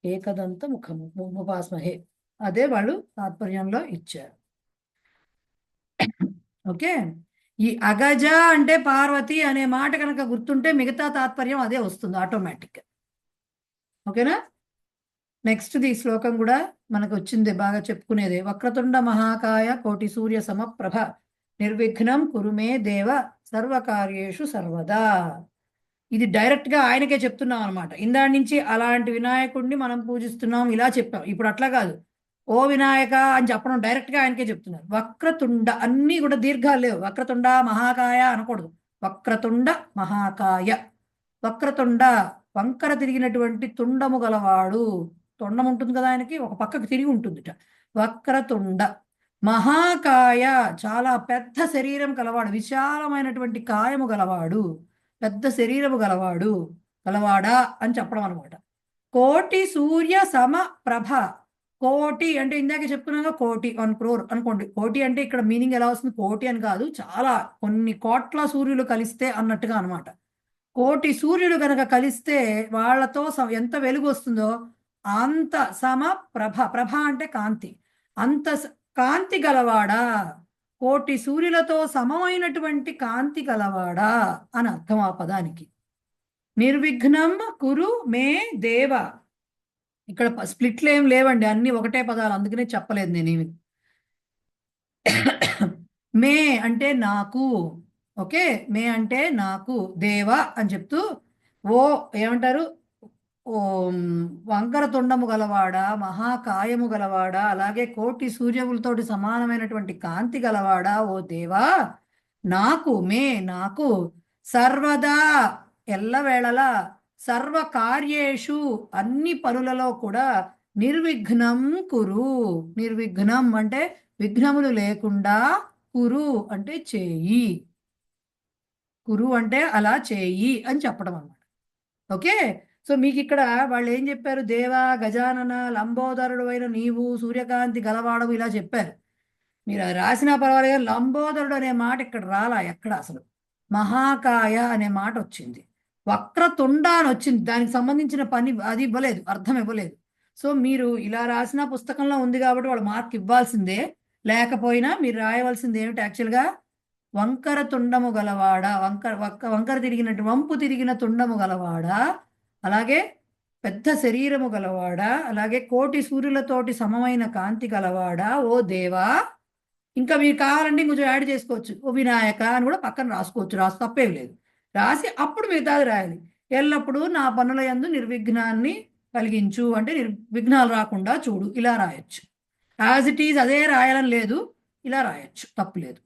ఏకదంత ముఖము ఉపాస్మహే. అదే వాళ్ళు తాత్పర్యంలో ఇచ్చారు. ఓకే, ఈ అగజ అంటే పార్వతి అనే మాట కనుక గుర్తుంటే మిగతా తాత్పర్యం అదే వస్తుంది ఆటోమేటిక్. ఓకేనా? నెక్స్ట్ ది శ్లోకం కూడా మనకు వచ్చింది, బాగా చెప్పుకునేది. వక్రతుండ మహాకాయ కోటి సూర్య సమప్రభ నిర్విఘ్నం కురుమే దేవ సర్వకార్యేషు సర్వదా. ఇది డైరెక్ట్ గా ఆయనకే చెప్తున్నాం అనమాట. ఇందాడి నుంచి అలాంటి వినాయకుడిని మనం పూజిస్తున్నాం ఇలా చెప్పాం. ఇప్పుడు అట్లా కాదు, ఓ వినాయక అని చెప్పడం డైరెక్ట్ గా ఆయనకే చెప్తున్నారు. వక్రతుండ, అన్ని కూడా దీర్ఘాలు లేవు. వక్రతుండ మహాకాయ అనకూడదు, వక్రతుండ మహాకాయ. వక్రతుండ వంకర తిరిగినటువంటి తుండము గలవాడు. తొండం ఉంటుంది కదా ఆయనకి, ఒక పక్కకు తిరిగి ఉంటుందిట. వక్రతుండ మహాకాయ, చాలా పెద్ద శరీరం గలవాడు, విశాలమైనటువంటి కాయము గలవాడు, పెద్ద శరీరము గలవాడా అని చెప్పడం అనమాట. కోటి సూర్య సమ ప్రభ. కోటి అంటే ఇందాక చెప్పుకున్నాగా, కోటి 1 crore అనుకోండి. కోటి అంటే ఇక్కడ మీనింగ్ ఎలా వస్తుంది, కోటి అని కాదు, చాలా కొన్ని కోట్ల సూర్యులు కలిస్తే అన్నట్టుగా అనమాట. కోటి సూర్యుడు కనుక కలిస్తే వాళ్ళతో ఎంత వెలుగు వస్తుందో అంత సమ ప్రభ. ప్రభ అంటే కాంతి. అంత కాంతి గలవాడా, కోటి సూర్యులతో సమమైనటువంటి కాంతి గలవాడా అని అర్థం ఆ పదానికి. నిర్విఘ్నం కురు మే దేవ. ఇక్కడ స్ప్లిట్లు ఏం లేవండి, అన్ని ఒకటే పదాలు, అందుకనే చెప్పలేదు నేనేమి. మే అంటే నాకు, ఓకే, మే అంటే నాకు, దేవ అని చెప్తూ ఓ ఏమంటారు, ఓం వంకర తొండము గలవాడా, మహాకాయము గలవాడా, అలాగే కోటి సూర్యములతోటి సమానమైనటువంటి కాంతి గలవాడా, ఓ దేవా నాకు సర్వదా ఎల్లవేళలా, సర్వ కార్యేషు అన్ని పనులలో కూడా నిర్విఘ్నం కురు. నిర్విఘ్నం అంటే విఘ్నములు లేకుండా, కురు అంటే చేయి, కురు అంటే అలా చేయి అని చెప్పడం అన్నమాట. ఓకే, సో మీకు ఇక్కడ వాళ్ళు ఏం చెప్పారు, దేవా గజానన లంబోదరుడు అయిన నీవు సూర్యకాంతి గలవాడవు ఇలా చెప్పారు. మీరు అది రాసినా పర్వాలేదు, లంబోదరుడు అనే మాట ఇక్కడ రాలా ఎక్కడ అసలు. మహాకాయ అనే మాట వచ్చింది, వక్రతుండ అని వచ్చింది, దానికి సంబంధించిన పని అది ఇవ్వలేదు, అర్థం ఇవ్వలేదు. సో మీరు ఇలా రాసిన పుస్తకంలో ఉంది కాబట్టి వాళ్ళు మార్క్ ఇవ్వాల్సిందే. లేకపోయినా మీరు రాయవలసింది ఏమిటి యాక్చువల్గా, వంకర తుండము గలవాడా, వంకర తిరిగినట్టు వంపు తిరిగిన తుండము గలవాడా, అలాగే పెద్ద శరీరము గలవాడా, అలాగే కోటి సూర్యులతోటి సమమైన కాంతి గలవాడా, ఓ దేవా. ఇంకా మీరు కావాలంటే కొంచెం యాడ్ చేసుకోవచ్చు, ఓ వినాయక అని కూడా పక్కన రాసుకోవచ్చు, తప్పేం లేదు. రాసి అప్పుడు మిగతాది రాయాలి. ఎల్లప్పుడూ నా పనుల యందు నిర్విఘ్నాన్ని కలిగించు అంటే విఘ్నాలు రాకుండా చూడు, ఇలా రాయొచ్చు. యాజ్ ఇట్ ఈజ్ అదే రాయాలని లేదు, ఇలా రాయొచ్చు, తప్పులేదు.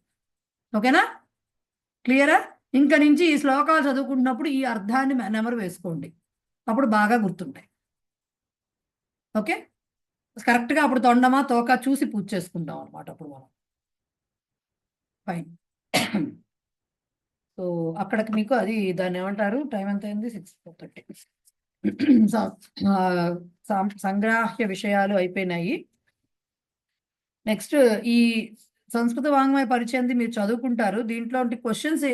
ఓకేనా, క్లియరా? ఇంకా నుంచి ఈ శ్లోకాలు చదువుకుంటున్నప్పుడు ఈ అర్థాన్ని నెమరు వేసుకోండి, అప్పుడు బాగా గుర్తుంటాయి. ఓకే, కరెక్ట్గా అప్పుడు తొండమా తోక చూసి పూజ చేసుకుంటాం అనమాట అప్పుడు మనం. ఫైన్. సో అక్కడికి మీకు అది దాన్ని ఏమంటారు, టైం ఎంత అయింది, 6:30. సంగ్రాహ్య విషయాలు అయిపోయినాయి. నెక్స్ట్ ఈ సంస్కృత వాంగ్మయ పరిచయం మీరు చదువుకుంటారు. దీంట్లో క్వశ్చన్స్,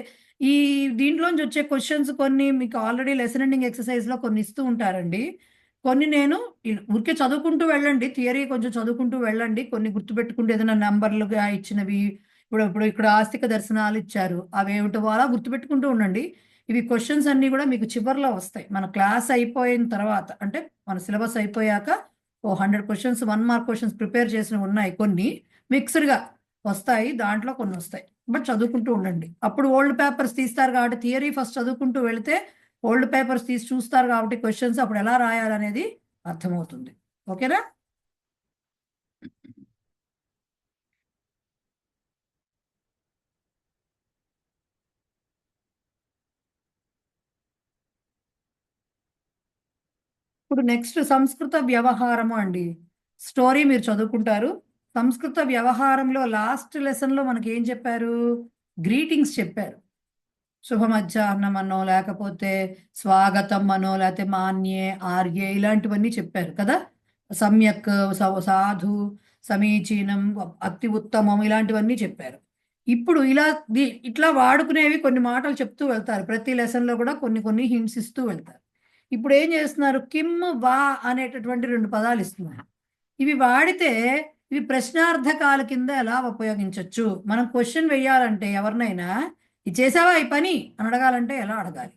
దీంట్లోంచి వచ్చే క్వశ్చన్స్ కొన్ని మీకు ఆల్రెడీ లెసన్ ఎండింగ్ ఎక్సర్సైజ్లో కొన్ని ఇస్తూ ఉంటారండి. కొన్ని నేను ఊరికే చదువుకుంటూ వెళ్ళండి, థియరీ కొంచెం చదువుకుంటూ వెళ్ళండి, కొన్ని గుర్తుపెట్టుకుంటూ ఏదైనా నెంబర్లుగా ఇచ్చినవి, ఇప్పుడు ఇక్కడ ఆస్తిక దర్శనాలు ఇచ్చారు, అవేమిటో అలా గుర్తుపెట్టుకుంటూ ఉండండి. ఇవి క్వశ్చన్స్ అన్నీ కూడా మీకు చివరిలో వస్తాయి, మన క్లాస్ అయిపోయిన తర్వాత, అంటే మన సిలబస్ అయిపోయాక 100 క్వశ్చన్స్ 1 మార్క్ క్వశ్చన్స్ ప్రిపేర్ చేసినవి ఉన్నాయి, కొన్ని మిక్స్డ్గా వస్తాయి, దాంట్లో కొన్ని వస్తాయి. బట్ చదువుకుంటూ ఉండండి. అప్పుడు ఓల్డ్ పేపర్స్ తీస్తారు కాబట్టి థియరీ ఫస్ట్ చదువుకుంటూ వెళితే ఓల్డ్ పేపర్స్ తీసి చూస్తారు కాబట్టి క్వశ్చన్స్ అప్పుడు ఎలా రాయాలనేది అర్థమవుతుంది. ఓకేనా? ఇప్పుడు నెక్స్ట్ సంస్కృత వ్యవహారము అండి. స్టోరీ మీరు చదువుకుంటారు. సంస్కృత వ్యవహారంలో లాస్ట్ లెసన్లో మనకి ఏం చెప్పారు? గ్రీటింగ్స్ చెప్పారు. శుభ మధ్యాహ్నం అనో, లేకపోతే స్వాగతం అనో, లేకపోతే మాన్యే, ఆర్యే, ఇలాంటివన్నీ చెప్పారు కదా. సమ్యక్, సాధు, సమీచీనం, అతి ఉత్తమం, ఇలాంటివన్నీ చెప్పారు. ఇప్పుడు ఇట్లా వాడుకునేవి కొన్ని మాటలు చెప్తూ వెళ్తారు. ప్రతి లెసన్లో కూడా కొన్ని కొన్ని హింట్స్ ఇస్తూ వెళ్తారు. ఇప్పుడు ఏం చేస్తున్నారు? కిమ్, వా అనేటటువంటి 2 పదాలు ఇస్తున్నారు. ఇవి వాడితే ఇవి ప్రశ్నార్థకాల కింద ఎలా ఉపయోగించవచ్చు? మనం క్వశ్చన్ వేయాలంటే ఎవరినైనా, ఇది చేసావా ఈ పని అని అడగాలంటే ఎలా అడగాలి,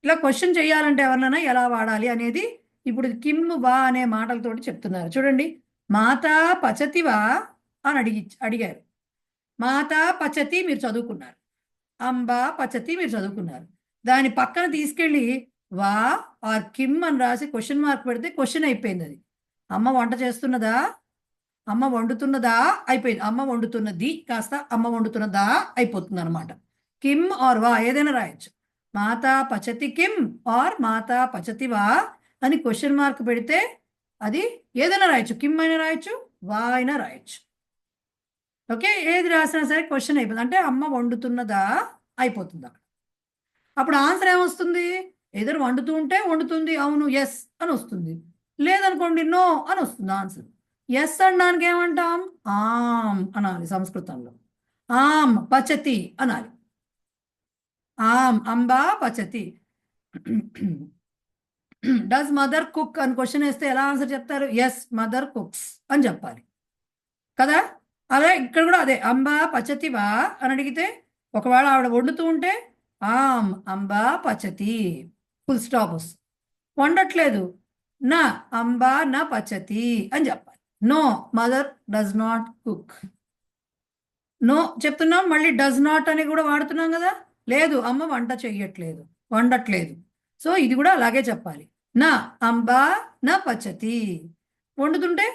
ఇలా క్వశ్చన్ చేయాలంటే ఎవరినైనా ఎలా వాడాలి అనేది ఇప్పుడు కిమ్, వా అనే మాటలతోటి చెప్తున్నారు. చూడండి, మాతా పచతివా అని అడిగారు. మాతా పచతి మీరు చదువుకున్నారు, అంబా పచతి మీరు చదువుకున్నారు. దాని పక్కన తీసుకెళ్ళి వా ఆర్ కిమ్ అని రాసి క్వశ్చన్ మార్క్ పెడితే క్వశ్చన్ అయిపోయింది. అది అమ్మ వంట చేస్తున్నదా, అమ్మ వండుతున్నదా అయిపోయింది. అమ్మ వండుతున్నది కాస్త అమ్మ వండుతున్నదా అయిపోతుంది అనమాట. కిమ్ ఆర్ వా ఏదైనా రాయొచ్చు. మాతా పచతి కిమ్ ఆర్ మాతా పచతి వా అని క్వశ్చన్ మార్క్ పెడితే అది ఏదైనా రాయొచ్చు. కిమ్ అయినా రాయొచ్చు, వా అయినా రాయొచ్చు. ఓకే, ఏది రాసినా సరే క్వశ్చన్ అయిపోతుంది. అంటే అమ్మ వండుతున్నదా అయిపోతుంది అక్కడ. అప్పుడు ఆన్సర్ ఏమొస్తుంది? ఎదురు వండుతూ ఉంటే వండుతుంది, అవును, ఎస్ అని వస్తుంది. లేదనుకోండి, నో అని వస్తుంది ఆన్సర్. ఎస్ అనడానికి ఏమంటాం? ఆమ్ అనాలి సంస్కృతంలో. ఆమ్ పచతి అనాలి. ఆమ్ అంబా పచతి. డస్ మదర్ కుక్ అని క్వశ్చన్ వేస్తే ఎలా ఆన్సర్ చెప్తారు? ఎస్ మదర్ కుక్స్ అని చెప్పాలి కదా. అదే ఇక్కడ కూడా అదే, అంబా పచతివా అని అడిగితే ఒకవేళ ఆవిడ వండుతూ ఉంటే ఆమ్ అంబా పచతి, ఫుల్ స్టాప్ వస్తుంది. వండట్లేదు, నా అంబా నా పచతి అని చెప్పాలి. No mother does not cook. No చెప్తున్నాం, మళ్ళీ డస్ నాట్ అని కూడా వాడుతున్నాం కదా. లేదు, అమ్మ వంట చెయ్యట్లేదు, వండట్లేదు. సో ఇది కూడా అలాగే చెప్పాలి. నా అంబా నా పచతి. వండుతుంటే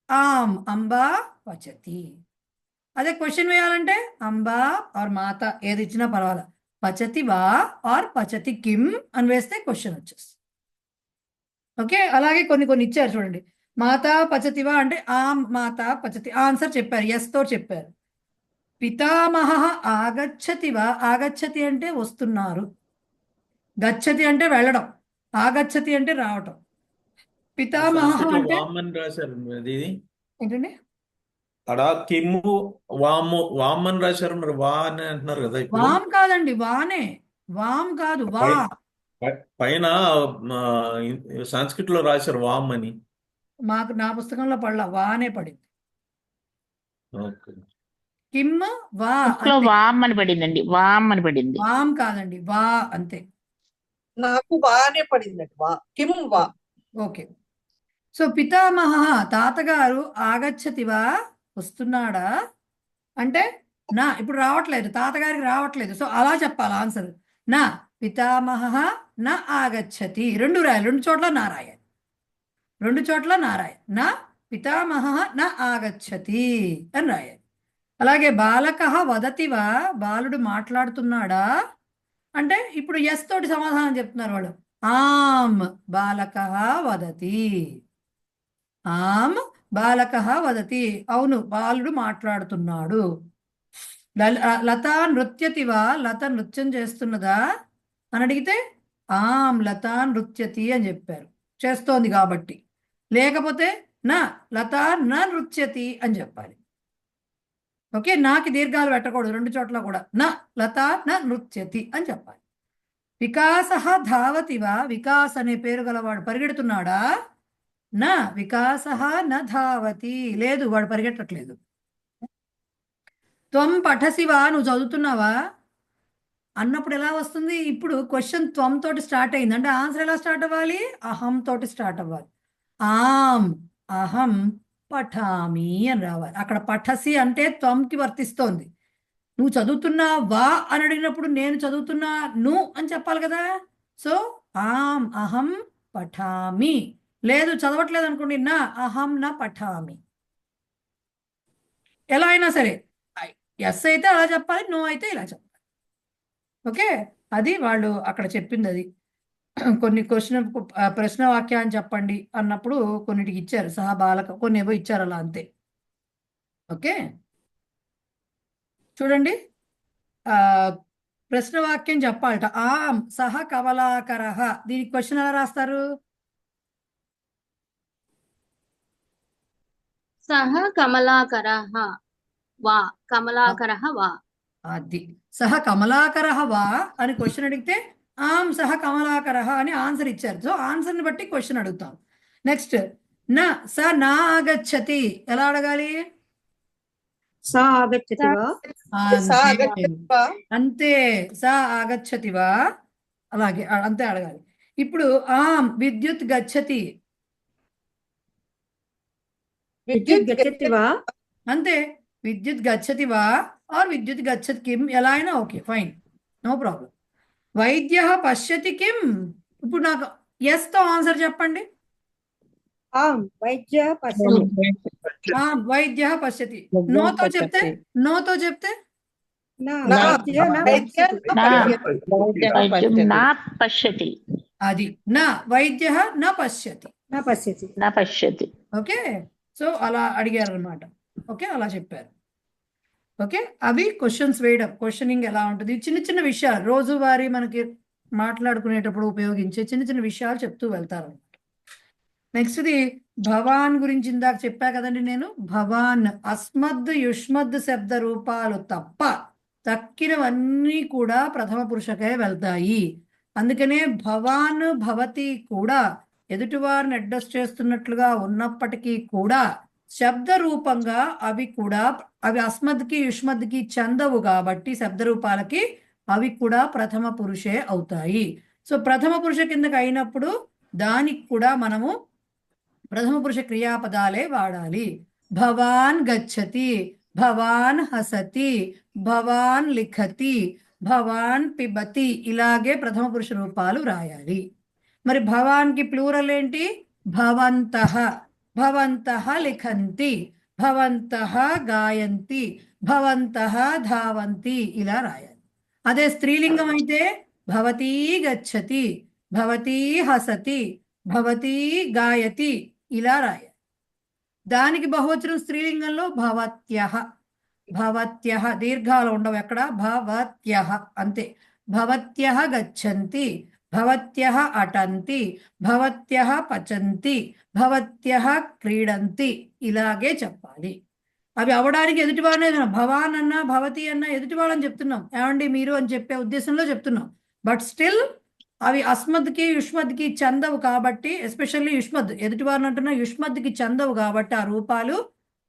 ఆమ్ అంబా పచతి. అదే క్వశ్చన్ వేయాలంటే అంబా ఆర్ మాత ఏది ఇచ్చినా పర్వాలేదు. పచతి వా ఆర్ పచతి కిమ్ అని వేస్తే క్వశ్చన్ వచ్చేస్తుంది. ఓకే, అలాగే కొన్ని కొన్ని ఇచ్చారు చూడండి. మాతా పచతివా అంటే ఆమ్ మాతా పచతి, ఆన్సర్ చెప్పారు, ఎస్ తో చెప్పారు. పితామహ ఆగచ్చతివా, ఆగచ్చతి అంటే వస్తున్నారు, గచ్చతి అంటే వెళ్ళడం, ఆగచ్చతి అంటే రావటం. పితామహ సంస్కృతంలో అంటే వామ్ అని రాశారు ఇది. ఏంటండి? అక్కడ కిమ్ము వామ్ అని రాశారు, మరి వా అని అంటున్నారు కదా ఇప్పుడు. వామ్ కాదండి, వానే, వామ్ కాదు, వా. పైన సంస్కృతిలో రాశారు వామ్ అని. నా పుస్తకంలో పడలా, వానే పడింది. ఓకే, కిమ్ వా బుక్ లో అంతే. వామ్ అని పడిందండి, వామ్ అని పడింది. వామ్ కాదండి, వా అంతే. నాకు వానే పడిందండి, వా కిమ్ వా. ఓకే, సో పితామహ తాతగారు ఆగచ్చతివా వస్తున్నాడా అంటే నా, ఇప్పుడు రావట్లేదు, తాతగారికి రావట్లేదు, సో అలా చెప్పాలి ఆన్సర్. నా పితామహ నా ఆగచ్చతి, రెండు రాయాలి, రెండు చోట్ల నా రాయాలి, రెండు చోట్ల నా రాయాలి. నా పితామహ నా ఆగచ్చతి అని రాయాలి. అలాగే బాలక వదతివా, బాలుడు మాట్లాడుతున్నాడా అంటే ఇప్పుడు ఎస్ తోటి సమాధానం చెప్తున్నారు వాళ్ళు. ఆమ్ బాలక వదతి, ఆమ్ బాలక వదతి, అవును బాలుడు మాట్లాడుతున్నాడు. లత నృత్యతివా, లత నృత్యం చేస్తున్నదా అని అడిగితే ఆమ్ లత నృత్యతి అని చెప్పారు, చేస్తోంది కాబట్టి. లేకపోతే నా లత నా నృత్యతి అని చెప్పాలి. ఓకే, నాకి దీర్ఘాలు పెట్టకూడదు రెండు చోట్ల కూడా. నా లత నా నృత్యతి అని చెప్పాలి. వికాస ధావతివా, వికాస్ అనే పేరు గలవాడు పరిగెడుతున్నాడా? నా వికాస న ధావతి, లేదు వాడు పరిగెట్టట్లేదు. త్వం పఠసివా, నువ్వు చదువుతున్నావా అన్నప్పుడు ఎలా వస్తుంది? ఇప్పుడు క్వశ్చన్ త్వం తోటి స్టార్ట్ అయింది అంటే ఆన్సర్ ఎలా స్టార్ట్ అవ్వాలి? అహం తోటి స్టార్ట్ అవ్వాలి. ఆమ్ అహం పఠామి అని రావాలి. అక్కడ పఠసి అంటే త్వంకి వర్తిస్తోంది. నువ్వు చదువుతున్నావా అని అడిగినప్పుడు నేను చదువుతున్నా ను అని చెప్పాలి కదా. సో ఆమ్ అహం పఠామి. లేదు చదవట్లేదు అనుకోండి, నా అహం నా పఠామి. ఎలా అయినా సరే ఎస్ అయితే అలా చెప్పాలి, నో అయితే ఇలా చెప్పాలి. ఓకే, అది వాళ్ళు అక్కడ చెప్పింది అది. కొన్ని ప్రశ్న వాక్యాన్ని చెప్పండి అన్నప్పుడు కొన్నిటికి ఇచ్చారు సహా బాలక, కొన్ని ఏవో ఇచ్చారు అలా అంతే. ఓకే, చూడండి. ఆ ప్రశ్న వాక్యం చెప్పాలట. ఆం సహ కమలాకరః, దీనికి క్వశ్చన్ ఎలా రాస్తారు? సహ కమలాకరః వా, కమలాకరః వా. అది సహ కమలాకరః వా అని క్వశ్చన్ అడిగితే ఆం సహ కమలాకరః అని ఆన్సర్ ఇచ్చారు. సో ఆన్సర్ని బట్టి క్వశ్చన్ అడుగుతాం. నెక్స్ట్ నా ఆగచ్చతి ఎలా అడగాలి? సా ఆగచ్చతి వా. అంతే, సా ఆగచ్చతి వా, అలాగే అంతే అడగాలి. ఇప్పుడు ఆం విద్యుత్ గచ్చతి, విద్యుత్ గచ్చతి వా. అంతే, విద్యుత్ గచ్చతి వా ఆర్ విద్యుత్ గచ్చతి కిం, ఎలా అయినా ఓకే, ఫైన్, నో ప్రాబ్లం. వైద్య పశ్యతి కిం, ఇప్పుడు నాకు ఎస్ తో ఆన్సర్ చెప్పండి. ఆం వైద్య పశ్యతి. వైద్య పశ్యతి. నోతో చెప్తే నా వైద్య నా పశ్యతి. నా పశ్యతి. అది నా వైద్య నా పశ్యతి. నా పశ్యతి. నా పశ్యతి. ఓకే, సో అలా అడిగారు అనమాట. ఓకే, అలా చెప్పారు. ఓకే, అవి క్వశ్చన్స్ వేయడం, క్వశ్చనింగ్ ఎలా ఉంటుంది, చిన్న చిన్న విషయాలు రోజువారీ మనకి మాట్లాడుకునేటప్పుడు ఉపయోగించే చిన్న చిన్న విషయాలు చెప్తూ వెళ్తారు అనమాట. నెక్స్ట్ది భవాన్ గురించి ఇందాక చెప్పా కదండి నేను. భవాన్ అస్మద్ యుష్మద్ శబ్ద రూపాలు తప్ప తక్కినవన్నీ కూడా ప్రథమ పురుషకే వెళ్తాయి. అందుకనే భవాన్ భవతి కూడా ఎదుటివారిని అడ్రస్ చేస్తున్నట్లుగా ఉన్నప్పటికీ కూడా శబ్ద రూపంగా అవి అస్మద్కి యుష్మద్కి చెందవు కాబట్టి శబ్ద రూపాలకి అవి కూడా ప్రథమ పురుషే అవుతాయి. సో ప్రథమ పురుష కిందకి అయినప్పుడు దానికి కూడా మనము ప్రథమ పురుష క్రియాపదాలే వాడాలి. భవాన్ గచ్చతి, భవాన్ హసతి, భవాన్ లిఖతి, భవాన్ పిబతి, ఇలాగే ప్రథమ పురుష రూపాలు రాయాలి. మరి భవాన్కి ప్లూరల్ ఏంటి? భవంతః, భవంతః లిఖంతి, భవంతః గాయంతి, భవంతః ధావంతి, ఇలా రాయాలి. అదే స్త్రీలింగం అయితే భవతీ గచ్చతి, భవతీ హసతి, భవతీ గాయతి, ఇలా రాయాలి. దానికి బహువచనం స్త్రీలింగంలో భవత్యః, భవత్యః, దీర్ఘాలు ఉండవు ఎక్కడ, భవత్యః అంతే. భవత్యః గచ్చంతి, భవత్యః అటంతి, భవత్యః పచంతి, భవత్యః క్రీడంతి, ఇలాగే చెప్పాలి. అవి అవడానికి ఎదుటివాళ్ళనే, భవాన్ అన్నా భవతి అన్నా ఎదుటివాళ్ళని చెప్తున్నాం, ఏమండి మీరు అని చెప్పే ఉద్దేశంలో చెప్తున్నాం. బట్ స్టిల్ అవి అస్మద్కి యుష్మద్కి చందవు కాబట్టి, ఎస్పెషల్లీ యుష్మద్, ఎదుటివారిని అంటున్నా యుష్మద్కి చందవు కాబట్టి ఆ రూపాలు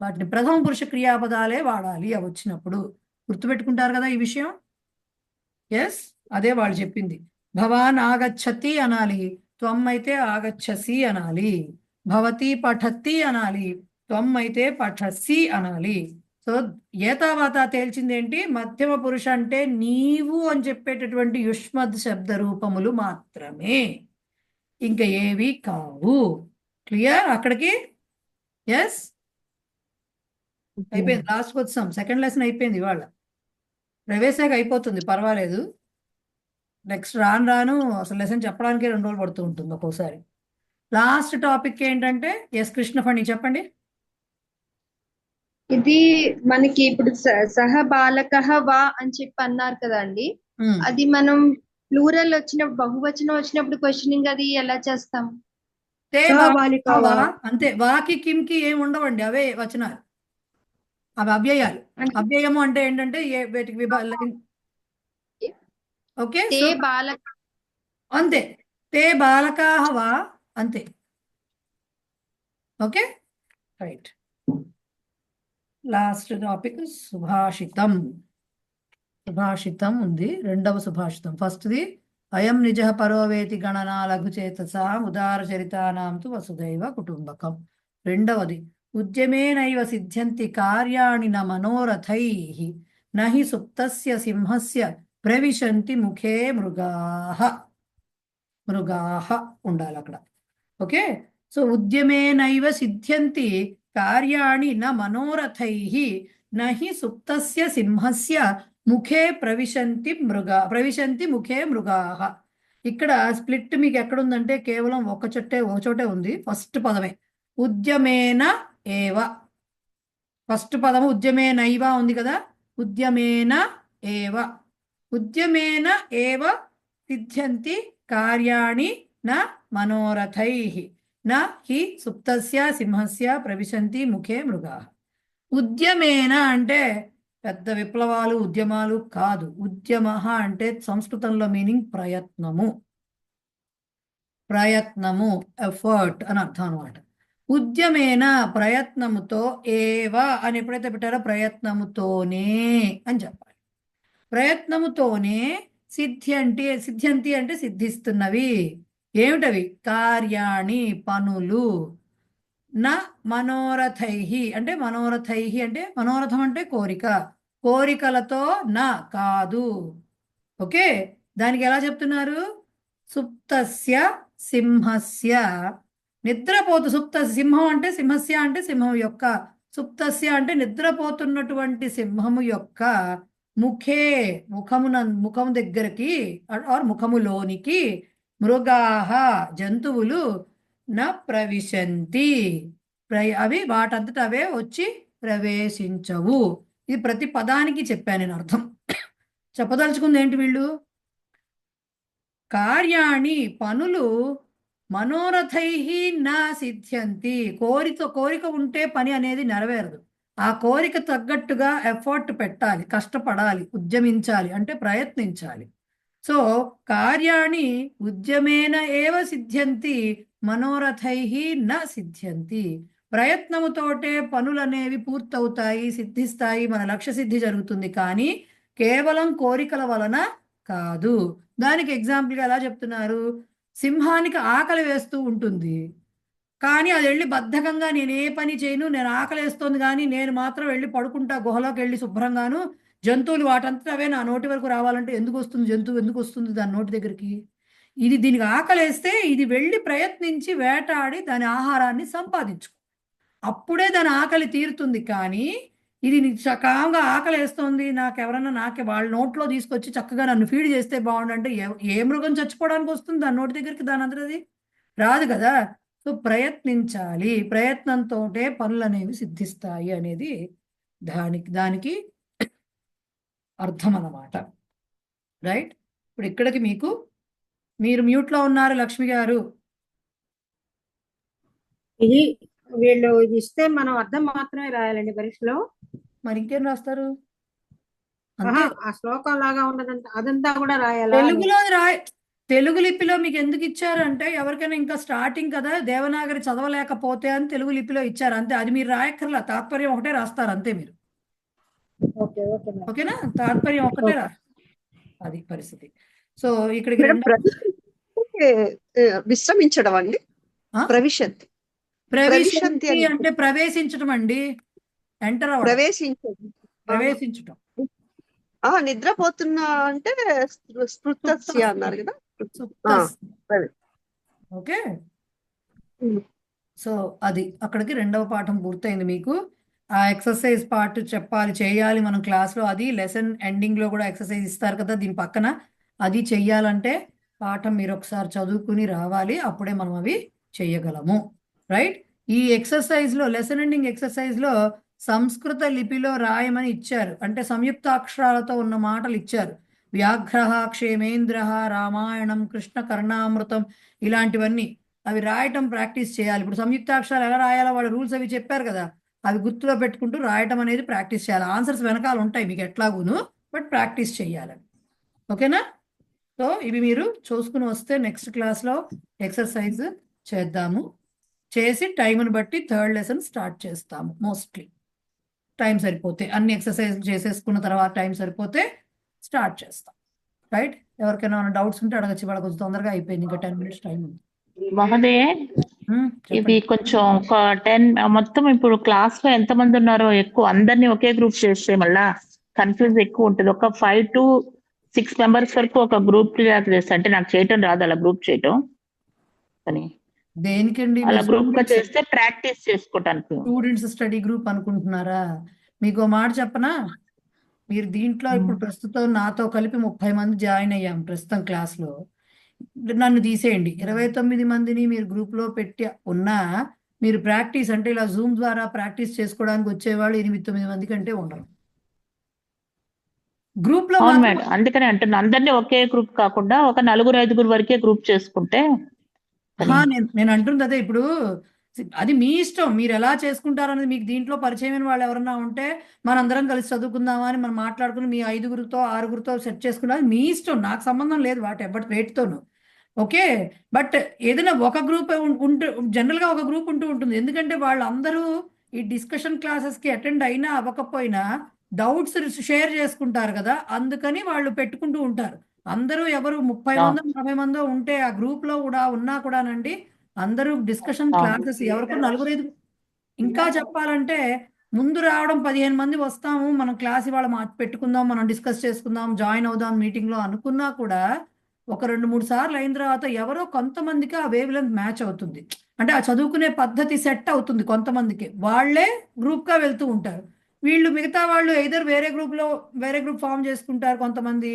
వాటిని ప్రథమ పురుష క్రియాపదాలే వాడాలి అవి వచ్చినప్పుడు. గుర్తుపెట్టుకుంటారు కదా ఈ విషయం? ఎస్, అదే వాళ్ళు చెప్పింది. భవాన్ ఆగచ్చతి అనాలి, త్వం అయితే ఆగచ్చసి అనాలి. భవతి పఠతి అనాలి, త్వం అయితే పఠసి అనాలి. సో ఏతావాత తేల్చింది ఏంటి? మధ్యమ పురుష అంటే నీవు అని చెప్పేటటువంటి యుష్మద్ శబ్ద రూపములు మాత్రమే, ఇంకా ఏవి కావు. క్లియర్ అక్కడికి? ఎస్, అయిపోయింది. లాస్ట్కి వచ్చాం, సెకండ్ లెసన్ అయిపోయింది ఇవాళ. ప్రవేశాక అయిపోతుంది, పర్వాలేదు. నెక్స్ట్ రాను అసలు లెసన్ చెప్పడానికి 2 రోజులు పడుతూ ఉంటుంది ఒక్కోసారి. లాస్ట్ టాపిక్ ఏంటంటే ఎస్ కృష్ణఫణి చెప్పండి. ఇది మనకి ఇప్పుడు సహ బాలకః వా అని చెప్పి అన్నారు కదండి, అది మనం ప్లూరల్ వచ్చినప్పుడు, బహువచనం వచ్చినప్పుడు క్వశ్చనింగ్ అది ఎలా చేస్తాం? అంతే, వాకి కింకి ఏం ఉండవండి, అవే వచనాలు, అవి అవ్యయాలు. అవ్యయము అంటే ఏంటంటే వేటికి ఓకే, అంతే, తే బాలకాః వా, అంతే. Okay, right. లాస్ట్ టాపిక్ సుభాషితం. సుభాషితం ఉంది, 2వ సుభాషితం. ఫస్ట్ది అయం నిజః పరోవేతి గణనా లఘుచేతసా ఉదార చరితానాం తు వసుదైవ కుటుంబకం. 2వది ఉద్యమేనైవ సిద్ధ్యంతి కార్యాణి న మనోరథైః నహి సుప్తస్య సింహస్య ప్రవిశంతి ముఖే మృగాః. మృగాః ఉండాలి అక్కడ. ఓకే, సో ఉద్యమేనైవ సిద్ధ్యంతి కార్యాణి న మనోరథైః నహి సుప్తస్య సింహస్య ముఖే ప్రవిశంతి ముఖే మృగాః. ఇక్కడ స్ప్లిట్ మీకు ఎక్కడుందంటే కేవలం ఒక చోటే ఉంది. ఫస్ట్ పదమే ఉద్యమేన ఏవ. ఫస్ట్ పదము ఉద్యమేనైవ ఉంది కదా, ఉద్యమేన ఏవ. ఉద్యమేన ఏవ సిద్ధ్యంతి కార్యాణి న మనోరథైః న హి సుప్తస్య సింహస్య ప్రవిశంతి ముఖే మృగాః. ఉద్యమేన అంటే పెద్ద విప్లవాలు ఉద్యమాలు కాదు. ఉద్యమః అంటే సంస్కృతంలో మీనింగ్ ప్రయత్నము, ఎఫర్ట్ అని అర్థం అనమాట. ఉద్యమేన ప్రయత్నముతో, ఏవ అని ఎప్పుడైతే పెట్టారో ప్రయత్నముతోనే అని చెప్పాలి. ప్రయత్నముతోనే సిద్ధ్యంతి అంటే సిద్ధిస్తున్నవి. ఏమిటవి? కార్యాణి పనులు. నా మనోరథైః అంటే మనోరథం అంటే కోరిక, కోరికలతో నా కాదు. ఓకే, దానికి ఎలా చెప్తున్నారు? సుప్తస్య సింహస్య, నిద్రపోతు సింహం అంటే సింహస్య అంటే సింహం యొక్క, సుప్తస్య అంటే నిద్రపోతున్నటువంటి సింహము యొక్క ముఖే ముఖము దగ్గరికి ఆర్ ముఖములోనికి మృగాహ జంతువులు న ప్రవిశంతి, అవి వాటంతట అవే వచ్చి ప్రవేశించవు. ఇది ప్రతి పదానికి చెప్పాను నేను అర్థం. చెప్పదలుచుకుంది ఏంటి? వీళ్ళు కార్యాణి పనులు మనోరథైః నా సిద్ధ్యంతి, కోరిక ఉంటే పని అనేది నెరవేరదు. ఆ కోరిక తగ్గట్టుగా ఎఫర్ట్ పెట్టాలి, కష్టపడాలి, ఉద్యమించాలి, అంటే ప్రయత్నించాలి. సో కార్యాణి ఉద్యమేన ఏవ సిద్ధ్యంతి మనోరథైః న సిద్ధ్యంతి. ప్రయత్నముతోటే పనులు అనేవి పూర్తవుతాయి, సిద్ధిస్తాయి, మన లక్ష్య సిద్ధి జరుగుతుంది. కానీ కేవలం కోరికల వలన కాదు. దానికి ఎగ్జాంపుల్గా ఎలా చెప్తున్నారు? సింహానికి ఆకలి వేస్తూ ఉంటుంది, కానీ అది వెళ్ళి బద్ధకంగా నేను ఏ పని చేయను, నేను ఆకలి వేస్తోంది కానీ నేను మాత్రం వెళ్ళి పడుకుంటా గుహలోకి వెళ్ళి శుభ్రంగాను, జంతువులు వాటంతా అవే నా నోటి వరకు రావాలంటే ఎందుకు వస్తుంది? జంతువు ఎందుకు వస్తుంది దాని నోటి దగ్గరికి? దీనికి ఆకలేస్తే ఇది వెళ్ళి ప్రయత్నించి వేటాడి దాని ఆహారాన్ని సంపాదించుకో, అప్పుడే దాని ఆకలి తీరుతుంది. కానీ ఇది కాంగా ఆకలి వేస్తోంది, నాకే వాళ్ళ నోట్లో తీసుకొచ్చి చక్కగా నన్ను ఫీడ్ చేస్తే బాగుండంటే ఏ మృగం చచ్చిపోవడానికి వస్తుంది దాని నోటి దగ్గరికి? దాని అంతది రాదు కదా. సో ప్రయత్నించాలి, ప్రయత్నంతో పనులు అనేవి సిద్ధిస్తాయి అనేది దానికి అర్థం అన్నమాట. రైట్, ఇప్పుడు ఇక్కడికి మీరు మ్యూట్లో ఉన్నారు లక్ష్మి గారు. ఇది వీళ్ళు ఇది ఇస్తే మనం అర్థం మాత్రమే రాయాలండి పరీక్షలో. మరి ఇంకేం రాస్తారు? ఆ శ్లోకం లాగా ఉన్నదంతా అదంతా కూడా రాయాలా? తెలుగులో తెలుగు లిపిలో మీకు ఎందుకు ఇచ్చారు అంటే, ఎవరికైనా ఇంకా స్టార్టింగ్ కదా, దేవనాగరి చదవలేకపోతే అని తెలుగు లిపిలో ఇచ్చారు అంతే. అది మీరు రాయక్కర్లా, తాత్పర్యం ఒకటే రాస్తారు అంతే మీరు. ఓకేనా? తాత్పర్యం ఒకటే అది పరిస్థితి. సో ఇక్కడికి విశ్రమించడం అండి. ప్రవిశంతి అంటే ప్రవేశించడం అండి, ఎంటర్ అవ్వడం, ప్రవేశించడం. నిద్రపోతున్నా అంటే స్పృతస్య అన్నారు కదా. ఓకే, సో అది అక్కడికి రెండవ పాఠం పూర్తయింది. మీకు ఆ ఎక్సర్సైజ్ పార్ట్ చేయాలి మనం క్లాస్లో. అది లెసన్ ఎండింగ్లో కూడా ఎక్సర్సైజ్ ఇస్తారు కదా దీని పక్కన, అది చెయ్యాలంటే పాఠం మీరు ఒకసారి చదువుకుని రావాలి, అప్పుడే మనం అవి చెయ్యగలము. రైట్, ఈ ఎక్సర్సైజ్లో లెసన్ ఎండింగ్ ఎక్సర్సైజ్లో సంస్కృత లిపిలో రాయమని ఇచ్చారు, అంటే సంయుక్తాక్షరాలతో ఉన్న మాటలు ఇచ్చారు. వ్యాఘ్రః, క్షేమేంద్రః, రామాయణం, కృష్ణ కర్ణామృతం, ఇలాంటివన్నీ అవి రాయటం ప్రాక్టీస్ చేయాలి. ఇప్పుడు సంయుక్తాక్షరాలు ఎలా రాయాలో వాళ్ళ రూల్స్ అవి చెప్పారు కదా, అవి గుర్తులో పెట్టుకుంటూ రాయటం అనేది ప్రాక్టీస్ చేయాలి. ఆన్సర్స్ వెనకాల ఉంటాయి మీకు ఎట్లాగూను, బట్ ప్రాక్టీస్ చేయాలి. ఓకేనా? సో ఇవి మీరు చూసుకుని వస్తే నెక్స్ట్ క్లాస్లో ఎక్సర్సైజ్ చేద్దాము. చేసి టైంని బట్టి థర్డ్ లెసన్ స్టార్ట్ చేస్తాము. మోస్ట్లీ టైం సరిపోతే, అన్ని ఎక్సర్సైజ్ చేసేసుకున్న తర్వాత టైం సరిపోతే స్టార్ట్ చేస్తాం. రైట్, ఎవరికైనా డౌట్స్ ఉంటే అడగచ్చు. వాళ్ళకి కొంచెం తొందరగా అయిపోయింది, ఇంకా 10 minutes టైం ఉంది. మహోదయ, ఇది కొంచెం ఒక 10 మొత్తం ఇప్పుడు క్లాస్ లో ఎంత మంది ఉన్నారో ఎక్కువ అందరినీ ఒకే గ్రూప్ చేస్తే మళ్ళా కన్ఫ్యూజ్ ఎక్కువ ఉంటుంది. ఒక 5 to 6 members వరకు ఒక గ్రూప్ చేస్తే, అంటే నాకు చేయటం రాదు అలా గ్రూప్ చేయటం, కానీ దేనికండి అలా గ్రూప్ గా చేస్తే ప్రాక్టీస్ చేసుకోవటానికి. స్టూడెంట్స్ స్టడీ గ్రూప్ అనుకుంటున్నారా? మీకు మాట చెప్పనా, మీరు దీంట్లో ఇప్పుడు ప్రస్తుతం నాతో కలిపి 30 మంది జాయిన్ అయ్యాం ప్రస్తుతం క్లాస్లో. నన్ను తీసేయండి. 29 మందిని మీరు గ్రూప్లో పెట్టి ఉన్నా మీరు ప్రాక్టీస్ అంటే ఇలా జూమ్ ద్వారా ప్రాక్టీస్ చేసుకోవడానికి వచ్చేవాళ్ళు 8-9 మంది కంటే ఉండరు. గ్రూప్లో అవును మాత్రం మేడం, అందుకనే అంటున్నా అందరినీ ఒకే గ్రూప్ కాకుండా ఒక 4-5 వరకే గ్రూప్ చేసుకుంటే అని. నేను అంటుంది అదే. ఇప్పుడు అది మీ ఇష్టం, మీరు ఎలా చేసుకుంటారనేది. మీకు దీంట్లో పరిచయమైన వాళ్ళు ఎవరన్నా ఉంటే మనందరం కలిసి చదువుకుందామా అని మనం మాట్లాడుకుని మీ 5గురితో 6గురితో సెట్ చేసుకున్నది మీ ఇష్టం, నాకు సంబంధం లేదు వాటి ఎవరి రేట్తోను. ఓకే, బట్ ఏదైనా ఒక గ్రూప్ ఉంటూ జనరల్గా ఒక గ్రూప్ ఉంటూ ఉంటుంది. ఎందుకంటే వాళ్ళందరూ ఈ డిస్కషన్ క్లాసెస్కి అటెండ్ అయినా అవ్వకపోయినా డౌట్స్ షేర్ చేసుకుంటారు కదా, అందుకని వాళ్ళు పెట్టుకుంటూ ఉంటారు. అందరూ ఎవరు 30 మందో 40 మందో ఉంటే ఆ గ్రూప్లో కూడా ఉన్నా కూడానండి, అందరూ డిస్కషన్ క్లాసెస్ ఎవరికో 4-5. ఇంకా చెప్పాలంటే ముందు రావడం 15 మంది వస్తాము, మనం క్లాస్ ఇవాళ పెట్టుకుందాం, మనం డిస్కస్ చేసుకుందాం, జాయిన్ అవుదాం మీటింగ్లో అనుకున్నా కూడా ఒక 2-3 సార్లు అయిన తర్వాత ఎవరో కొంతమందికి ఆ వేవ్ లెంత్ మ్యాచ్ అవుతుంది. అంటే ఆ చదువుకునే పద్ధతి సెట్ అవుతుంది కొంతమందికి, వాళ్ళే గ్రూప్గా వెళ్తూ ఉంటారు. వీళ్ళు మిగతా వాళ్ళు ఎయిదర్ వేరే గ్రూప్ ఫామ్ చేసుకుంటారు కొంతమంది,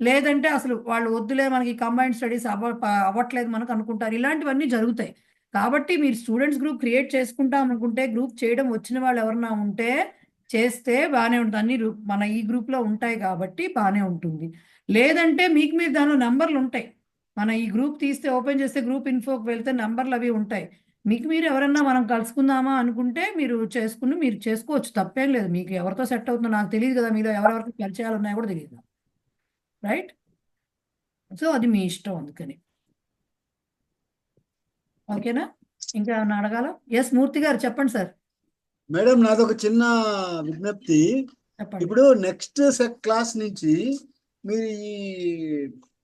లేదంటే అసలు వాళ్ళు వద్దులే మనకి కంబైన్డ్ స్టడీస్ అవ్వట్లేదు మనకు అనుకుంటారు. ఇలాంటివన్నీ జరుగుతాయి. కాబట్టి మీరు స్టూడెంట్స్ గ్రూప్ క్రియేట్ చేసుకుంటాం అనుకుంటే, గ్రూప్ చేయడం వచ్చిన వాళ్ళు ఎవరన్నా ఉంటే చేస్తే బాగానే ఉంటుంది. అన్ని మన ఈ గ్రూప్లో ఉంటాయి కాబట్టి బాగానే ఉంటుంది. లేదంటే మీకు మీరు దానిలో నెంబర్లు ఉంటాయి. మన ఈ గ్రూప్ తీస్తే ఓపెన్ చేస్తే గ్రూప్ ఇన్ఫోకి వెళ్తే నెంబర్లు అవి ఉంటాయి. మీకు మీరు ఎవరన్నా మనం కలుసుకుందామా అనుకుంటే మీరు చేసుకోవచ్చు, తప్పేం లేదు. మీకు ఎవరితో సెట్ అవుతుందో నాకు తెలియదు కదా, మీలో ఎవరెవరికి పరిచయాలు ఉన్నాయో కూడా తెలియదు, రైట్? సో అది మీ ఇష్టం, అందుకని. ఓకేనా? ఇంకా ఏమన్నా అడగాల? ఎస్ మూర్తి గారు చెప్పండి సార్. మేడం నాదొక చిన్న విజ్ఞప్తి. చెప్పండి. ఇప్పుడు నెక్స్ట్ క్లాస్ నుంచి మీరు ఈ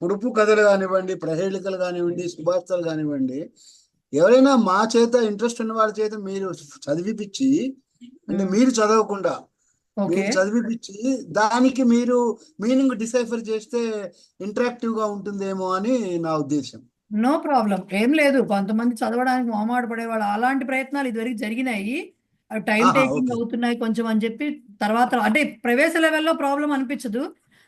పొడుపు కథలు కానివ్వండి, ప్రహేళికలు కానివ్వండి, శుభార్తలు కానివ్వండి, ఎవరైనా మా చేత ఇంట్రెస్ట్ ఉన్న వాళ్ళ చేత మీరు చదివిపించి, అంటే మీరు చదవకుండా మీరు చదివిపించి దానికి మీరు మీనింగ్ డిసైఫర్ చేస్తే ఇంటరాక్టివ్ గా ఉంటుందేమో అని నా ఉద్దేశం. నో ప్రాబ్లం, ఏం లేదు. కొంతమంది చదవడానికి మొహమాట పడేవాళ్ళు, అలాంటి ప్రయత్నాలు ఇదివరకు జరిగినాయి. అవి టైం టేకింగ్ అవుతున్నాయి కొంచెం అని చెప్పి తర్వాత, అంటే ప్రవేశ లెవెల్లో ప్రాబ్లం అనిపించదు.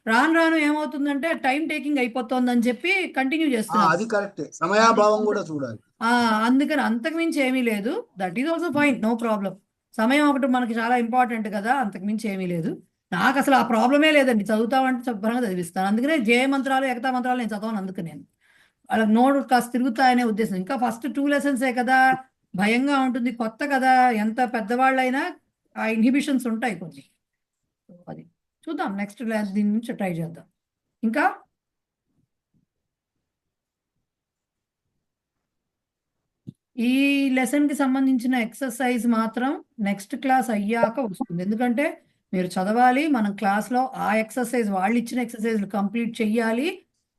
రాను రాను ఏమవుతుందంటే టైం టేకింగ్ అయిపోతుంది అని చెప్పి కంటిన్యూ చేస్తున్నారు. అది కరెక్టే, సమయాభావం కూడా చూడాలి. అందుకని అంతకుమించి ఏమీ లేదు. That is also fine, no problem. సమయం ఒకటి మనకి చాలా ఇంపార్టెంట్ కదా, అంతకుమించి ఏమీ లేదు. నాకు అసలు ఆ ప్రాబ్లమే లేదండి, చదువుతామంటే శుభ్రంగా చదివిస్తాను. అందుకనే జయ మంత్రాలు ఎగతా మంత్రాలు నేను చదవను, అందుకు నేను వాళ్ళకి నోడు కాస్త తిరుగుతాయనే ఉద్దేశం. ఇంకా ఫస్ట్ 2 లెసన్సే కదా, భయంగా ఉంటుంది, కొత్త కదా, ఎంత పెద్దవాళ్ళైనా ఆ ఇన్హిబిషన్స్ ఉంటాయి కొన్ని. అది చూద్దాం, నెక్స్ట్ దీని నుంచి ట్రై చేద్దాం. ఇంకా ఈ లెసన్కి సంబంధించిన ఎక్సర్సైజ్ మాత్రం నెక్స్ట్ క్లాస్ అయ్యాక వస్తుంది. ఎందుకంటే మీరు చదవాలి, మనం క్లాస్లో ఆ ఎక్సర్సైజ్ వాళ్ళు ఇచ్చిన ఎక్సర్సైజ్లు కంప్లీట్ చెయ్యాలి,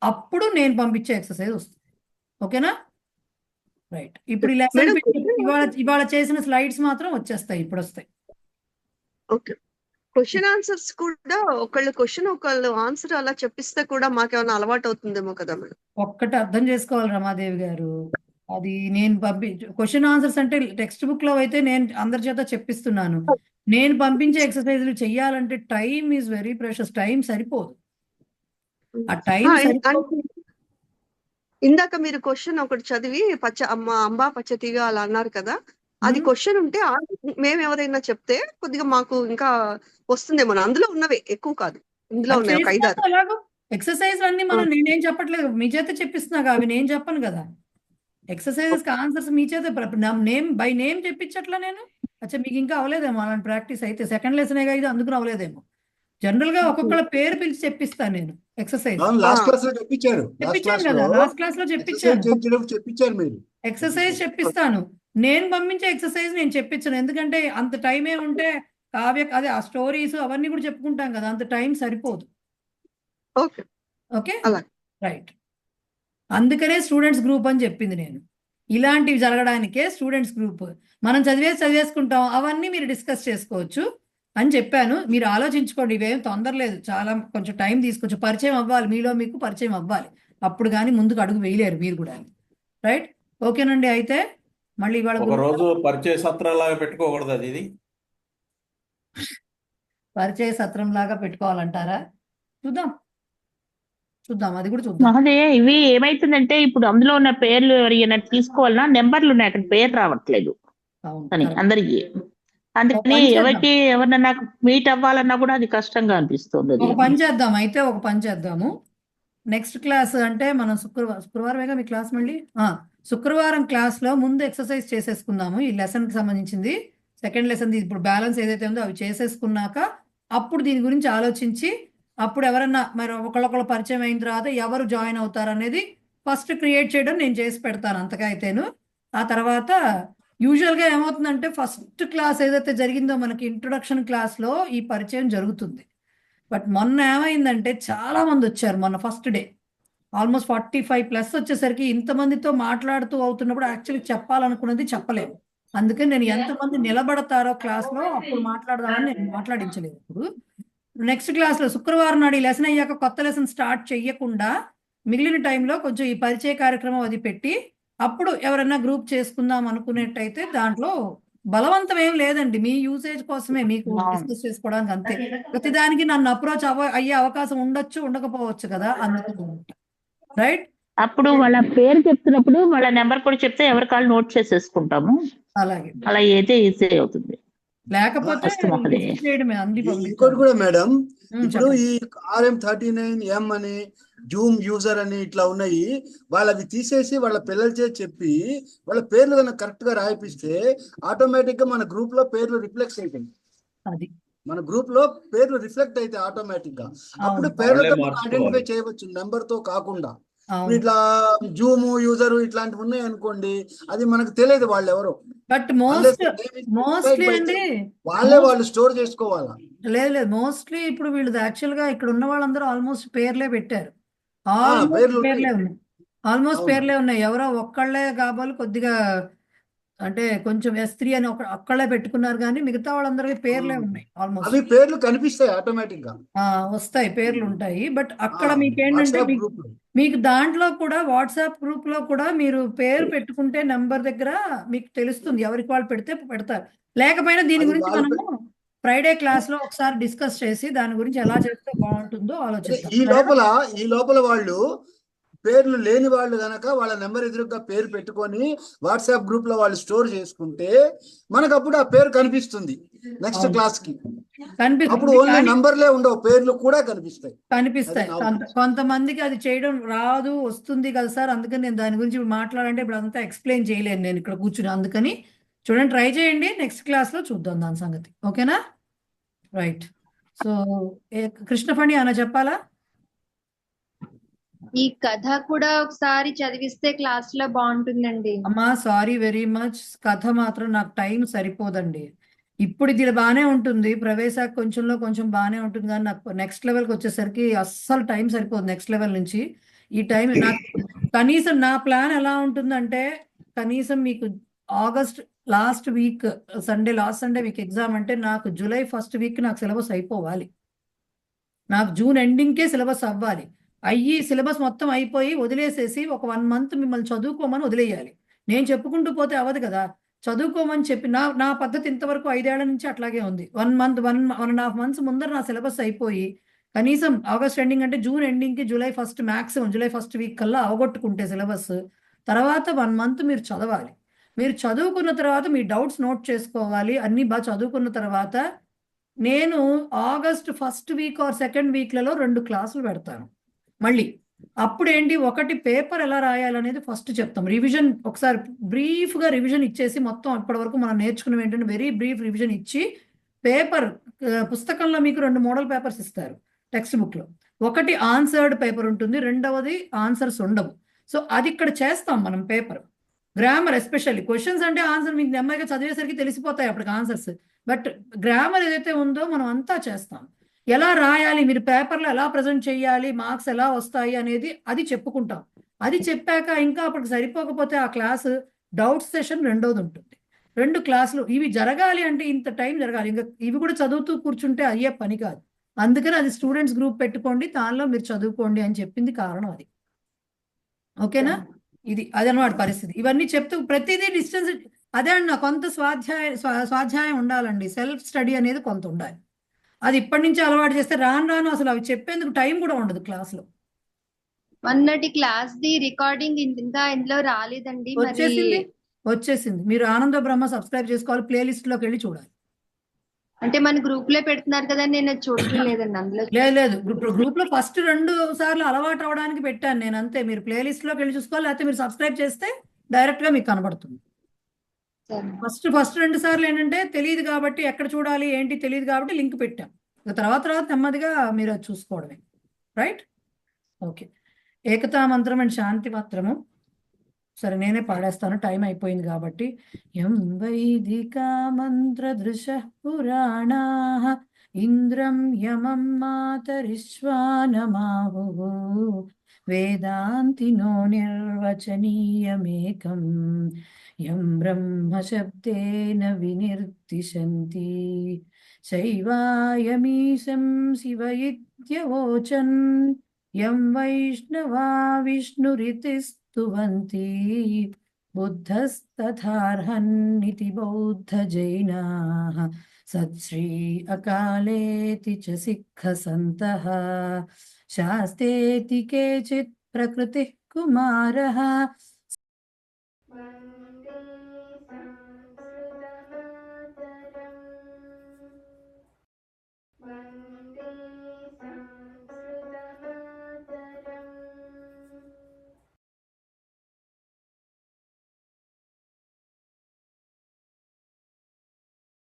అప్పుడు నేను పంపించే ఎక్సర్సైజ్ వస్తుంది. ఓకేనా? రైట్. ఇప్పుడు ఈ లెసన్ ఇవాళ చేసిన స్లైడ్స్ మాత్రం వచ్చేస్తాయి, ఇప్పుడు వస్తాయి. ఓకే, క్వశ్చన్ ఆన్సర్స్ కూడా ఒకళ్ళు క్వశ్చన్ ఒకళ్ళు ఆన్సర్ అలా చెప్పిస్తే కూడా మాకేమైనా అలవాటు అవుతుందేమో కదా మేడం. ఒక్కటి అర్థం చేసుకోవాలి రమాదేవి గారు, అది నేను క్వశ్చన్ ఆన్సర్స్ అంటే టెక్స్ట్ బుక్ లో అయితే నేను అందరి చేత చెప్పిస్తున్నాను. నేను పంపించే ఎక్సర్సైజ్లు చెయ్యాలంటే time is very precious, time సరిపోదు. ఆ టైం ఇందాక మీరు క్వశ్చన్ ఒకటి చదివి అంబా పచ్చతిగా అలా అన్నారు కదా, అది క్వశ్చన్ ఉంటే మేము ఎవరైనా చెప్తే కొద్దిగా మాకు ఇంకా వస్తుందేమో. అందులో ఉన్నవే ఎక్కువ కాదు, ఇందులో ఉన్నాయి ఒక 5-6 ఎక్సర్సైజ్ అన్ని మనం నేనేం చెప్పట్లేదు, మీ చేత చెప్పిస్తున్నా, అవి నేను చెప్పను కదా. ఎక్సర్సైజెస్ కి ఆన్సర్స్ మీ చేత నేమ్ బై నేమ్ చెప్పించట్లా నేను. అచ్చా, మీకు ఇంకా అవలేదేమో అలాంటి ప్రాక్టీస్ అయితే, సెకండ్ లెసన్ ఇది అందుకు అవలేదేమో. జనరల్ గా ఒక్కొక్కళ్ళ పేరు పిలిచి చెప్పిస్తాను నేను ఎక్సర్సైజ్. చెప్పించాను కదా, లాస్ట్ క్లాస్ లో చెప్పించాను. మీరు ఎక్సర్సైజ్ చెప్పిస్తాను, నేను పంపించే ఎక్సర్సైజ్ నేను చెప్పించాను. ఎందుకంటే అంత టైమే ఉంటే అదే ఆ స్టోరీస్ అవన్నీ కూడా చెప్పుకుంటాం కదా, అంత టైం సరిపోదు. Okay, right. అందుకనే స్టూడెంట్స్ గ్రూప్ అని చెప్పింది నేను. ఇలాంటివి జరగడానికే స్టూడెంట్స్ గ్రూప్. మనం చదివేసుకుంటాం, అవన్నీ మీరు డిస్కస్ చేసుకోవచ్చు అని చెప్పాను. మీరు ఆలోచించుకోండి, ఇవేం తొందర లేదు, చాలా కొంచెం టైం తీసుకోవచ్చు. పరిచయం అవ్వాలి, మీలో మీకు పరిచయం అవ్వాలి, అప్పుడు కానీ ముందుకు అడుగు వేయలేరు మీరు కూడా. రైట్, ఓకేనండి. అయితే మళ్ళీ ఇవాళ ఒక రోజు పరిచయ సత్రం లాగా పెట్టుకోకూడదు, అది ఇది పరిచయ సత్రం లాగా పెట్టుకోవాలంటారా? చూద్దాం. చూద్దాం, అది కూడా చూద్దాం. మహోదయ, ఇవి ఏమైతుందంటే ఇప్పుడు అందులో ఉన్న పేర్లు ఎవరైనా తీసుకోవాలన్నా నెంబర్లు ఉన్నాయి, అక్కడ పేరు రావట్లేదు అవును, అని correct. అందరికి. ఒక అందుకని పని చేద్దాం, ఎవరికి ఎవరన్నా మీట్ అవ్వాలన్నా కూడా అది కష్టంగా అనిపిస్తుంది. అది ఒక పని చేద్దాం అయితే, ఒక పని చేద్దాము. నెక్స్ట్ క్లాస్ అంటే మనం శుక్రవారమేగా మీ క్లాస్ మళ్ళీ శుక్రవారం క్లాస్లో ముందు ఎక్సర్సైజ్ చేసేసుకుందాము ఈ లెసన్కి సంబంధించింది. సెకండ్ లెసన్ ఇప్పుడు బ్యాలెన్స్ ఏదైతే ఉందో అవి చేసేసుకున్నాక అప్పుడు దీని గురించి ఆలోచించి అప్పుడు ఎవరన్నా మరి ఒకళ్ళొకళ్ళు పరిచయం అయిన తర్వాత ఎవరు జాయిన్ అవుతారు అనేది ఫస్ట్ క్రియేట్ చేయడం నేను చేసి పెడతాను అంతగా అయితేను. ఆ తర్వాత యూజువల్గా ఏమవుతుందంటే ఫస్ట్ క్లాస్ ఏదైతే జరిగిందో మనకి ఇంట్రొడక్షన్ క్లాస్లో ఈ పరిచయం జరుగుతుంది. బట్ మొన్న ఏమైందంటే చాలా మంది వచ్చారు మొన్న ఫస్ట్ డే, ఆల్మోస్ట్ 45+ వచ్చేసరికి ఇంతమందితో మాట్లాడుతూ అవుతున్నప్పుడు యాక్చువల్లీ చెప్పాలనుకున్నది చెప్పలేము. అందుకని నేను ఎంతమంది నిలబడతారో క్లాస్లో అప్పుడు మాట్లాడదామని నేను మాట్లాడించలేదు. ఇప్పుడు నెక్స్ట్ క్లాస్లో శుక్రవారం నాడు ఈ లెసన్ అయ్యాక కొత్త లెసన్ స్టార్ట్ చెయ్యకుండా మిగిలిన టైంలో కొంచెం ఈ పరిచయ కార్యక్రమం అది పెట్టి అప్పుడు ఎవరైనా గ్రూప్ చేసుకుందాం అనుకునేట్టయితే దాంట్లో బలవంతం ఏం లేదండి, మీ యూసేజ్ కోసమే, మీకు డిస్కస్ చేసుకోవడానికి అంతే. ప్రతిదానికి నన్ను అప్రోచ్ అయ్యే అవకాశం ఉండొచ్చు ఉండకపోవచ్చు కదా, అందుకు రైట్. అప్పుడు వాళ్ళ పేరు చెప్తున్నప్పుడు వాళ్ళ నెంబర్ కూడా చెప్తే ఎవరి కాళ్ళు నోట్ చేసేసుకుంటాము, అలాగే అలా అయితే ఈజీ అవుతుంది. లేకపోతే లిస్ట్ చేయడమే అంది ఇంకోటి కూడా మేడం, ఇప్పుడు చెప్పండి. ఈ RM39M అని జూమ్ యూజర్ అని ఇట్లా ఉన్నాయి, వాళ్ళవి తీసేసి వాళ్ళ పిల్లల చేతి చెప్పి వాళ్ళ పేర్లు కనుక కరెక్ట్ గా రాయిపిస్తే ఆటోమేటిక్ గా మన గ్రూప్ లో పేర్లు రిఫ్లెక్ట్ అవుతాయి. అది మన గ్రూప్ లో పేర్లు రిఫ్లెక్ట్ అయితే ఆటోమేటిక్ గా అప్పుడు అవును, పేర్లతో వాళ్ళే ఐడెంటిఫై మార్చుకోవాలి. చేయవచ్చు, నెంబర్ తో కాకుండా. అవును. ఇట్లా జూమ్ యూజర్ ఇట్లాంటివి ఉన్నాయి అనుకోండి, అది మనకు తెలియదు వాళ్ళు ఎవరో. But Unless mostly the name is specified by అండి them. వాళ్ళే వాళ్ళు స్టోర్ చేసుకోవాలా. లేదు మోస్ట్లీ ఇప్పుడు వీళ్ళు యాక్చువల్గా ఇక్కడ ఉన్న వాళ్ళందరూ ఆల్మోస్ట్ పేర్లే పెట్టారు, పేర్లు పేర్లే ఉన్నాయి. ఉన్నాయి, ఆల్మోస్ట్ అవును. పేర్లే ఉన్నాయి. ఎవరో ఒక్కళ్ళే కాబట్టి కొద్దిగా అంటే కొంచెం S3 అని ఒక్కళ్ళే పెట్టుకున్నారు కానీ మిగతా వాళ్ళందరికీ పేర్లే ఉన్నాయి ఆల్మోస్ట్. అవి పేర్లు కనిపిస్తాయి ఆటోమేటిక్ గా. వస్తాయి, పేర్లు ఉంటాయి. బట్ అక్కడ మీకు ఏంటంటే వాట్సాప్ గ్రూప్ లో మీకు దాంట్లో కూడా వాట్సాప్ గ్రూప్ లో కూడా మీరు పేరు పెట్టుకుంటే నెంబర్ దగ్గర మీకు తెలుస్తుంది, ఎవరికి వాళ్ళు పెడితే పెడతారు. లేకపోయినా దీని అది గురించి వాళ్ళు మనము ఫ్రైడే క్లాస్ లో ఒకసారి డిస్కస్ చేసి దాని గురించి ఎలా చేస్తే బాగుంటుందో ఆలోచిద్దాం. ఈ లోపల వాళ్ళు పేర్లు లేని వాళ్ళు గనక వాళ్ళ నెంబర్ ఎదురుగా పేరు పెట్టుకొని వాట్సాప్ గ్రూప్ లో వాళ్ళు స్టోర్ చేసుకుంటే మనకు అప్పుడు ఆ పేరు కనిపిస్తుంది నెక్స్ట్ క్లాస్ కి. అప్పుడు ఓన్లీ నంబర్లే ఉండవు, పేర్లు కూడా కనిపిస్తాయి. కొంతమందికి అది చేయడం రాదు, వస్తుంది కదా సార్, అందుకని నేను దాని గురించి ఇప్పుడు మాట్లాడంటే ఇప్పుడు అంతా ఎక్స్ప్లెయిన్ చేయలేను నేను ఇక్కడ కూర్చుని. అందుకని చూడండి, ట్రై చేయండి, నెక్స్ట్ క్లాస్ లో చూద్దాం దాని సంగతి. ఓకేనా, రైట్. సో కృష్ణఫణి అన్న చెప్పాలా? ఈ కథ కూడా ఒకసారి చదివిస్తే క్లాస్ లో బాగుంటుందండి. అమ్మా సారీ వెరీ మచ్, కథ మాత్రం నాకు టైం సరిపోదండి. ఇప్పుడు ఇది బాగానే ఉంటుంది, ప్రవేశ కొంచెంలో కొంచెం బాగానే ఉంటుంది కానీ నాకు నెక్స్ట్ లెవెల్కి వచ్చేసరికి అస్సలు టైం సరిపోదు. నెక్స్ట్ లెవెల్ నుంచి ఈ టైం నాకు కనీసం నా ప్లాన్ ఎలా ఉంటుందంటే కనీసం మీకు August last week last Sunday మీకు ఎగ్జామ్ అంటే నాకు జూలై ఫస్ట్ వీక్ నాకు సిలబస్ అయిపోవాలి, నాకు జూన్ ఎండింగ్కే సిలబస్ అవ్వాలి. సిలబస్ మొత్తం అయిపోయి వదిలేసేసి ఒక 1 month మిమ్మల్ని చదువుకోమని వదిలేయాలి. నేను చెప్పుకుంటూ పోతే అవ్వదు కదా, చదువుకోమని చెప్పి నా పద్ధతి ఇంతవరకు 5 ఏళ్ల నుంచి అట్లాగే ఉంది. 1.5 months ముందర నా సిలబస్ అయిపోయి కనీసం ఆగస్ట్ ఎండింగ్ అంటే జూన్ ఎండింగ్కి July first maximum July first week కల్లా అవగొట్టుకుంటే సిలబస్ తర్వాత 1 month మీరు చదవాలి. మీరు చదువుకున్న తర్వాత మీ డౌట్స్ నోట్ చేసుకోవాలి. అన్నీ బాగా చదువుకున్న తర్వాత నేను August first week or second వీక్లలో 2 క్లాసులు పెడతాను మళ్ళీ. అప్పుడు ఏంటి, ఒకటి పేపర్ ఎలా రాయాలనేది ఫస్ట్ చెప్తాం, రివిజన్ ఒకసారి బ్రీఫ్గా రివిజన్ ఇచ్చేసి మొత్తం ఇప్పటి వరకు మనం నేర్చుకున్నవి ఏంటంటే వెరీ బ్రీఫ్ రివిజన్ ఇచ్చి పేపర్ పుస్తకంలో మీకు 2 మోడల్ పేపర్స్ ఇస్తారు టెక్స్ట్ బుక్లో. ఒకటి ఆన్సర్డ్ పేపర్ ఉంటుంది, రెండవది ఆన్సర్స్ ఉండవు. సో అది ఇక్కడ చేస్తాం మనం పేపర్. గ్రామర్ ఎస్పెషల్లీ క్వశ్చన్స్ అంటే ఆన్సర్ మీకు నెమ్మదిగా చదివేసరికి తెలిసిపోతాయి అప్పటికి ఆన్సర్స్. బట్ గ్రామర్ ఏదైతే ఉందో మనం అంతా చేస్తాం. ఎలా రాయాలి, మీరు పేపర్లో ఎలా ప్రజెంట్ చేయాలి, మార్క్స్ ఎలా వస్తాయి అనేది అది చెప్పుకుంటాం. అది చెప్పాక ఇంకా అప్పటికి సరిపోకపోతే ఆ క్లాసు డౌట్ సెషన్ రెండోది ఉంటుంది. 2 క్లాసులు ఇవి జరగాలి అంటే ఇంత టైం జరగాలి. ఇంకా ఇవి కూడా చదువుతూ కూర్చుంటే అయ్యే పని కాదు. అందుకని అది స్టూడెంట్స్ గ్రూప్ పెట్టుకోండి, దానిలో మీరు చదువుకోండి అని చెప్పింది కారణం అది. ఓకేనా, అదనమాట పరిస్థితి. ఇవన్నీ చెప్తూ ప్రతిదీ డిస్టెన్స్ అదే అన్న కొంత స్వాధ్యాయం ఉండాలండి, సెల్ఫ్ స్టడీ అనేది కొంత ఉండాలి. అది ఇప్పటి నుంచి అలవాటు చేస్తే రాను రాను అసలు అవి చెప్పేందుకు టైం కూడా ఉండదు క్లాస్లో. మొన్నటి క్లాస్ ది రికార్డింగ్ ఇంకా ఇందులో రాలేదండి. మరి వచ్చేసింది. మీరు ఆనంద బ్రహ్మ సబ్స్క్రైబ్ చేసుకోవాలి, ప్లేలిస్ట్ లోకి వెళ్ళి చూడాలి. అంటే మన గ్రూప్ లో పెడుతున్నారు కదా, నేను అది చూడలేదండి అందులో. లేదు గ్రూప్ లో ఫస్ట్ 2 సార్లు అలవాటు అవడానికి పెట్టాను నేను, అంతే. మీరు ప్లేలిస్ట్ లోకి వెళ్ళి చూసుకోవాలి, లేకపోతే మీరు సబ్స్క్రైబ్ చేస్తే డైరెక్ట్ గా మీకు కనబడుతుంది. ఫస్ట్ 2 సార్లు ఏంటంటే తెలియదు కాబట్టి, ఎక్కడ చూడాలి ఏంటి తెలియదు కాబట్టి లింక్ పెట్టాం. తర్వాత నెమ్మదిగా మీరు అది చూసుకోవడమే. రైట్? ఓకే. ఏకతా మంత్రం అండ్ శాంతి మంత్రము సరే నేనే పాడేస్తాను, టైం అయిపోయింది కాబట్టి. యం వైదికా మంత్రదృశ పురాణా ఇంద్రం యమం మాతరిశ్వానమాహుః వేదాంతినో నిర్వచనీయమేకం యం బ్రహ్మ శబ్దేన వినిర్దిశంతి శైవాయమీశం శివ ఇత్యవోచన్ యం వైష్ణవా విష్ణురితి స్తువంతి బుద్ధస్తథార్హన్నితి బౌద్ధ జైనాః సత్శ్రీ అకాలేతి చ సిక్ఖ సంతః శాస్తేతి కేచిత్ ప్రకృతిః కుమారః